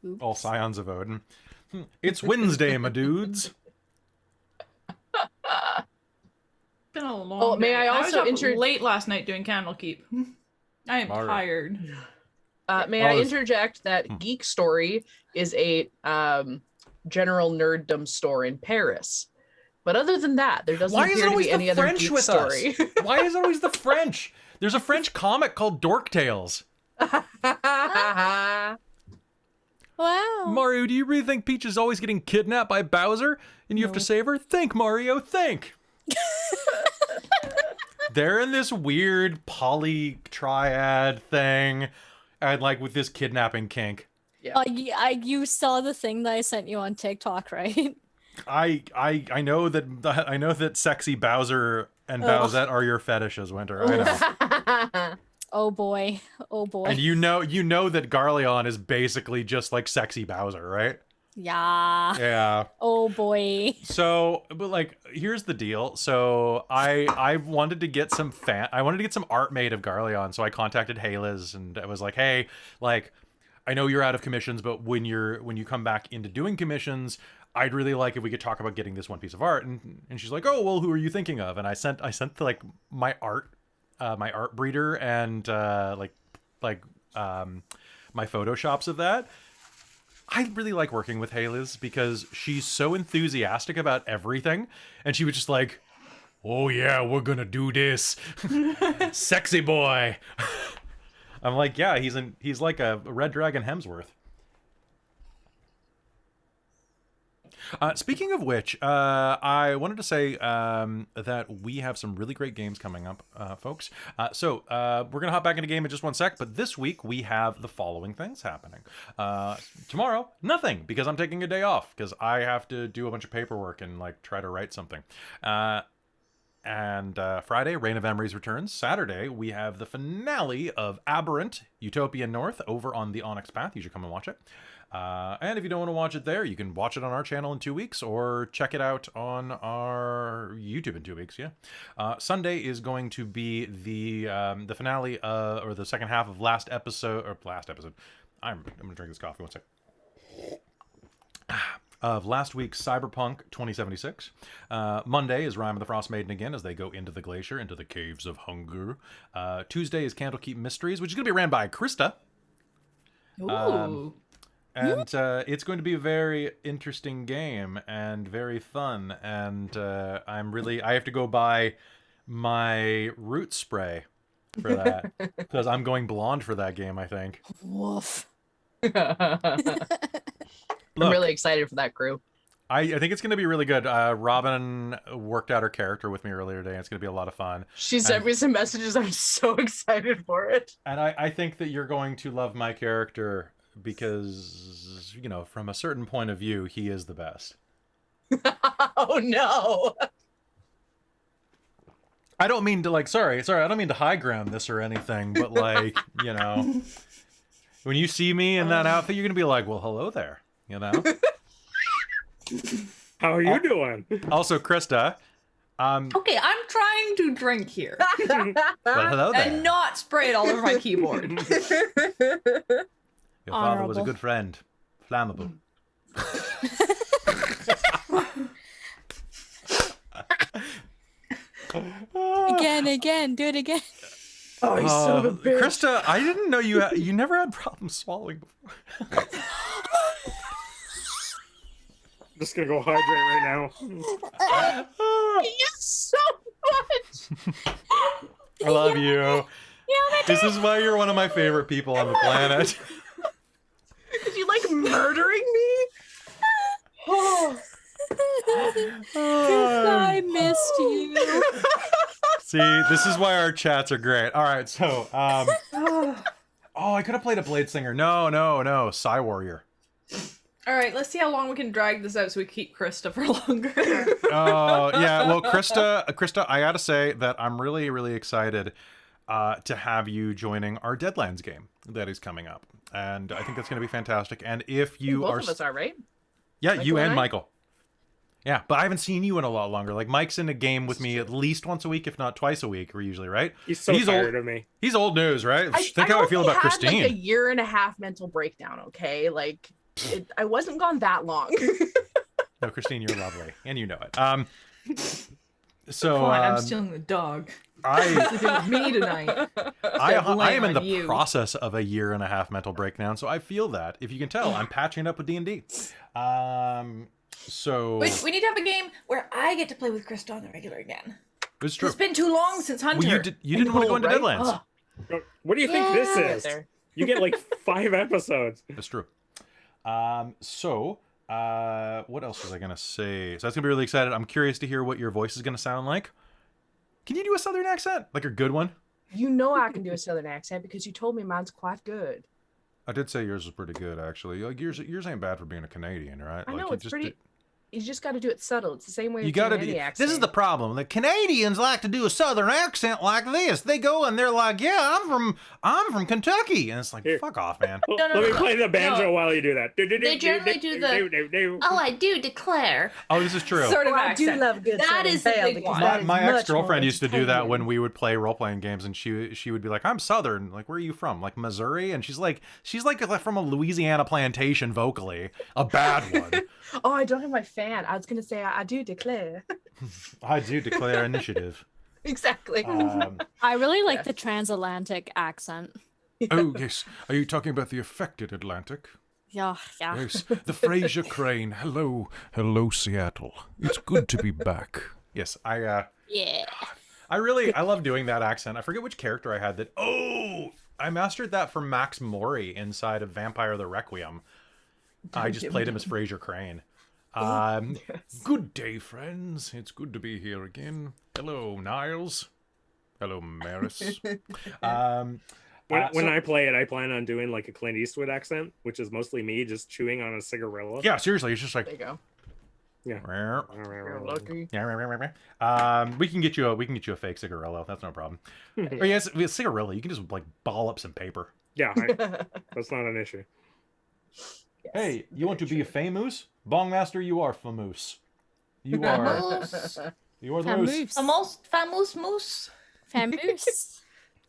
Oops. All Scions of Odin. It's Wednesday, my dudes. Been a long Oh, may day. I also was up late last night doing Candlekeep. I am Mario. tired. May Oh, I this- interject that Geek Story is a general nerddom store in Paris. But other than that, there doesn't Why is it appear to always be the any other French Geek with Story. us? Why is it always the French? There's a French comic called Dork Tales. Wow. Mario, do you really think Peach is always getting kidnapped by Bowser and you have to No. save her? Think, Mario, think. They're in this weird poly triad thing, and like with this kidnapping kink. You saw the thing that I sent you on TikTok, right? I know that sexy Bowser and Bowsette are your fetishes, Winter. I know. Oh boy. Oh boy. And you know that Garleon is basically just like sexy Bowser, right? Yeah. Yeah. Oh boy. So, but like, here's the deal. So I wanted to get some art made of Garleon. So I contacted Hailiiz and I was like, hey, like, I know you're out of commissions, but when you come back into doing commissions, I'd really like if we could talk about getting this one piece of art. And she's like, oh, well, who are you thinking of? And I sent like my art breeder and my photoshops of that. I really like working with Hailiiz because she's so enthusiastic about everything, and she was just like, oh yeah, we're gonna do this. Sexy boy. I'm like, yeah, he's like a Red Dragon Hemsworth. Speaking of which, I wanted to say that we have some really great games coming up, folks. So we're going to hop back into game in just one sec, but this week we have the following things happening. Tomorrow, nothing, because I'm taking a day off, because I have to do a bunch of paperwork and like try to write something. And Friday, Reign of Emeries returns. Saturday, we have the finale of Aberrant, Utopian North, over on the Onyx Path. You should come and watch it. And if you don't want to watch it there, you can watch it on our channel in 2 weeks or check it out on our YouTube in 2 weeks. Yeah. Sunday is going to be the finale or the second half of last episode. I'm going to drink this coffee. One sec. Of last week's Cyberpunk 2076. Monday is Rime of the Frost Maiden again as they go into the glacier, into the caves of hunger. Tuesday is Candlekeep Mysteries, which is going to be ran by Krista. Ooh. And it's going to be a very interesting game and very fun. And I have to go buy my root spray for that because I'm going blonde for that game, I think. Woof. I'm really excited for that crew. I think it's going to be really good. Robin worked out her character with me earlier today. And it's going to be a lot of fun. She sent me some messages. I'm so excited for it. And I think that you're going to love my character because, you know, from a certain point of view, he is the best. Oh, no. I don't mean to, like, sorry, I don't mean to high ground this or anything, but, like, you know, when you see me in that outfit, you're going to be like, well, hello there, you know? How are you doing? Also, Krista. Okay, I'm trying to drink here. Well, hello there. And not spray it all over my keyboard. Your father was a Honorable. good friend. Flammable. Again, do it again. Oh, you son of a bitch. Krista, I didn't know you never had problems swallowing before. I'm just gonna go hydrate right now. Yes, so much. I love you. This is why you're one of my favorite people on the planet. Did you like murdering me? Oh. I missed you. See, this is why our chats are great. All right, so, oh, I could have played a Blade Singer. No, Psy Warrior. All right, let's see how long we can drag this out so we keep Krista for longer. Oh, yeah. Well, Krista, I gotta say that I'm really, really excited to have you joining our Deadlands game that is coming up, and I think that's going to be fantastic. And if you Both are, of us are, right? yeah, Michael you and and I? Michael. Yeah, but I haven't seen you in a lot longer. Like Mike's in a game with me at least once a week, if not twice a week. We're usually right. He's so He's tired old. of me. He's old news, right? Think how I feel only about had, Christine. Like a year and a half mental breakdown. Okay, like I wasn't gone that long. No, Christine, you're lovely, and you know it. So Come on, I'm stealing the dog. I Sleeping with me tonight. I am in Blame the on you. process of a year and a half mental breakdown, so I feel that. If you can tell, I'm patching up with D&D. So Wait, we need to have a game where I get to play with Krista on the regular again. it's true. It's been too long since Hunter. Well, you didn't want to go into right? Deadlands. What do you think this Yeah. is? There. You get like 5 episodes. That's true. What else was I gonna say? So that's gonna be really excited. I'm curious to hear what your voice is gonna sound like. Can you do a southern accent, like a good one? You know I can do a southern accent because you told me mine's quite good. I did say yours was pretty good, actually. Like yours ain't bad for being a Canadian, right? I Like know you it's just pretty. You just got to do it subtle. It's the same way You with got to doing be. any accent. This is the problem. The Canadians like to do a southern accent like this. They go and they're like, "Yeah, I'm from Kentucky," and it's like, Here. "Fuck off, man." No, Let me play the banjo while you do that. They generally do the. Oh, I do declare. Oh, this is true. Sort of Oh, I do accent. love good That Southern is the Belle big because one. that is My much ex-girlfriend more used to do that entertaining. when we would play role-playing games, and she would be like, "I'm Southern." Like, where are you from? Like Missouri? And she's like from a Louisiana plantation vocally, a bad one. Oh, I don't have my fan. I was gonna say I do declare. I do declare initiative. Exactly. I really like Yeah. the transatlantic accent. Oh yes, are you talking about the affected Atlantic? Yeah. Yes, the Fraser Crane. Hello, Seattle. It's good to be back. Yes, Yeah. I love doing that accent. I forget which character I had that. Oh, I mastered that for Max Mori inside of Vampire the Requiem. I just played him as Fraser Crane. Good day, friends. It's good to be here again. Hello, Niles. Hello, Maris. When I play it, I plan on doing like a Clint Eastwood accent, which is mostly me just chewing on a cigarella. Yeah, seriously, it's just like. There you go. Yeah. You're lucky. We can get you a fake cigarello. That's no problem. Or yes, with cigarello, you can just like ball up some paper. Yeah, that's not an issue. Yes. Hey, you want to be a famous Bongmaster? You are famous. You are. Famous. You are the moose. Famous. The most famous moose. Famous.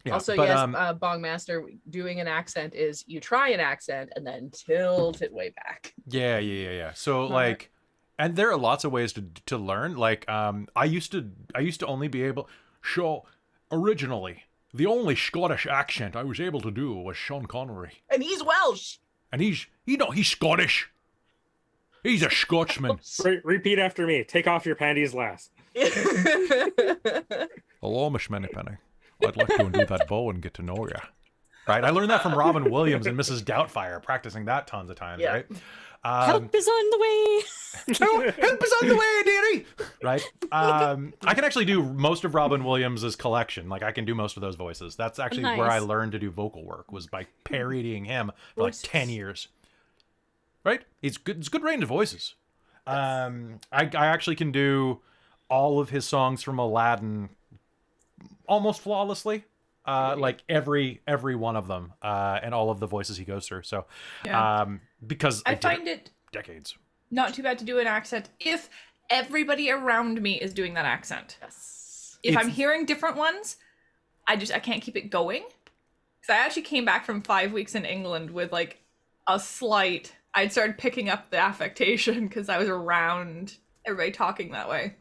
Yeah, Also, but, yes, Bongmaster doing an accent is you try an accent and then tilt it way back. Yeah. So like, and there are lots of ways to learn. Like, I used to only be able. So, originally, the only Scottish accent I was able to do was Sean Connery, And he's Welsh. and he's Scottish. He's a Scotsman. Repeat after me. Take off your panties last. Hello, Miss Penny. I'd like to undo that bow and get to know you. Right? I learned that from Robin Williams and Mrs. Doubtfire, practicing that tons of times, Yeah. right? Help is on the way. Help is on the way, dearie! Right? I can actually do most of Robin Williams' collection. Like, I can do most of those voices. That's actually where I Nice. learned to do vocal work, was by parodying him for like 10 years. Right? It's good range of voices. I actually can do all of his songs from Aladdin almost flawlessly. Like every one of them, and all of the voices he goes through. So, Yeah. because I did find it decades. not too bad to do an accent if everybody around me is doing that accent. Yes. If It's- I'm hearing different ones, I can't keep it going. Because I actually came back from 5 weeks in England with like a slight. I'd started picking up the affectation because I was around everybody talking that way.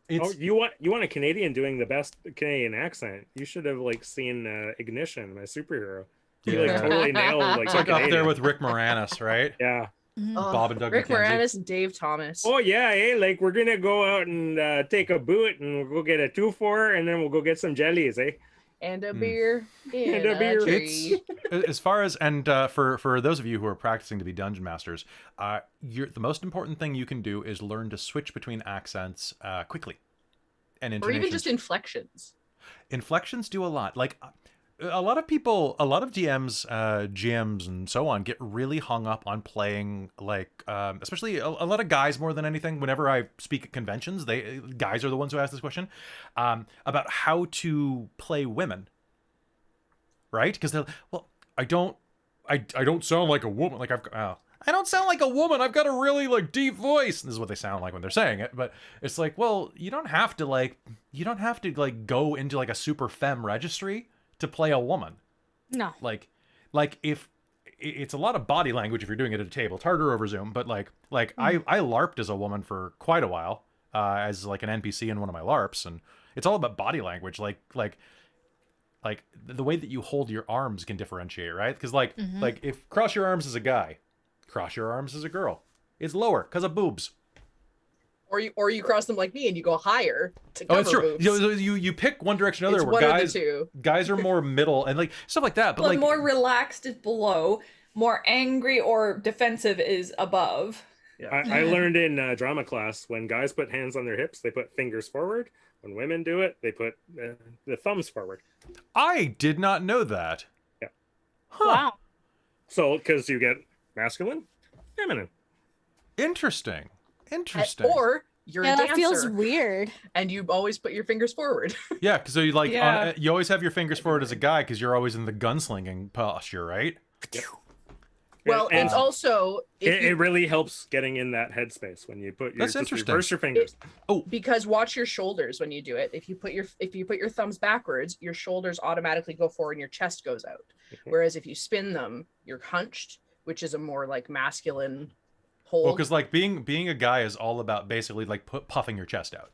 It's, Oh, you want a Canadian doing the best Canadian accent? You should have like seen Ignition, my superhero. He like Yeah. totally nailed like, it's the like up there Canadian. with Rick Moranis, right? Yeah. Oh, Bob and Doug Rick McKenzie. Moranis and Dave Thomas. Oh yeah, hey, like we're gonna go out and take a boot and we'll go get a 2-4 and then we'll go get some jellies, eh? And a beer in And a beer. tree. As far as for those of you who are practicing to be dungeon masters, the most important thing you can do is learn to switch between accents quickly, and Or intonations. even just inflections. Inflections do a lot. Like a lot of people, a lot of DMs, GMs, and so on get really hung up on playing like, especially a lot of guys more than anything. Whenever I speak at conventions, guys are the ones who ask this question about how to play women, right? Because they're well, I don't sound like a woman. Like I don't sound like a woman. I've got a really like deep voice. This is what they sound like when they're saying it. But it's like, well, you don't have to go into like a super femme registry to play a woman. No. Like if it's a lot of body language if you're doing it at a table. It's harder over Zoom, but I LARPed as a woman for quite a while, as like an NPC in one of my LARPs, and it's all about body language. Like the way that you hold your arms can differentiate, right? Because like if cross your arms as a guy, cross your arms as a girl. It's lower because of boobs. Or you cross them like me and you go higher to cover Oh, it's true. boobs. You pick one direction or It's another. Where one of guys the two. guys are more middle and like stuff like that. But Well, like more relaxed is below, more angry or defensive is above. I learned in drama class when guys put hands on their hips, they put fingers forward. When women do it, they put the thumbs forward. I did not know that. Yeah. Huh. Wow. So because you get masculine, feminine. Interesting. Or you're a Yeah, dancer that feels weird. and you always put your fingers forward. Yeah, because you like Yeah. you always have your fingers forward as a guy because you're always in the gunslinging posture, right? Well, And it's also it really helps getting in that headspace when you put your That's just interesting. reverse your fingers. because watch your shoulders when you do it. If you put your thumbs backwards, your shoulders automatically go forward and your chest goes out. Whereas if you spin them, you're hunched, which is a more like masculine hold. Well, because like being a guy is all about basically like puffing your chest out,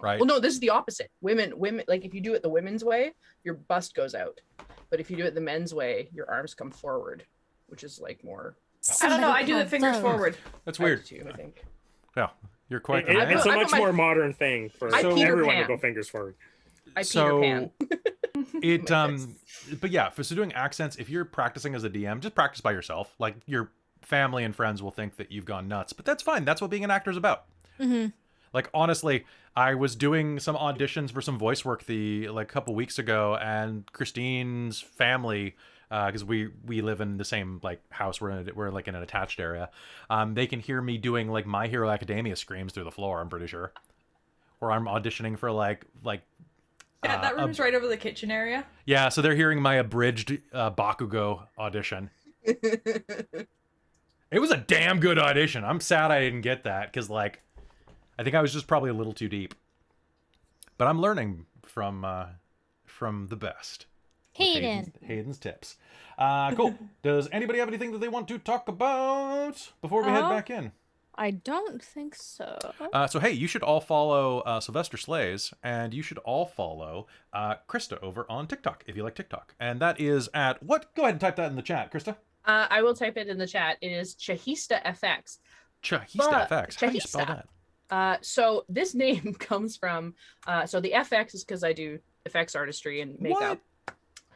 right? Well, no, this is the opposite. Women, like if you do it the women's way, your bust goes out. But if you do it the men's way, your arms come forward, which is like more. I don't know. I do the fingers forward. That's weird. Too, I think. Yeah, you're quite. the man. It's a I put much my- more modern thing for I Peter everyone to Pan. go fingers forward. I So- Peter Pan. It My but yeah, for so doing accents, if you're practicing as a DM, just practice by yourself. Like your family and friends will think that you've gone nuts, but that's fine. That's what being an actor is about. Mm-hmm. Like honestly, I was doing some auditions for some voice work a couple weeks ago, and Christine's family, because we live in the same like house, we're like in an attached area. They can hear me doing like My Hero Academia screams through the floor. I'm pretty sure, or I'm auditioning for like. Yeah, that room is right over the kitchen area. Yeah, so they're hearing my abridged Bakugo audition. It was a damn good audition. I'm sad I didn't get that because, like, I think I was just probably a little too deep. But I'm learning from the best. with Hayden's tips. Cool. Does anybody have anything that they want to talk about before we head back in? I don't think so. So hey, you should all follow Sylvester Slays, and you should all follow Krista over on TikTok if you like TikTok. And that is at what? Go ahead and type that in the chat, Krista. I will type it in the chat. It is Chahista FX. Chahista FX. How do you spell Chahista. that? So this name comes from. So the FX is because I do effects artistry and makeup. What?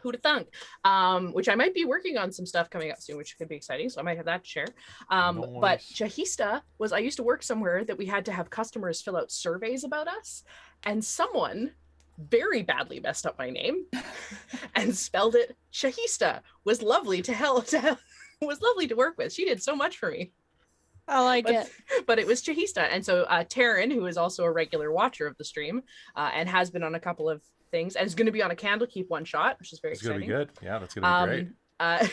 Who'd have thunk? Which I might be working on some stuff coming up soon, which could be exciting. So I might have that to share. But Nice. Chahista was, I used to work somewhere that we had to have customers fill out surveys about us. And someone very badly messed up my name and spelled it Chahista. Was lovely was lovely to work with. She did so much for me. I like it. But it was Chahista. And so Taryn, who is also a regular watcher of the stream and has been on a couple of things and is going to be on a Candlekeep one shot, which is very It's exciting. gonna be good. Yeah, that's gonna be great.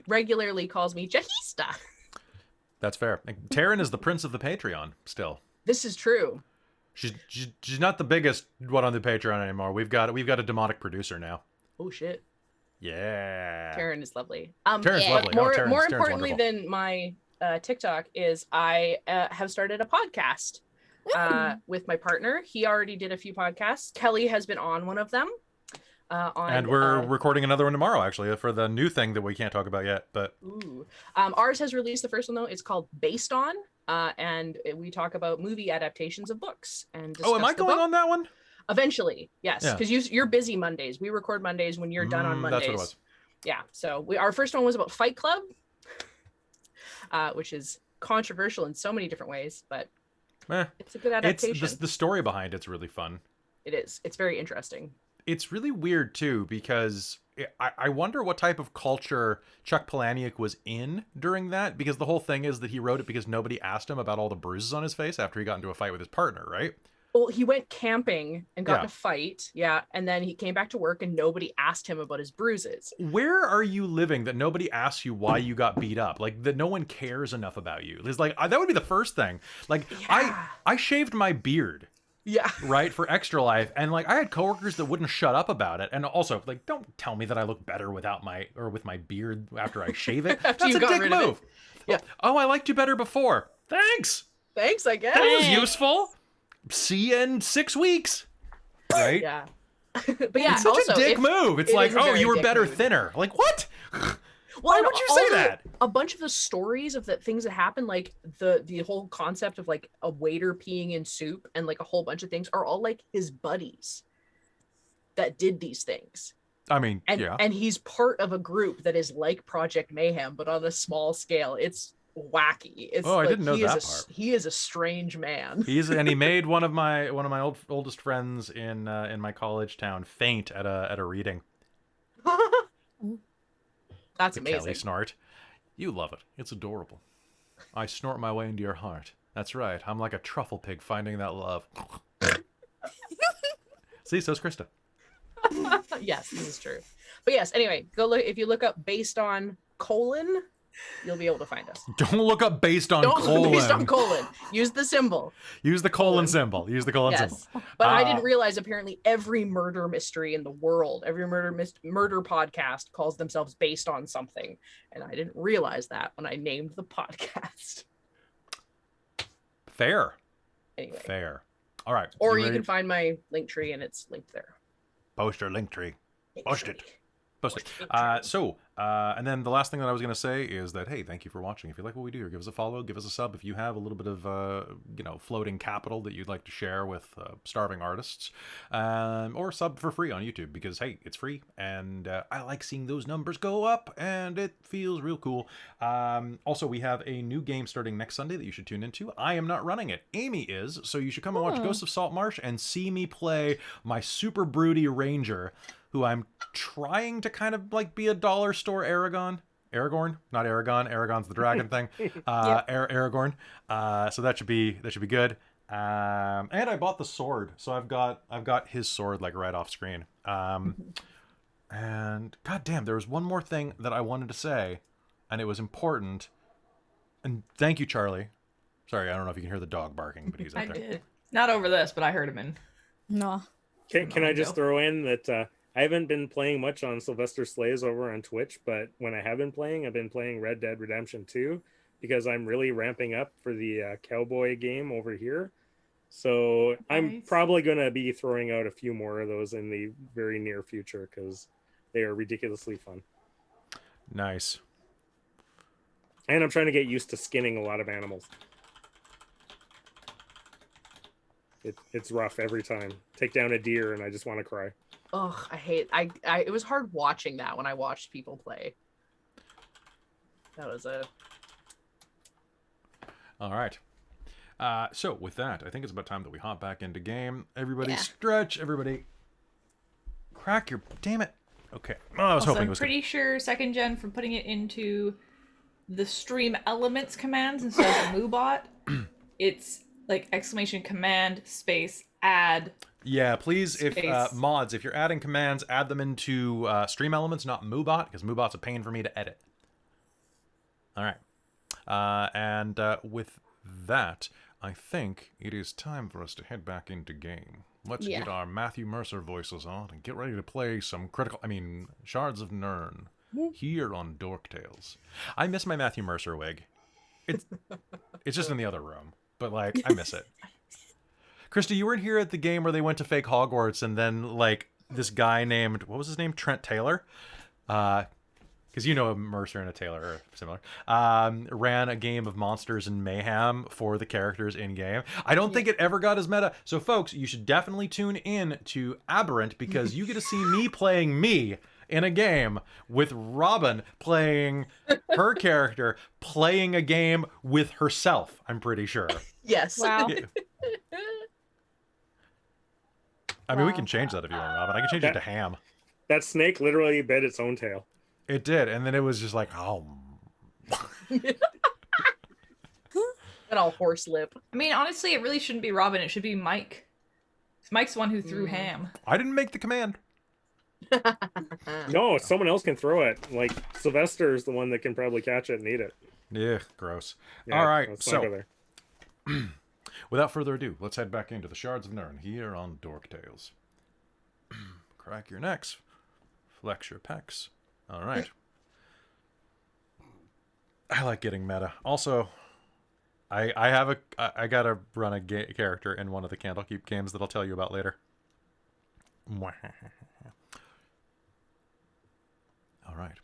Regularly calls me Chahista. That's fair. Like, Taryn is the prince of the Patreon still. This is true. She's not the biggest one on the Patreon anymore. We've got a demonic producer now. Oh shit. Yeah. Taryn is lovely. Taryn's but lovely. Oh, Taryn's more importantly wonderful. than my TikTok is I have started a podcast with my partner. He already did a few podcasts. Kelly has been on one of them. And we're recording another one tomorrow, actually, for the new thing that we can't talk about yet. But ours has released the first one though. It's called Based On, and we talk about movie adaptations of books. And am I discuss the going book. on that one? Eventually, yes, Yeah. because you're busy Mondays. We record Mondays when you're done on Mondays. That's what it was. Yeah. So our first one was about Fight Club, which is controversial in so many different ways, but it's a good adaptation. The story behind it's really fun. It is. It's very interesting. It's really weird too because I wonder what type of culture Chuck Palahniuk was in during that, because the whole thing is that he wrote it because nobody asked him about all the bruises on his face after he got into a fight with his partner, right? Well, he went camping and got Yeah. in a fight. Yeah. And then he came back to work and nobody asked him about his bruises. Where are you living that nobody asks you why you got beat up? Like that no one cares enough about you. It's like that would be the first thing. Like Yeah. I shaved my beard, Yeah. right, for Extra Life, and like I had coworkers that wouldn't shut up about it. And also, like, don't tell me that I look better with my beard after I shave it. After That's you a got dick rid of it. move. Yeah. Oh, I liked you better before. Thanks. Thanks, I guess. That was useful. See you in 6 weeks. Right? Yeah. But yeah, It's such also, a dick if- move. It's it like, is a oh, very you were dick better move. thinner. Like, what? Well, Why and would you all say the- that? A bunch of the stories of the things that happen, like the whole concept of like a waiter peeing in soup and like a whole bunch of things are all like his buddies that did these things. I mean, And yeah. and he's part of a group that is like Project Mayhem, but on a small scale. It's wacky. It's Oh, I like, didn't know he is that a, part. He is a strange man. And he made one of my oldest friends in my college town faint at a reading. That's The amazing. Kelly snort. You love it. It's adorable. I snort my way into your heart. That's right. I'm like a truffle pig finding that love. See, so's Krista. Yes, this is true. But yes, anyway, go look. If you look up based on colon, you'll be able to find us. Don't look up based on Don't colon. look based on colon. Use the symbol. Use the colon symbol. Use the colon symbol. Yes. But I didn't realize apparently every murder mystery in the world, every murder podcast calls themselves based on something. And I didn't realize that when I named the podcast. Fair. Anyway. Fair. All right. Or you ready? can find my link tree and it's linked there. Post your link tree. Post it. Post it. Link tree. And then the last thing that I was going to say is that, hey, thank you for watching. If you like what we do here, give us a follow, give us a sub. If you have a little bit of, floating capital that you'd like to share with starving artists, or sub for free on YouTube because, hey, it's free. And I like seeing those numbers go up and it feels real cool. Also, we have a new game starting next Sunday that you should tune into. I am not running it. Amy is. So you should come and watch Ghosts of Saltmarsh and see me play my super broody ranger, who I'm trying to kind of like be a dollar store Aragorn, not Aragon. Aragon's the dragon thing. Aragorn. So that should be good. And I bought the sword, so I've got his sword like right off screen. And goddamn, there was one more thing that I wanted to say, and it was important. And thank you, Charlie. Sorry, I don't know if you can hear the dog barking, but he's out I there. did. Not over this, but I heard him in. No. Can I just throw in that I haven't been playing much on Sylvester Slays over on Twitch, but when I have been playing, I've been playing Red Dead Redemption 2 because I'm really ramping up for the cowboy game over here. So I'm probably going to be throwing out a few more of those in the very near future because they are ridiculously fun. Nice. And I'm trying to get used to skinning a lot of animals. It's rough every time. Take down a deer and I just want to cry. Ugh, I hate it was hard watching that when I watched people play. That was All right. So with that, I think it's about time that we hop back into game. Everybody Yeah. stretch. Everybody crack your... Damn it. Okay. Oh, I was hoping it I'm was... pretty sure second gen from putting it into the stream elements commands instead of moobot. It's like ! space add. Yeah, please, if Space. mods, if you're adding commands, add them into stream elements, not moobot, because moobot's a pain for me to edit. All right. And with that, I think it is time for us to head back into game. Let's get our Matthew Mercer voices on and get ready to play some Shards of Nyrn here on Dork Tales. I miss my Matthew Mercer wig. It's just in the other room, but like I miss it. Krista, you weren't here at the game where they went to fake Hogwarts and then like this guy named, what was his name? Trent Taylor? Because you know a Mercer and a Taylor are similar. Ran a game of Monsters and Mayhem for the characters in game. I don't think it ever got as meta. So folks, you should definitely tune in to Aberrant because you get to see me playing me in a game with Robin playing her character, playing a game with herself, I'm pretty sure. yes. Wow. I mean, we can change that if you want, Robin. I can change it to ham. That snake literally bit its own tail. It did, and then it was just like, oh. And all horse lip. I mean, honestly, it really shouldn't be Robin. It should be Mike. Mike's the one who threw ham. I didn't make the command. No, someone else can throw it. Like Sylvester is the one that can probably catch it and eat it. Yeah, gross. Yeah, All right, let's not go so there. without further ado, let's head back into the Shards of Nyrn here on Dork Tales. Crack your necks, flex your pecs. All right. I like getting meta. Also, I gotta run a character in one of the Candlekeep games that I'll tell you about later. All right.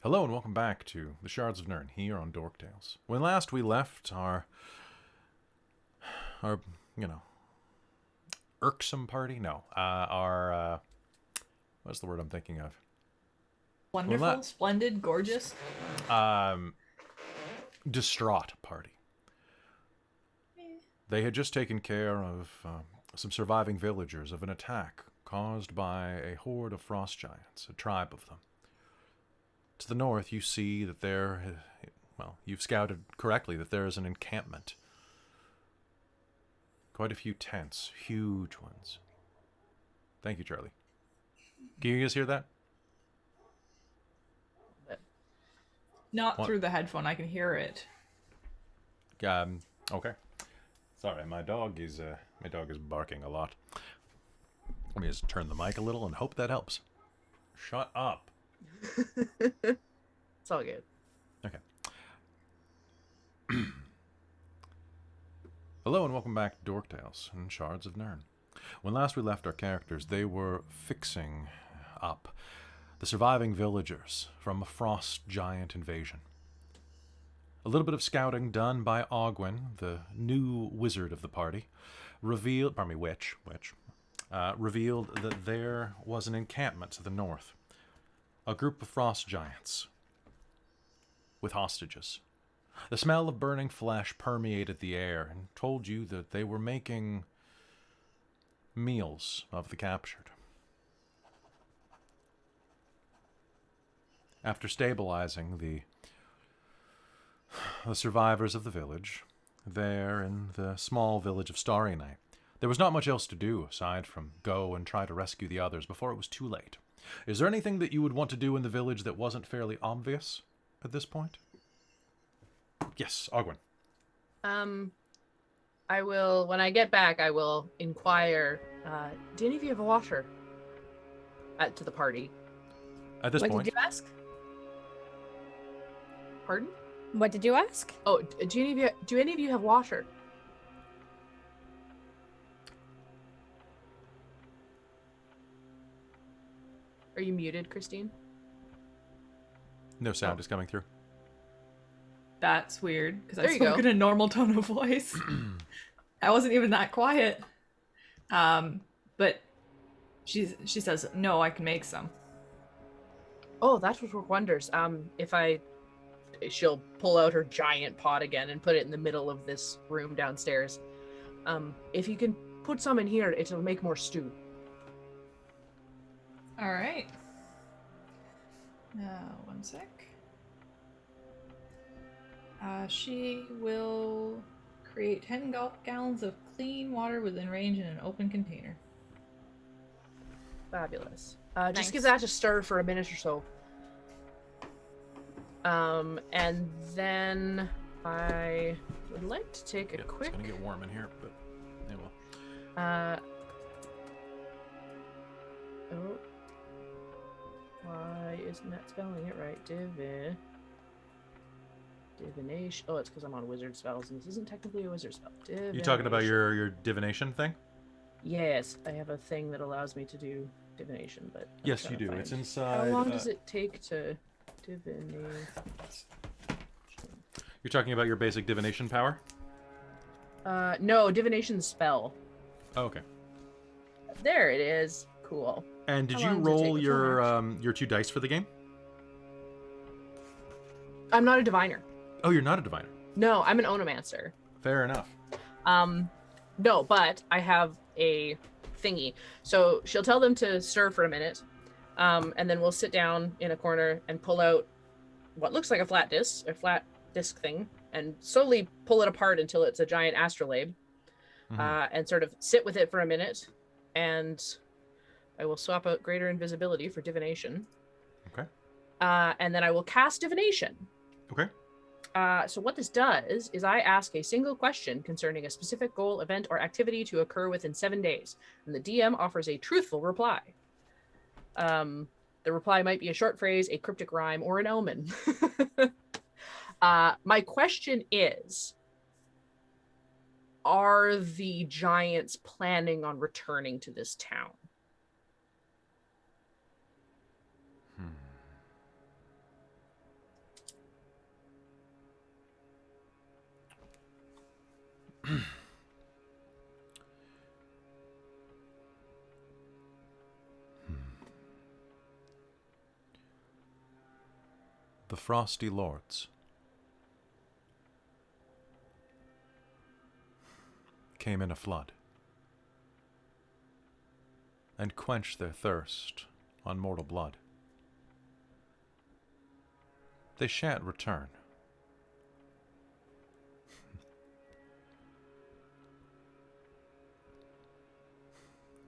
Hello and welcome back to the Shards of Nyrn here on Dork Tales. When last we left our irksome party? No. What's the word I'm thinking of? Wonderful, splendid, gorgeous. Distraught party. They had just taken care of some surviving villagers of an attack caused by a horde of frost giants, a tribe of them. To the north, you see that there well, you've scouted correctly that there is an encampment. Quite a few tents, huge ones. Thank you, Charlie. Can you guys hear that? Not What? through the headphone. I can hear it. Okay. Sorry, my dog is barking a lot. Let me just turn the mic a little and hope that helps. Shut up. It's all good. Okay. Hello and welcome back to Dork Tales and Shards of Nyrn. When last we left our characters, they were fixing up the surviving villagers from a frost giant invasion. A little bit of scouting done by Ogwyn, the new wizard of the party, revealed that there was an encampment to the north. A group of frost giants with hostages. The smell of burning flesh permeated the air and told you that they were making meals of the captured. After stabilizing the survivors of the village, there in the small village of Starry Night, there was not much else to do aside from go and try to rescue the others before it was too late. Is there anything that you would want to do in the village that wasn't fairly obvious at this point? Yes, Ogwyn. I will, when I get back, I will inquire, do any of you have water? To the party. At this What point, did you ask? Pardon? What did you ask? Oh, do any of you have water? Are you muted, Christine? no sound is coming through. That's weird because I There you spoke go. in a normal tone of voice. I wasn't even that quiet. But she says, "No, I can make some." Oh, that would work wonders. She'll pull out her giant pot again and put it in the middle of this room downstairs. If you can put some in here, it'll make more stew. All right. One sec. She will create 10 gallons of clean water within range in an open container. Fabulous. Nice. Just give that a stir for a minute or so. And then I would like to take a quick. It's gonna get warm in here, but it will. Oh. Why isn't that spelling it right? Divination. Oh, it's because I'm on wizard spells, and this isn't technically a wizard spell. You talking about your divination thing? Yes, I have a thing that allows me to do divination, but I'm Yes, you trying do. to It's find- inside. How long does it take to divinate? You're talking about your basic divination power? No, divination spell. Oh, okay. There it is. Cool. And did How you long does it roll take? your 2 dice for the game? I'm not a diviner. Oh, you're not a diviner. No, I'm an onomancer. Fair enough. No, but I have a thingy. So she'll tell them to stir for a minute, and then we'll sit down in a corner and pull out what looks like a flat disc thing, and slowly pull it apart until it's a giant astrolabe, and sort of sit with it for a minute, and I will swap out greater invisibility for divination. Okay. And then I will cast divination. Okay. So what this does is I ask a single question concerning a specific goal, event, or activity to occur within 7 days, and the DM offers a truthful reply. The reply might be a short phrase, a cryptic rhyme, or an omen. My question is, are the giants planning on returning to this town? The Frosty Lords came in a flood and quenched their thirst on mortal blood. They shan't return,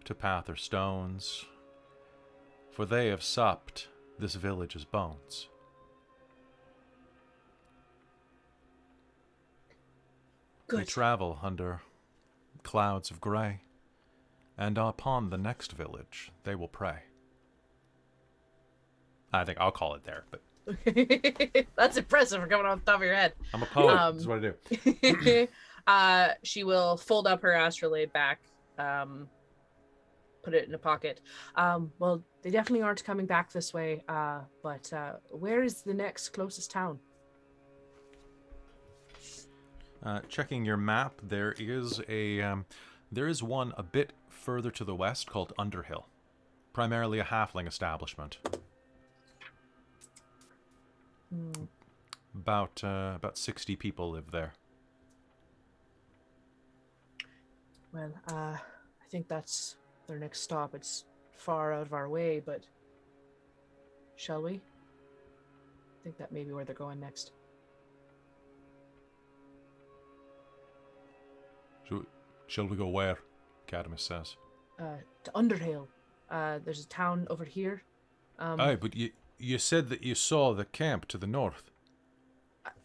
to path or stones, for they have supped this village's bones. They Good. travel under clouds of grey, and upon the next village they will prey. I think I'll call it there, but That's impressive for coming off the top of your head. I'm a poet. That's what I do. She will fold up her astrolabe back, put it in a pocket. Well, they definitely aren't coming back this way. But where is the next closest town? Checking your map, there is one a bit further to the west called Underhill, primarily a halfling establishment. About 60 people live there. Well, I think that's their next stop. It's far out of our way, but shall we? I think that may be where they're going next. Shall we go where? Kadamus says. To Underhill. There's a town over here. Aye, but you said that you saw the camp to the north.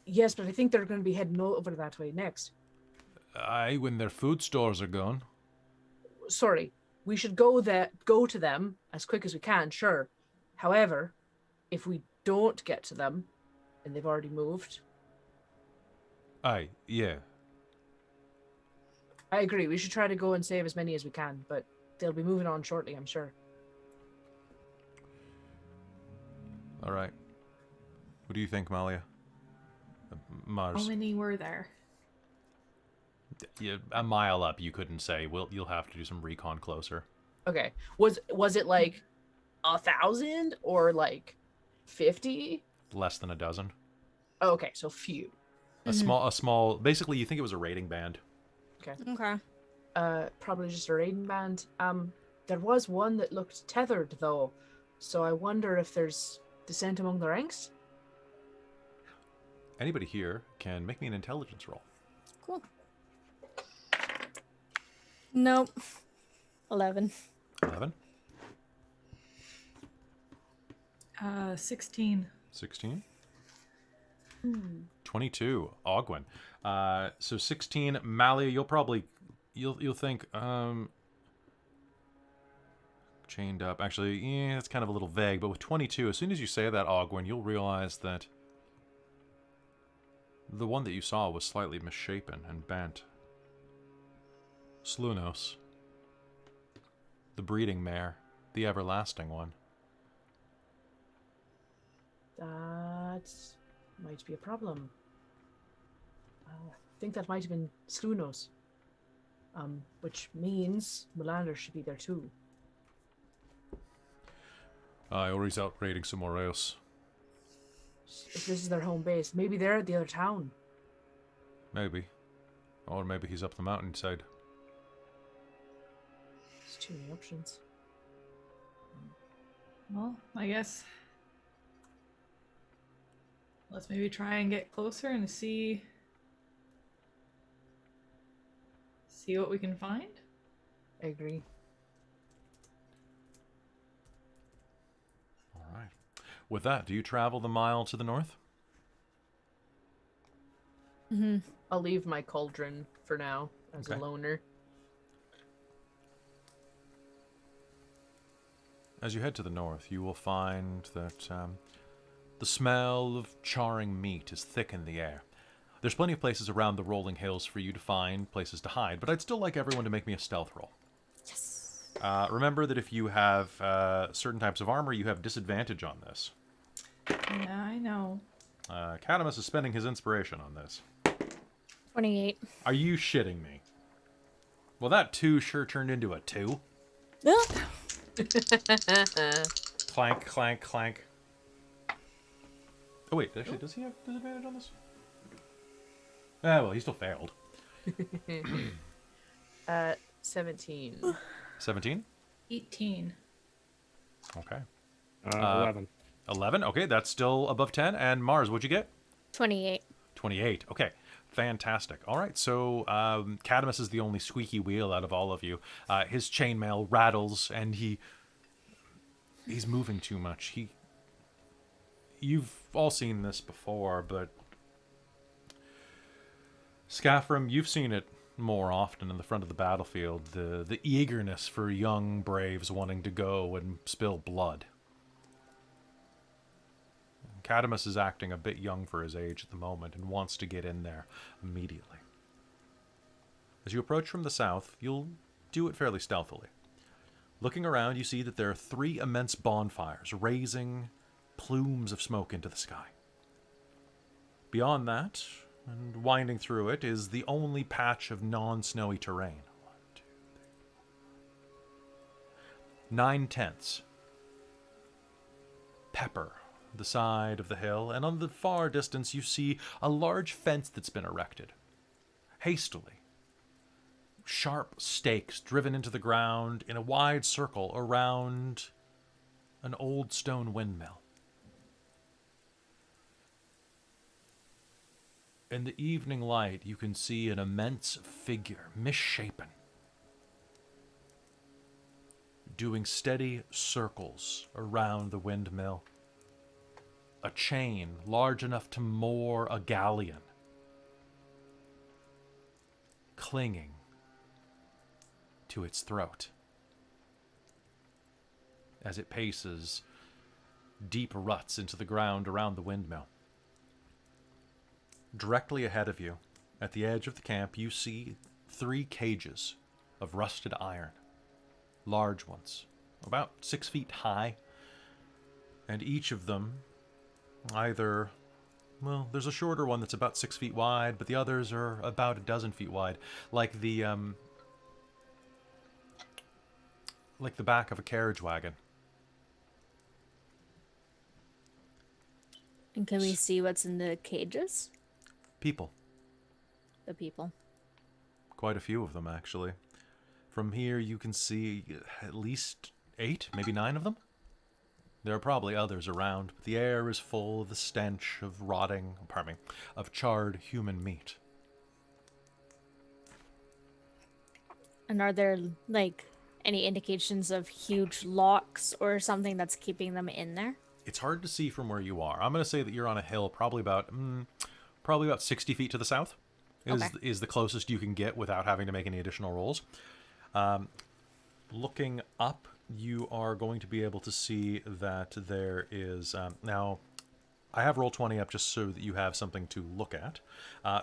Yes, but I think they're going to be heading over that way next. Aye, when their food stores are gone. Sorry, we should go to them as quick as we can, sure. However, if we don't get to them, and they've already moved... Aye, yeah. I agree, we should try to go and save as many as we can, but they'll be moving on shortly, I'm sure. All right. What do you think, Malia? Mars. How many were there? Yeah, a mile up, you couldn't say. You'll have to do some recon closer. Okay, was it like 1,000 or like 50? Less than a dozen. Oh, okay, so few. A small. Basically, you think it was a raiding band. Okay. Probably just a raiding band. There was one that looked tethered though, so I wonder if there's dissent among the ranks. Anybody here can make me an intelligence roll. Cool. Nope. 11. 11, 16. 16, 22. Ogwyn. So 16. Malia, you'll think chained up. Actually, yeah, that's kind of a little vague. But with 22, as soon as you say that, Ogwyn, you'll realize that the one that you saw was slightly misshapen and bent. Slunos. The breeding mare. The everlasting one. That might be a problem. I think that might have been Slunos. Which means Molander should be there too. Or he's out raiding somewhere else. If this is their home base, maybe they're at the other town. Maybe. Or maybe he's up the mountainside. There's too many options. Well, I guess let's maybe try and get closer and see what we can find. I agree. All right. With that, do you travel the mile to the north? Mm-hmm. I'll leave my cauldron for now as Okay. a loner. As you head to the north, you will find that the smell of charring meat is thick in the air. There's plenty of places around the rolling hills for you to find places to hide, but I'd still like everyone to make me a stealth roll. Yes. Remember that if you have certain types of armor, you have disadvantage on this. Yeah, I know. Kadamus is spending his inspiration on this. 28. Are you shitting me? Well, that 2 sure turned into a 2. Clank, clank, clank. Oh, wait, actually, does he have disadvantage on this? Ah, well, he still failed. 17. 17? 18. Okay. 11. 11? Okay, that's still above 10. And Mars, what'd you get? 28. 28. Okay. Fantastic. All right, so Kadamus is the only squeaky wheel out of all of you. His chainmail rattles, and he's moving too much. You've all seen this before, but Skafrem, you've seen it more often in the front of the battlefield. The eagerness for young braves wanting to go and spill blood. Kadamus is acting a bit young for his age at the moment and wants to get in there immediately. As you approach from the south, you'll do it fairly stealthily. Looking around, you see that there are 3 immense bonfires raising plumes of smoke into the sky. Beyond that, and winding through it, is the only patch of non-snowy terrain. 1, 2, 3. 9 tents. Pepper the side of the hill, and on the far distance you see a large fence that's been erected. Hastily. Sharp stakes driven into the ground in a wide circle around an old stone windmill. In the evening light, you can see an immense figure, misshapen, doing steady circles around the windmill. A chain large enough to moor a galleon, clinging to its throat as it paces deep ruts into the ground around the windmill. Directly ahead of you, at the edge of the camp, you see 3 cages of rusted iron. Large ones, about 6 feet high, and each of them either, well, there's a shorter one that's about 6 feet wide, but the others are about a dozen feet wide, like the back of a carriage wagon. And can we see what's in the cages? People. The people. Quite a few of them, actually. From here, you can see at least 8, maybe 9 of them. There are probably others around, but the air is full of the stench of of charred human meat. And are there, like, any indications of huge locks or something that's keeping them in there? It's hard to see from where you are. I'm going to say that you're on a hill probably about 60 feet to the south is the closest you can get without having to make any additional rolls. Looking up, you are going to be able to see that there is... now, I have Roll20 up just so that you have something to look at.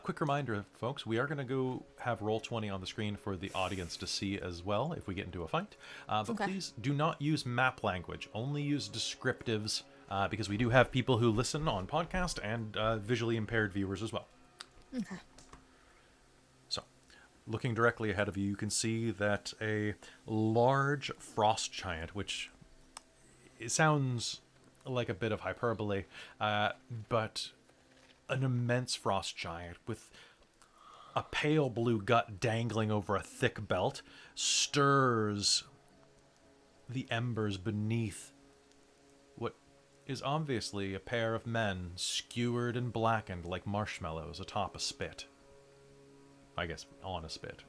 Quick reminder, folks, we are going to go have Roll20 on the screen for the audience to see as well if we get into a fight. But please do not use map language. Only use descriptives, because we do have people who listen on podcast and visually impaired viewers as well. Okay. So, looking directly ahead of you, you can see that a large frost giant, which it sounds like a bit of hyperbole, but an immense frost giant with a pale blue gut dangling over a thick belt stirs the embers beneath what is obviously a pair of men skewered and blackened like marshmallows atop a spit. I guess on a spit.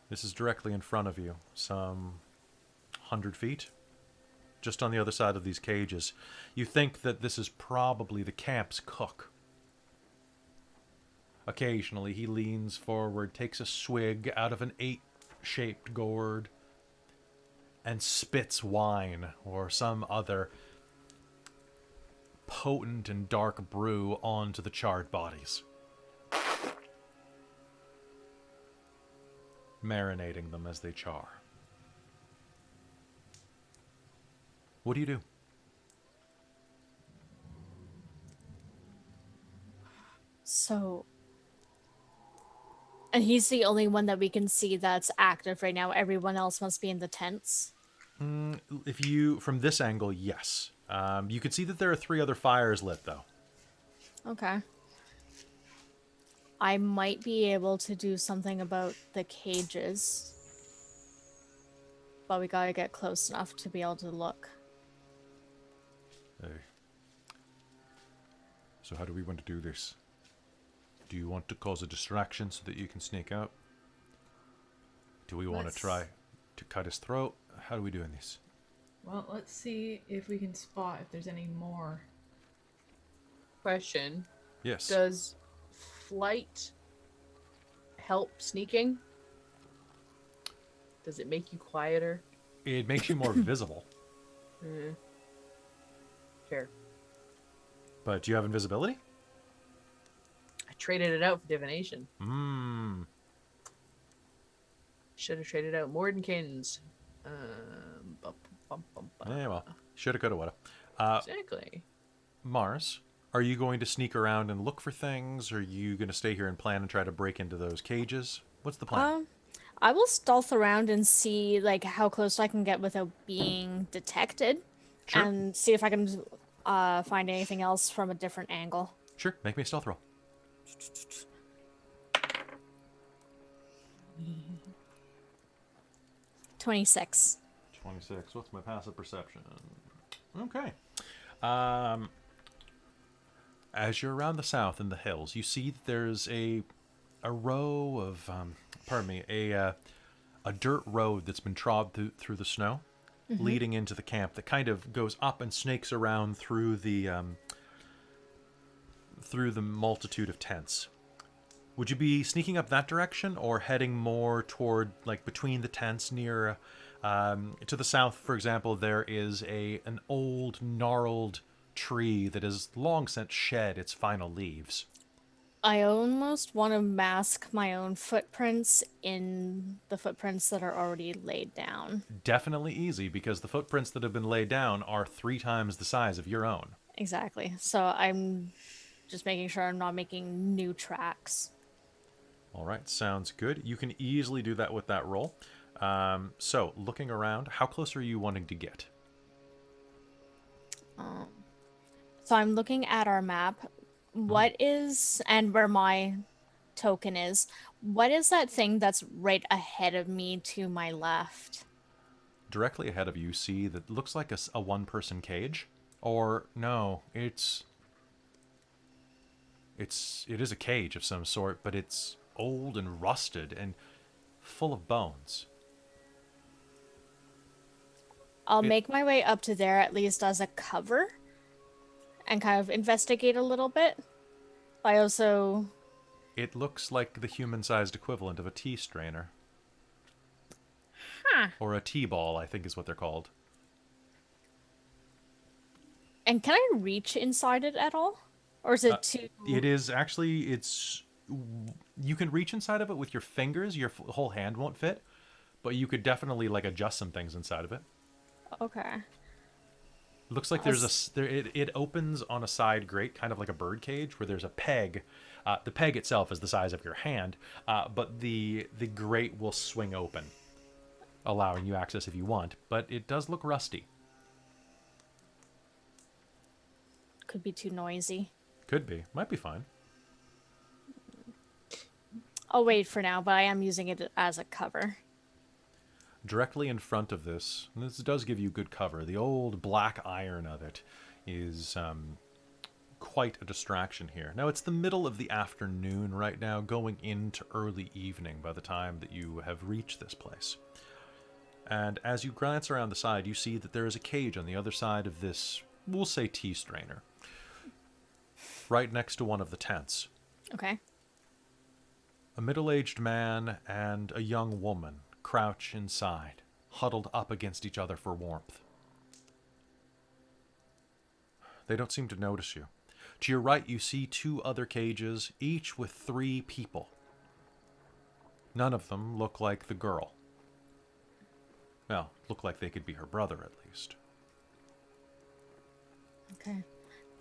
This is directly in front of you, some 100 feet, just on the other side of these cages. You think that this is probably the camp's cook. Occasionally, he leans forward, takes a swig out of an 8-shaped gourd, and spits wine or some other potent and dark brew onto the charred bodies, marinating them as they char. What do you do? So... And he's the only one that we can see that's active right now. Everyone else must be in the tents. If you, from this angle, yes. You can see that there are 3 other fires lit, though. Okay. I might be able to do something about the cages. But we gotta get close enough to be able to look. So how do we want to do this? Do you want to cause a distraction so that you can sneak out? Do we want to try to cut his throat? How are we doing this? Well, let's see if we can spot if there's any more. Question. Yes. Does flight help sneaking? Does it make you quieter? It makes you more visible. Fair. But do you have invisibility? I traded it out for divination. Mmm. Should have traded out Mordenkin's. Yeah, well. Shoulda, coulda, woulda. Exactly. Mars, are you going to sneak around and look for things? Or are you going to stay here and plan and try to break into those cages? What's the plan? I will stealth around and see like how close I can get without being detected, Sure. and see if I can find anything else from a different angle. Sure, make me a stealth roll. 26. 26. What's my passive perception? Okay. As you're around the south in the hills, you see that there's a row of, a dirt road that's been trod through the snow, leading into the camp that kind of goes up and snakes around through the multitude of tents. Would you be sneaking up that direction or heading more toward, like, between the tents near, to the south, for example, there is an old, gnarled tree that has long since shed its final leaves. I almost want to mask my own footprints in the footprints that are already laid down. Definitely easy, because the footprints that have been laid down are 3 times the size of your own. Exactly. So I'm just making sure I'm not making new tracks. All right, sounds good. You can easily do that with that roll. So, looking around, how close are you wanting to get? So I'm looking at our map. What is, and where my token is, what is that thing that's right ahead of me to my left? Directly ahead of you, see that looks like a one-person cage. Or, no, it is a cage of some sort, but it's old and rusted and full of bones. I'll make my way up to there at least as a cover and kind of investigate a little bit. I also... It looks like the human-sized equivalent of a tea strainer. Huh. Or a tea ball, I think is what they're called. And can I reach inside it at all? Or is it too... It is actually, you can reach inside of it with your fingers. Your whole hand won't fit. But you could definitely, like, adjust some things inside of it. Okay. Looks like it opens on a side grate, kind of like a bird cage, where there's a peg. The peg itself is the size of your hand, but the grate will swing open, allowing you access if you want. But it does look rusty. Could be too noisy. Could be. Might be fine. I'll wait for now, but I am using it as a cover. Directly in front of this, and this does give you good cover, the old black iron of it is quite a distraction here. Now, it's the middle of the afternoon right now, going into early evening by the time that you have reached this place. And as you glance around the side, you see that there is a cage on the other side of this, we'll say, tea strainer, right next to one of the tents. Okay. A middle-aged man and a young woman crouch inside, huddled up against each other for warmth. They don't seem to notice you. To your right, you see 2 other cages, each with 3 people. None of them look like the girl. Well, look like they could be her brother, at least. Okay.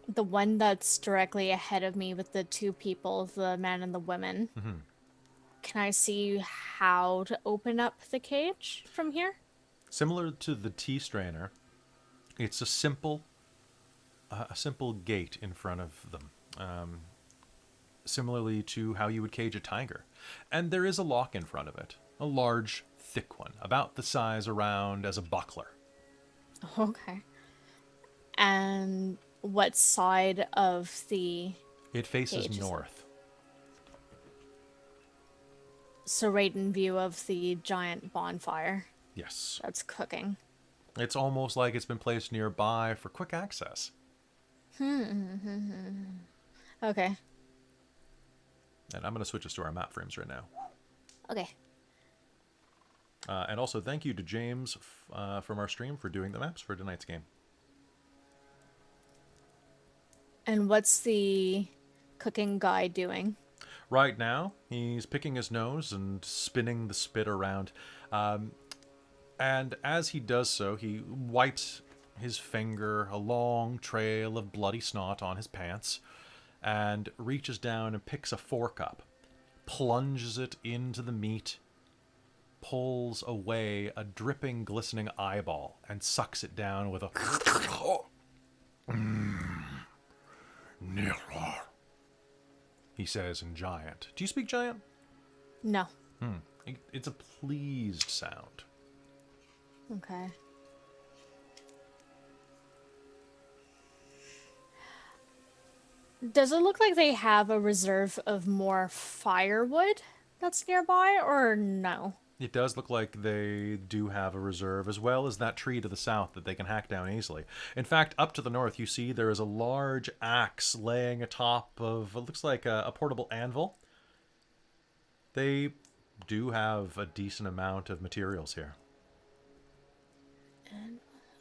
The one that's directly ahead of me with the 2 people, the man and the woman. Mm-hmm. Can I see how to open up the cage from here? Similar to the tea strainer, it's a simple gate in front of them. Similarly to how you would cage a tiger. And there is a lock in front of it. A large, thick one, about the size around as a buckler. Okay. And what side of the... It faces Cage is- north. So right in view of the giant bonfire Yes. that's cooking. It's almost like it's been placed nearby for quick access. Okay. And I'm going to switch us to our map frames right now. Okay. And also, thank you to James from our stream for doing the maps for tonight's game. And what's the cooking guy doing? Right now, he's picking his nose and spinning the spit around. And as he does so, he wipes his finger a long trail of bloody snot on his pants and reaches down and picks a fork up, plunges it into the meat, pulls away a dripping, glistening eyeball, and sucks it down with a... he says in Giant. Do you speak Giant? No. It's a pleased sound. Okay. Does it look like they have a reserve of more firewood that's nearby, or no? It does look like they do have a reserve, as well as that tree to the south that they can hack down easily. In fact, up to the north, you see there is a large axe laying atop of what looks like a portable anvil. They do have a decent amount of materials here.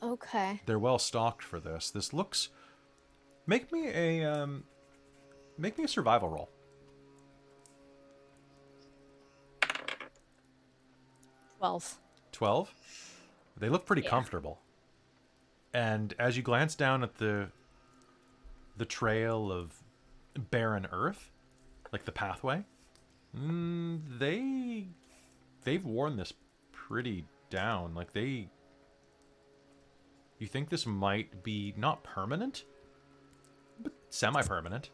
Okay. They're well stocked for this. This looks... Make me a survival roll. 12. 12. They look pretty Yeah. comfortable. And as you glance down at the trail of barren earth, like the pathway, they've worn this pretty down. Like you think this might be not permanent, but semi-permanent.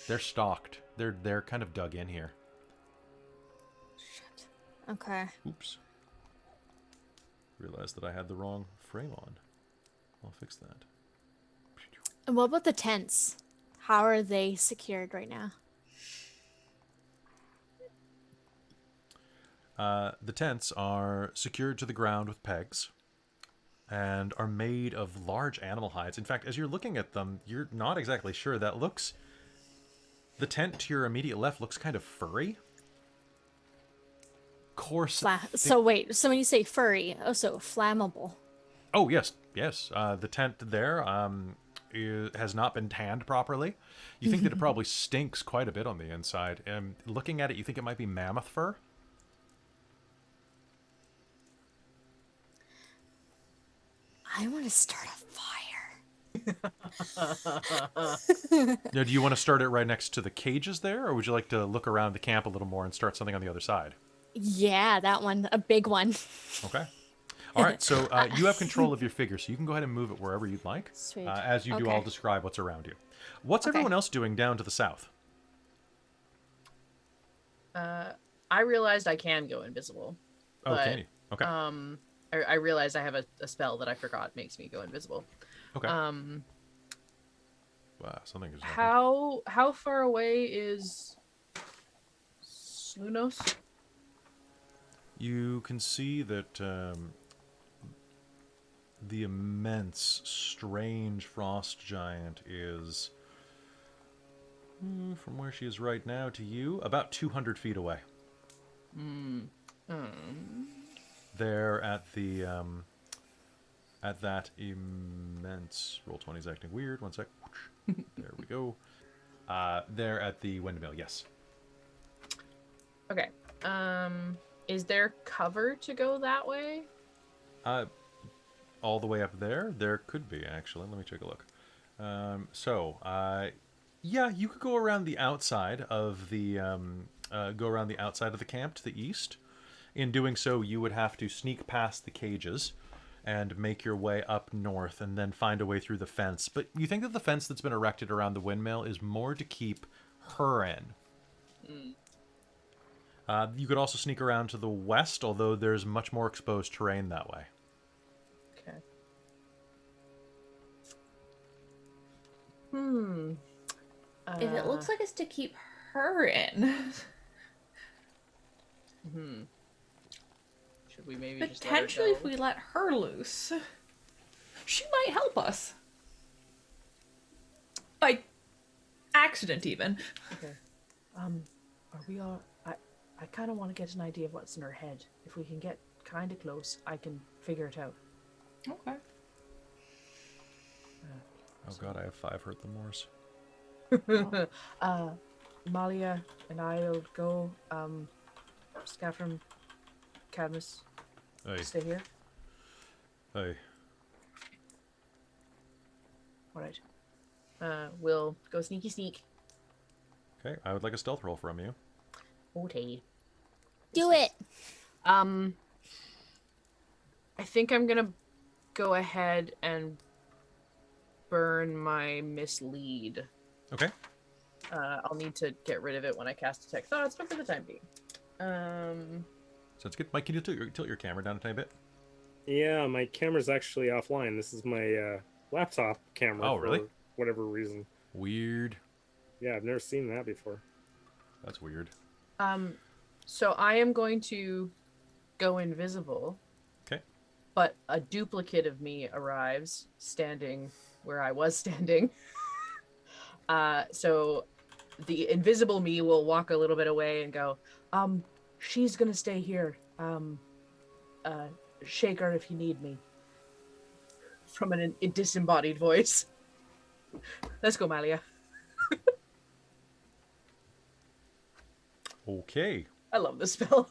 They're stocked. They're kind of dug in here. Shit. Okay. Oops. Realized that I had the wrong frame on. I'll fix that. And what about the tents? How are they secured right now? The tents are secured to the ground with pegs and are made of large animal hides. In fact, as you're looking at them, you're not exactly sure. The tent to your immediate left looks kind of furry. Coarse. So wait, so when you say furry, so flammable. Oh, yes. The tent there has not been tanned properly. You think that it probably stinks quite a bit on the inside. And looking at it, you think it might be mammoth fur? I want to start a fire. Now, do you want to start it right next to the cages there, or would you like to look around the camp a little more and start something on the other side? Yeah, that one. A big one. Okay. All right, so you have control of your figure, so you can go ahead and move it wherever you'd like. Sweet. As you do, Okay. I'll describe what's around you. What's Okay. everyone else doing down to the south? I realized I can go invisible. But, Okay. Okay. I realized I have a spell that I forgot makes me go invisible. Okay. Wow, something is happening. How far away is Slunos? You can see that the immense, strange frost giant is, from where she is right now to you, about 200 feet away. There at the at that immense roll 20's acting weird. One sec. There we go. There at the windmill. Yes. Okay. Is there cover to go that way? All the way up there. There could be actually. Let me take a look. Yeah, you could go around the outside of the camp to the east. In doing so, you would have to sneak past the cages and make your way up north and then find a way through the fence. But you think that the fence that's been erected around the windmill is more to keep her in. You could also sneak around to the west, although there's much more exposed terrain that way. Okay. If it looks like it's to keep her in, Should we maybe potentially if just let her we let her loose, she might help us. By accident, even. go? Okay. Are we all? I kind of want to get an idea of what's in her head. If we can get kind of close, I can figure it out. Okay. Oh god, I have 5 hurt the Moors. Malia and I'll go. Skafrem, Kadamus, Hey, stay here. hey. All right. We'll go sneaky sneak. Okay, I would like a stealth roll from you. Okay. Do it. I think I'm gonna go ahead and burn my mislead. Okay. I'll need to get rid of it when I cast Detect Thoughts, but for the time being. Sounds good. Mike, can you tilt your camera down a tiny bit? Yeah, my camera's actually offline. This is my laptop camera. Oh, really? For whatever reason. Weird. Yeah, I've never seen that before. That's weird. So I am going to go invisible. Okay. But a duplicate of me arrives, standing where I was standing. So the invisible me will walk a little bit away and go, she's gonna stay here. Shake her if you need me. From a disembodied voice. Let's go, Malia. Okay. I love this spell.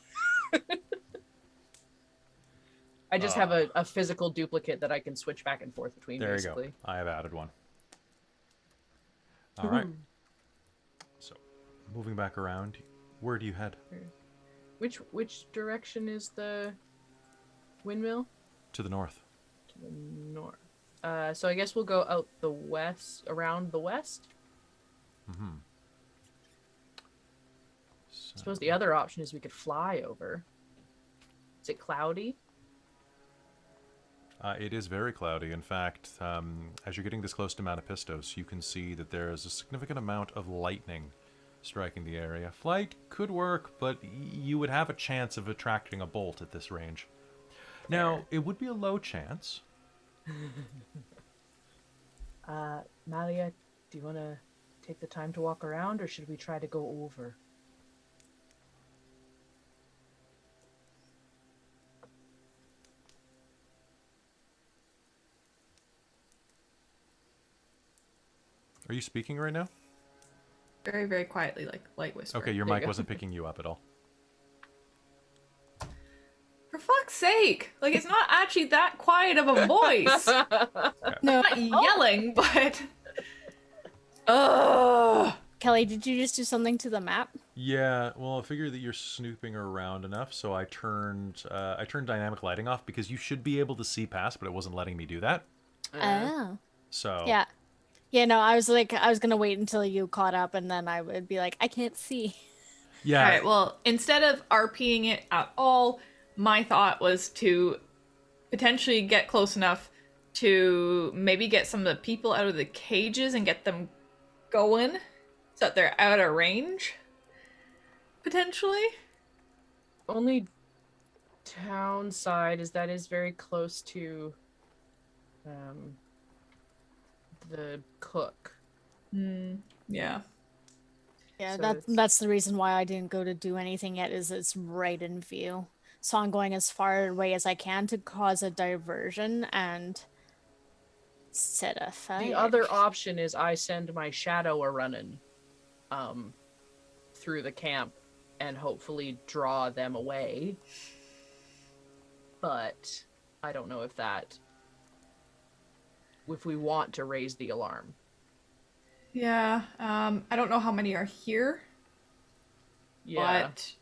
I just have a physical duplicate that I can switch back and forth between, There basically. you go. I have added one. All right. So, moving back around, where do you head? Which direction is the windmill? To the north. To the north. So I guess we'll go out the west, around the west. Mm-hmm. I suppose the other option is we could fly over. Is it cloudy? It is very cloudy. In fact, as you're getting this close to Mount Epistos, you can see that there is a significant amount of lightning striking the area. Flight could work, but you would have a chance of attracting a bolt at this range. Now, it would be a low chance. Malia, do you want to take the time to walk around, or should we try to go over? Are you speaking right now? Very, very quietly, like light whisper. Okay, your There you mic go. wasn't picking you up at all. For fuck's sake! Like, it's not actually that quiet of a voice. No. Not yelling, but... Ugh. Kelly, did you just do something to the map? Yeah, well, I figured that you're snooping around enough, so I turned dynamic lighting off because you should be able to see past, but it wasn't letting me do that. Oh. So Yeah. Yeah, no, I was gonna wait until you caught up and then I would be like, I can't see. yeah, Alright, well, instead of RPing it at all, my thought was to potentially get close enough to maybe get some of the people out of the cages and get them going so that they're out of range. Potentially. Only downside is that is very close to the cook. Yeah. Yeah, So that's the reason why I didn't go to do anything yet, is it's right in view. So I'm going as far away as I can to cause a diversion and set a fire. The other option is I send my shadow a running through the camp and hopefully draw them away. But I don't know if we want to raise the alarm. Yeah. I don't know how many are here, Yeah. but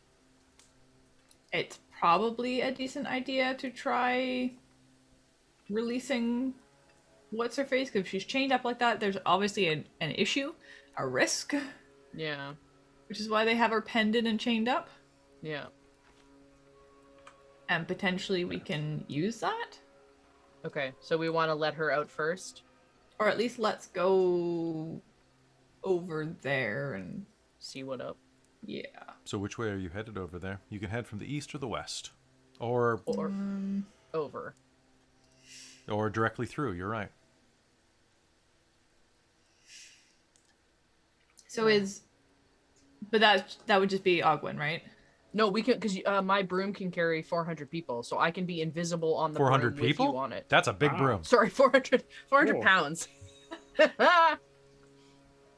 it's probably a decent idea to try releasing what's her face, because if she's chained up like that, there's obviously an issue, a risk, Yeah. which is why they have her penned in and chained up, Yeah. and potentially we can use that. Okay, so we want to let her out first? Or at least let's go over there and See what up. yeah. So which way are you headed over there? You can head from the east or the west. Or Over. directly through, you're right. So but that would just be Ogwyn, right? No, we can, because my broom can carry 400 people, so I can be invisible on the 400 broom people? with you on it. That's a big Wow. broom. Sorry, 400 Cool. pounds.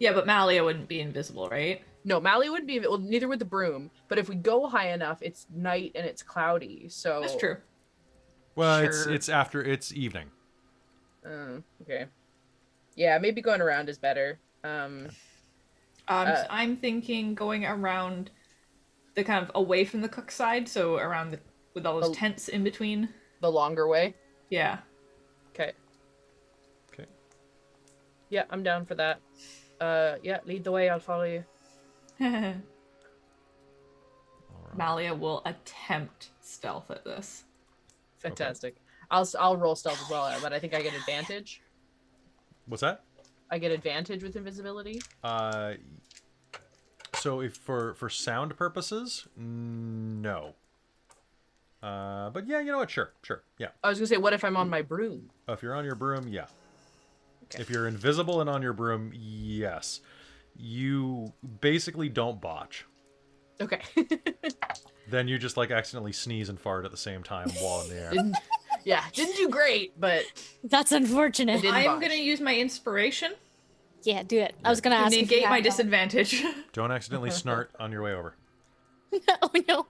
Yeah, but Malia wouldn't be invisible, right? No, Malia wouldn't be, well, neither would the broom. But if we go high enough, it's night and it's cloudy, so... That's true. Well, Sure. it's evening. Okay. Yeah, maybe going around is better. I'm thinking going around the kind of away from the cook side, so around with all those tents in between. The longer way. Yeah. Okay. Okay. Yeah, I'm down for that. Yeah, lead the way, I'll follow you. Malia will attempt stealth at this. Fantastic. I'll roll stealth as well, but I think I get advantage. What's that? I get advantage with invisibility. So if for sound purposes, no. But yeah, you know what? Sure, yeah. I was gonna say, what if I'm on my broom? If you're on your broom, yeah. Okay. If you're invisible and on your broom, yes. You basically don't botch. Okay. Then you just like accidentally sneeze and fart at the same time while in the air. Didn't do great, but That's unfortunate. Didn't I'm botch. gonna use my inspiration Yeah, do it. I was gonna to ask if you negate had my help. disadvantage. Don't accidentally snart on your way over. Oh no.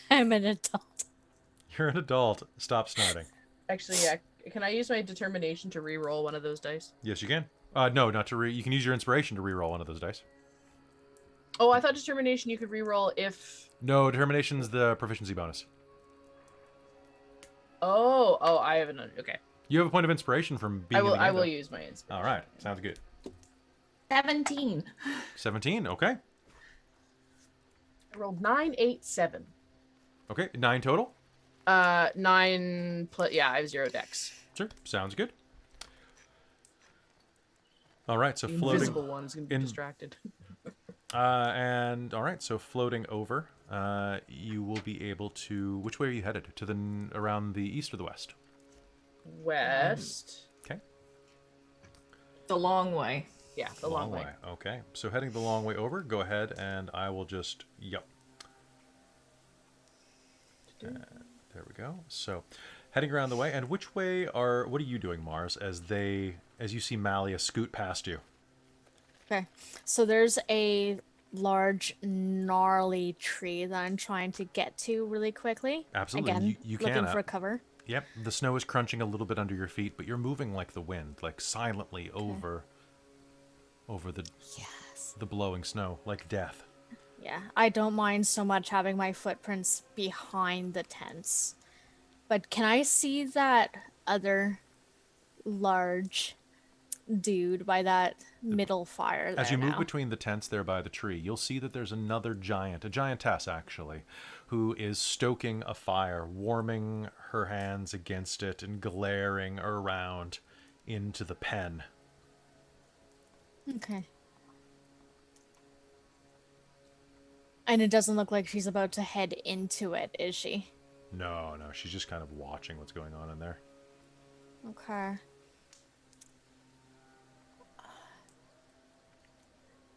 I'm an adult. You're an adult. Stop snarting. actually, yeah. Can I use my determination to re-roll one of those dice? Yes, you can. No, not to you can use your inspiration to re-roll one of those dice. Oh, I thought determination you could re-roll if. No, determination's the proficiency bonus. Oh, I have another. Okay. You have a point of inspiration from being. I will use my inspiration. All right, sounds good. 17. 17. Okay. I rolled 9, 8, 7. Okay. 9 total. 9 plus. Yeah, I have 0 dex. Sure. Sounds good. All right. So The floating. invisible one is gonna be distracted. And all right. So floating over, you will be able to. Which way are you headed? To the around the east or the west? West. Okay. The long way. Yeah, the long way. Okay. So heading the long way over. Go ahead, and I will just. Yep. There we go. So, heading around the way, and which way are? What are you doing, Mars? As you see Malia scoot past you. Okay. So there's a large, gnarly tree that I'm trying to get to really quickly. Absolutely. Again, You looking can. for cover. Yep. The snow is crunching a little bit under your feet, but you're moving like the wind, like silently over the blowing snow, like death. Yeah, I don't mind so much having my footprints behind the tents. But can I see that other large dude by that middle fire there As you move now? between the tents there by the tree, you'll see that there's another giant, a giantess actually, who is stoking a fire, warming her hands against it and glaring around into the pen. Okay. And it doesn't look like she's about to head into it, is she? No, she's just kind of watching what's going on in there. Okay.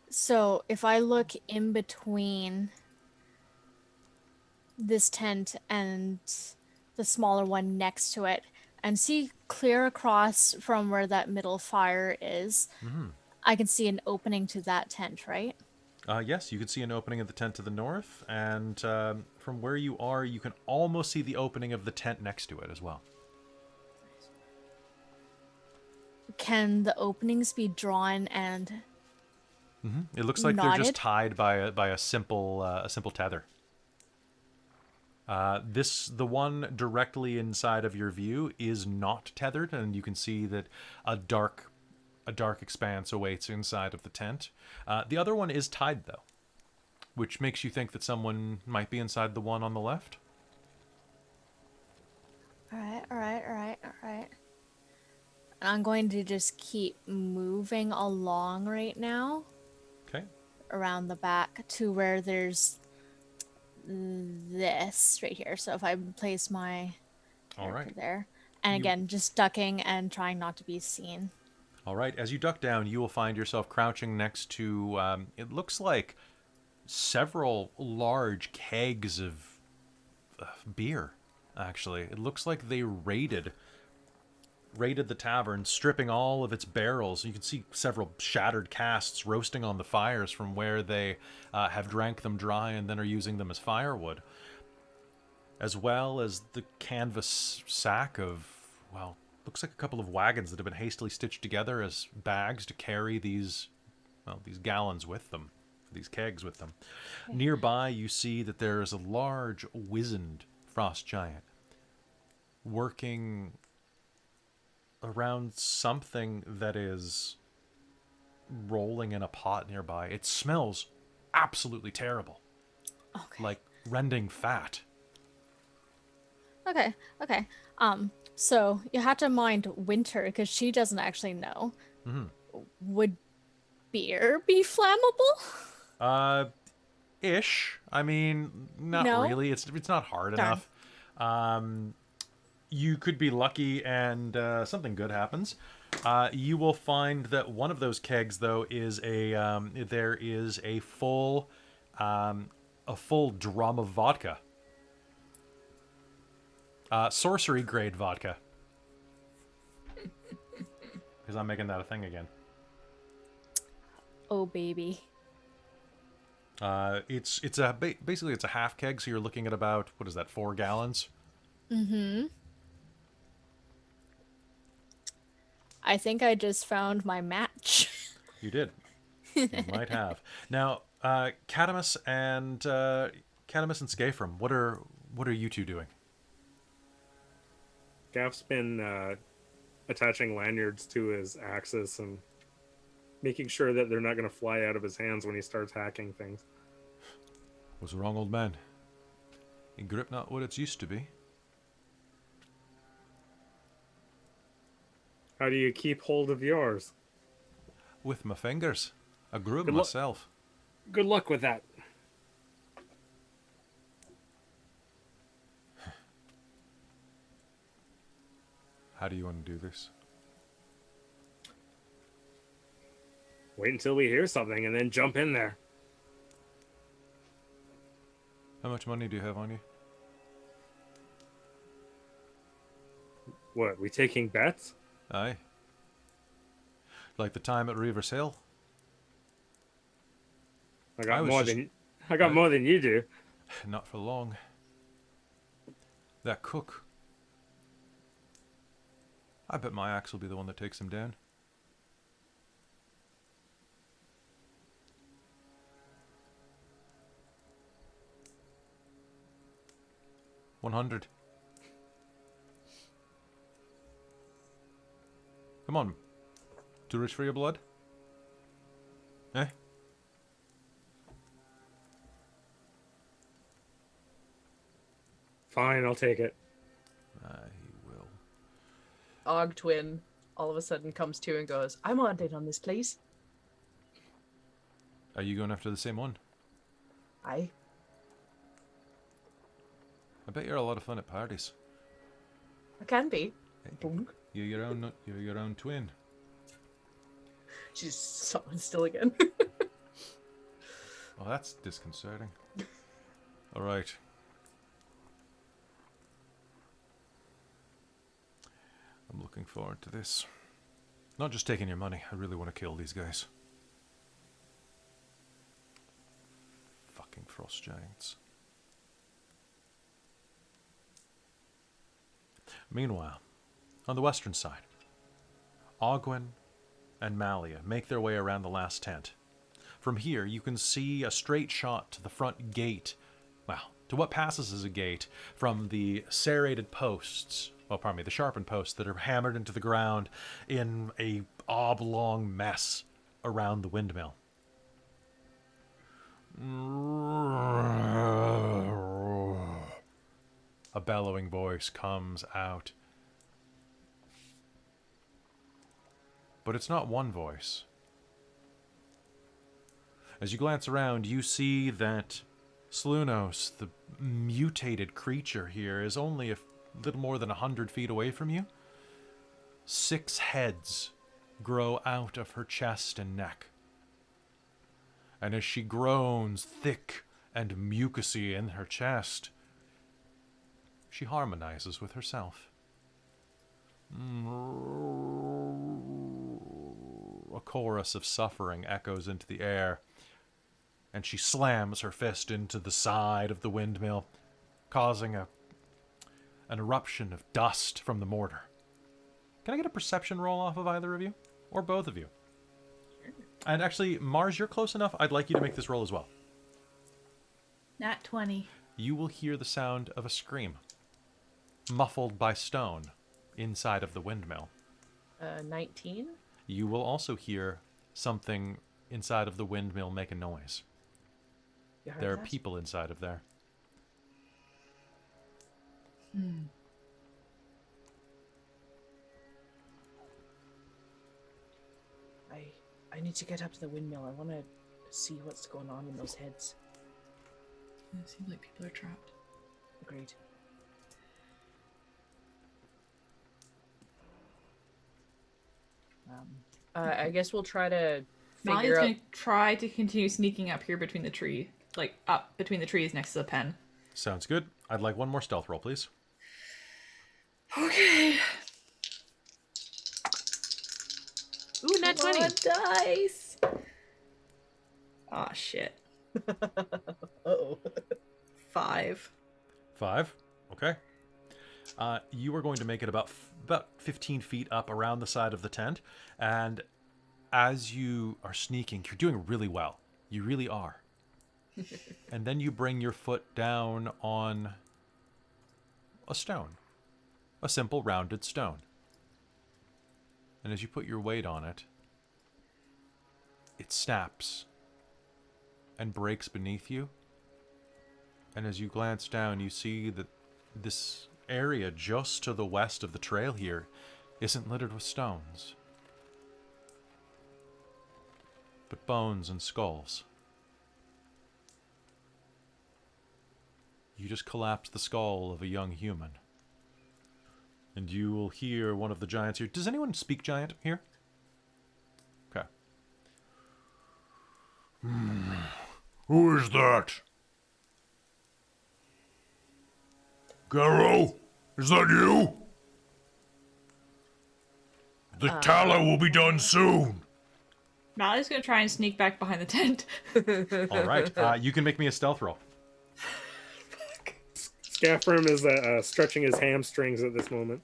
So if I look in between this tent and the smaller one next to it and see clear across from where that middle fire is, I can see an opening to that tent, right? Yes, you can see an opening of the tent to the north, and from where you are, you can almost see the opening of the tent next to it as well. Can the openings be drawn and It looks like they're knotted? just tied by a simple tether. The one directly inside of your view is not tethered, and you can see that a dark expanse awaits inside of the tent. The other one is tied, though, which makes you think that someone might be inside the one on the left. All right. And I'm going to just keep moving along right now Okay. around the back to where there's this right here. So if I place my All character right. there, and again, just ducking and trying not to be seen. All right. As you duck down, you will find yourself crouching next to, it looks like several large kegs of beer, actually. It looks like they raided the tavern, stripping all of its barrels. You can see several shattered casks roasting on the fires from where they have drank them dry and then are using them as firewood. As well as the canvas sack of, well, looks like a couple of wagons that have been hastily stitched together as bags to carry these gallons with them, these kegs with them. Nearby, you see that there is a large, wizened frost giant working around something that is rolling in a pot nearby. It smells absolutely terrible. Okay. Like rending fat. Okay. So you have to mind Winter because she doesn't actually know. Would beer be flammable? Ish. I mean, not No? really. It's not hard Darn. enough. You could be lucky and something good happens. You will find that one of those kegs, though, is there is a full drum of vodka. Sorcery grade vodka. Because I'm making that a thing again. Oh baby. Basically it's a half keg, so you're looking at about, what is that, 4 gallons? I think I just found my match. You did. You might have. Now, Kadamus and Skafrem, what are you two doing? Gaff's been attaching lanyards to his axes and making sure that they're not going to fly out of his hands when he starts hacking things. What's wrong, old man? Your grip not what it's used to be. How do you keep hold of yours? With my fingers. I grew 'em Good luck. myself. Good luck with that. How do you want to do this? Wait until we hear something and then jump in there. How much money do you have on you? What, we taking bets? Aye. Like the time at Reaver's Hill? I got was more than you do. Not for long. That cook. I bet my axe will be the one that takes him down. $100. Come on. Too rich for your blood? Eh? Fine, I'll take it. He will. Og twin all of a sudden comes to and goes, I want in on this, please. Are you going after the same one? Aye. I bet you're a lot of fun at parties. I can be. Hey, Boom. you're your own twin. She's summoned still again. Well, that's disconcerting. All right. I'm looking forward to this. Not just taking your money. I really want to kill these guys. Fucking frost giants. Meanwhile, on the western side, Ogwyn and Malia make their way around the last tent. From here, you can see a straight shot to the front gate. Well, to what passes as a gate from the serrated posts. Well, pardon me, the sharpened posts that are hammered into the ground in a oblong mess around the windmill. A bellowing voice comes out. but it's not one voice. As you glance around, you see that Slunos, the mutated creature here, is only a little more than 100 feet away from you. 6 heads grow out of her chest and neck. And as she groans thick and mucousy in her chest, she harmonizes with herself. A chorus of suffering echoes into the air, and she slams her fist into the side of the windmill, causing an eruption of dust from the mortar. Can I get a perception roll off of either of you? Or both of you? And actually, Mars, you're close enough. I'd like you to make this roll as well. Nat 20. You will hear the sound of a scream, muffled by stone, inside of the windmill. 19. You will also hear something inside of the windmill make a noise. You heard There are that? people inside of there. I need to get up to the windmill. I want to see what's going on in those heads. It seems like people are trapped. Agreed. I guess we'll try to Malia's figure out. gonna try to continue sneaking up here between the tree, like up between the trees next to the pen. Sounds good. I'd like one more stealth roll, please. Okay. Ooh, nat 20. Dice. Aw, shit. Uh-oh. 5. 5. Okay. You are going to make it about 15 feet up around the side of the tent, and as you are sneaking, you're doing really well. You really are. And then you bring your foot down on a stone, a simple rounded stone. And as you put your weight on it, it snaps and breaks beneath you. And as you glance down, you see that this area just to the west of the trail here isn't littered with stones, but bones and skulls. You just collapse the skull of a young human. And you will hear one of the giants here. Does anyone speak giant here? Okay. Who is that? Garo? Is that you? The tallow will be done soon. Malia's gonna try and sneak back behind the tent. All right. You can make me a stealth roll. Skafrem is stretching his hamstrings at this moment.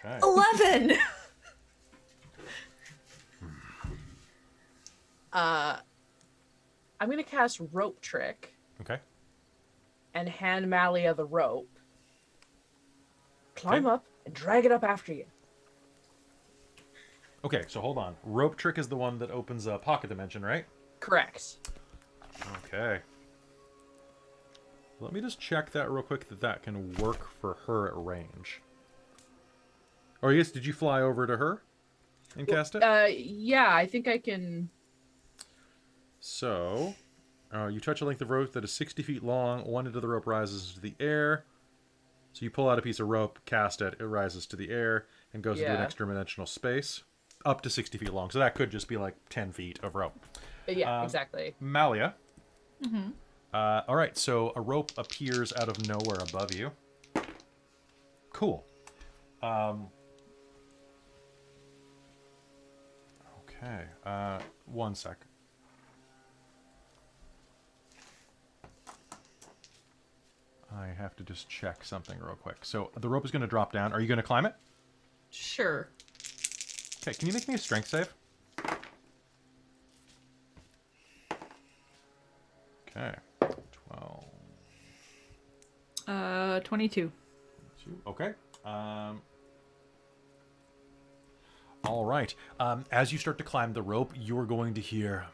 Okay. 11. I'm gonna cast rope trick Okay. and hand Malia the rope. Climb Okay. up and drag it up after you. Okay, so hold on. Rope trick is the one that opens a pocket dimension, right? Correct. Okay. Let me just check that real quick that can work for her at range. Or I guess, did you fly over to her and cast it? Yeah, I think I can. So, you touch a length of rope that is 60 feet long. One end of the rope rises into the air. So you pull out a piece of rope, cast it, it rises to the air, and goes into an Yeah. extra dimensional space. Up to 60 feet long. So that could just be like 10 feet of rope. Yeah, exactly. Malia. All right, so a rope appears out of nowhere above you. Cool. Okay. One sec. I have to just check something real quick. So the rope is going to drop down. Are you going to climb it? Sure. Okay, can you make me a strength save? Okay. 12. 22. Okay. All right. As you start to climb the rope, you're going to hear...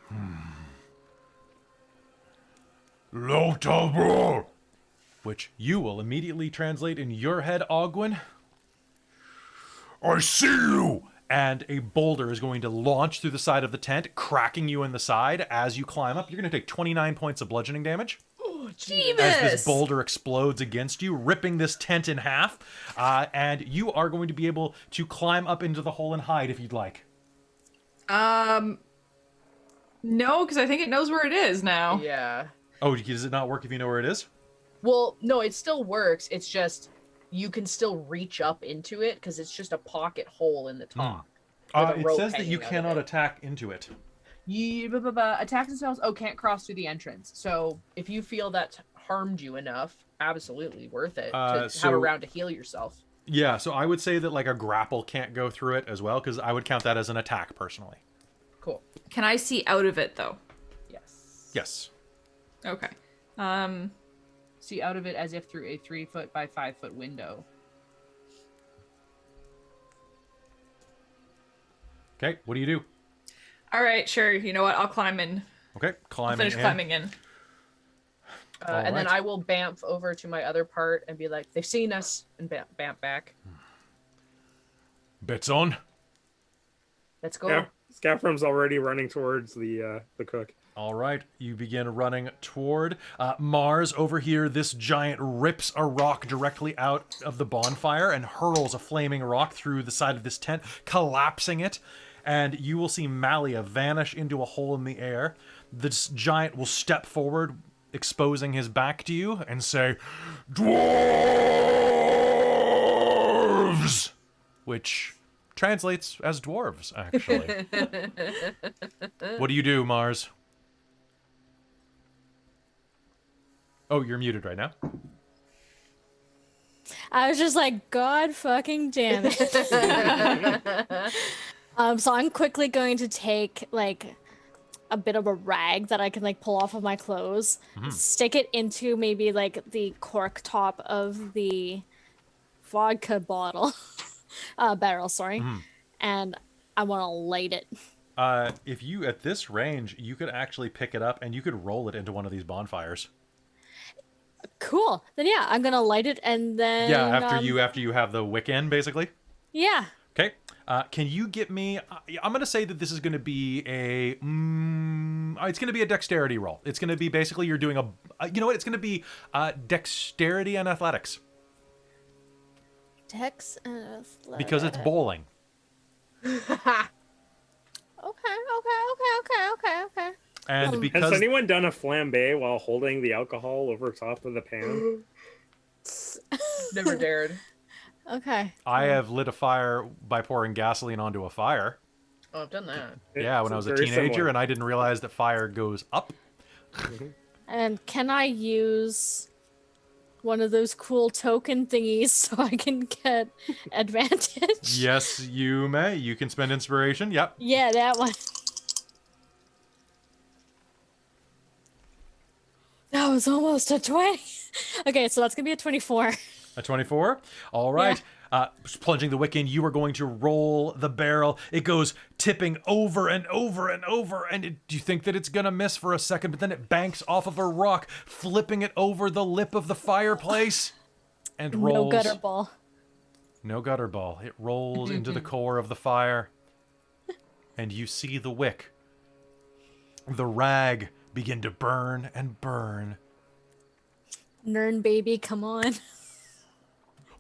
Lotabro! which you will immediately translate in your head, Ogwyn. I see you, and a boulder is going to launch through the side of the tent, cracking you in the side as you climb up. You're going to take 29 points of bludgeoning damage. Oh, As this boulder explodes against you, ripping this tent in half. And you are going to be able to climb up into the hole and hide if you'd like. No, because I think it knows where it is now. Yeah. Oh, does it not work if you know where it is? Well, no, it still works. It's just you can still reach up into it because it's just a pocket hole in the top. with a It rope says that you hanging out of cannot it. attack into it. Attacks and spells, can't cross through the entrance. So if you feel that harmed you enough, absolutely worth it to have a round to heal yourself. Yeah, so I would say that like a grapple can't go through it as well, because I would count that as an attack personally. Cool. Can I see out of it though? Yes. Yes. Okay. See out of it as if through a 3-foot by 5-foot window. Okay, what do you do? All right, sure. You know what? I'll climb in. Okay, Finish climbing in. And then right. I will bamf over to my other part and be like, they've seen us, and bamf back. Bets on. Let's go. Yeah, Skafrem's already running towards the cook. All right, you begin running toward Mars. Over here, this giant rips a rock directly out of the bonfire and hurls a flaming rock through the side of this tent, collapsing it. And you will see Malia vanish into a hole in the air. This giant will step forward, exposing his back to you, and say, "Dwarves!" Which translates as dwarves, actually. What do you do, Mars? Oh, you're muted right now. I was just like, God fucking damn it. So I'm quickly going to take like a bit of a rag that I can like pull off of my clothes, stick it into maybe like the cork top of the vodka bottle, barrel, sorry, and I want to light it. If you, at this range, you could actually pick it up and you could roll it into one of these bonfires. Cool. Then yeah, I'm gonna light it and then Yeah, after you have the wick in, basically. Yeah. Okay. Can you get me? I'm gonna say that this is gonna be a. It's gonna be a dexterity roll. It's gonna be basically you're doing a. You know what? It's gonna be dexterity and athletics Dex and athletics. because it's bowling. Okay. And because Has anyone done a flambe while holding the alcohol over top of the pan? Never dared. Okay. I have lit a fire by pouring gasoline onto a fire. Oh, I've done that. Yeah, when I was a very teenager, similar. and I didn't realize that fire goes up. And can I use one of those cool token thingies so I can get advantage? Yes, you may. You can spend inspiration. Yep. Yeah, that one. That was almost a 20. Okay, so that's gonna be a 24. A 24. All right. Plunging the wick in, you are going to roll the barrel. It goes tipping over and over and over. And do you think that it's going to miss for a second? But then it banks off of a rock, flipping it over the lip of the fireplace and rolls. No gutter ball. No gutter ball. It rolls into the core of the fire. And you see the wick. The rag begin to burn and burn. Nyrn baby, come on.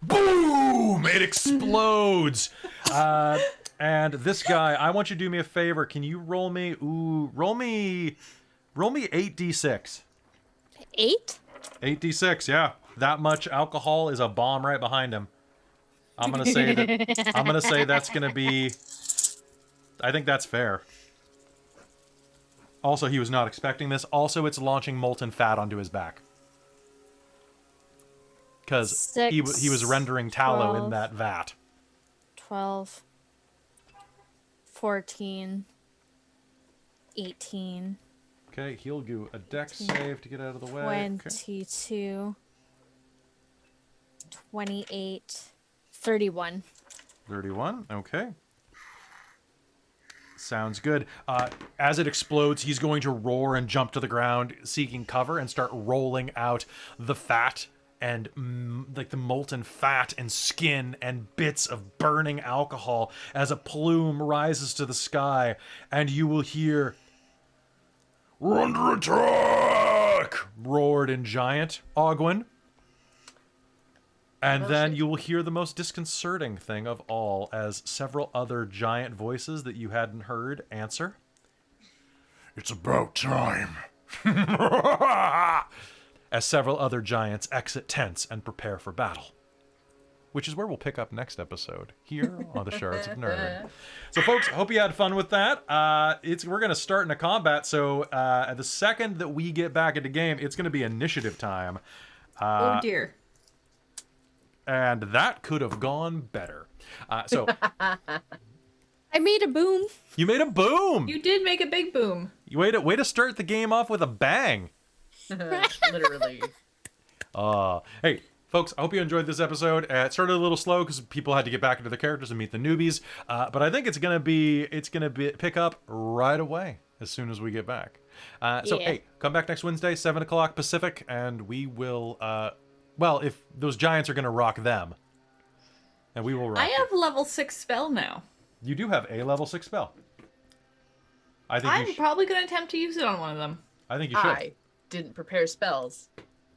Boom! It explodes. And this guy, I want you to do me a favor. Can you roll me? Roll me 8d6. 8? 8d6. Yeah, that much alcohol is a bomb right behind him. I'm gonna say that. I'm gonna say that's gonna be. I think that's fair. Also, he was not expecting this. Also, it's launching molten fat onto his back. Because he was rendering tallow 12. in that vat. 12. 14. 18. Okay, he'll do a dex save to get out of the way. 22. 28. 31. 31, okay. Sounds good. As it explodes, he's going to roar and jump to the ground, seeking cover, and start rolling out the fat and like the molten fat and skin and bits of burning alcohol as a plume rises to the sky, and you will hear, We're under attack! roared in giant Ogwyn. And Oh, then shit. you will hear the most disconcerting thing of all as several other giant voices that you hadn't heard answer. It's about time. As several other giants exit tents and prepare for battle. Which is where we'll pick up next episode, here on the Shards of Nyrn. So, folks, hope you had fun with that. We're going to start into combat, so the second that we get back into game, it's going to be initiative time. Oh dear. And that could have gone better. So, I made a boom. you made a boom! You did make a big boom. Way to start the game off with a bang! Literally. Hey, folks, I hope you enjoyed this episode. It started a little slow because people had to get back into their characters and meet the newbies. But I think it's gonna pick up right away as soon as we get back. So Yeah. hey, come back next Wednesday, 7 o'clock Pacific, and we will. Well, if those giants are gonna rock them, and we will rock. I you. have level 6 spell now. You do have a level 6 spell. I think I'm probably going to attempt to use it on one of them. I think you should. I didn't prepare spells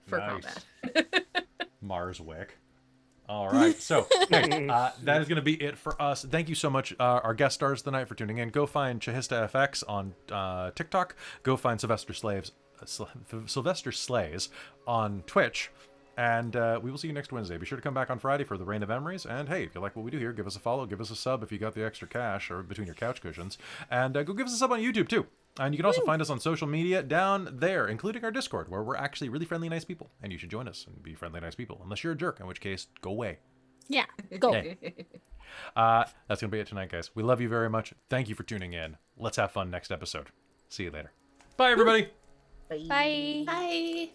for Nice. combat. Marswick. All right, so hey, that is going to be it for us. Thank you so much, our guest stars tonight, for tuning in. Go find Chahista FX on TikTok. Go find Sylvester Slays on Twitch. And we will see you next Wednesday. Be sure to come back on Friday for the Reign of Memories. And hey, if you like what we do here, give us a follow, give us a sub if you got the extra cash or between your couch cushions. And go give us a sub on YouTube too. And you can also find us on social media down there, including our Discord, where we're actually really friendly, nice people. And you should join us and be friendly, nice people. Unless you're a jerk, in which case, go away. Yeah, go. Hey. That's going to be it tonight, guys. We love you very much. Thank you for tuning in. Let's have fun next episode. See you later. Bye, everybody. Bye. Bye.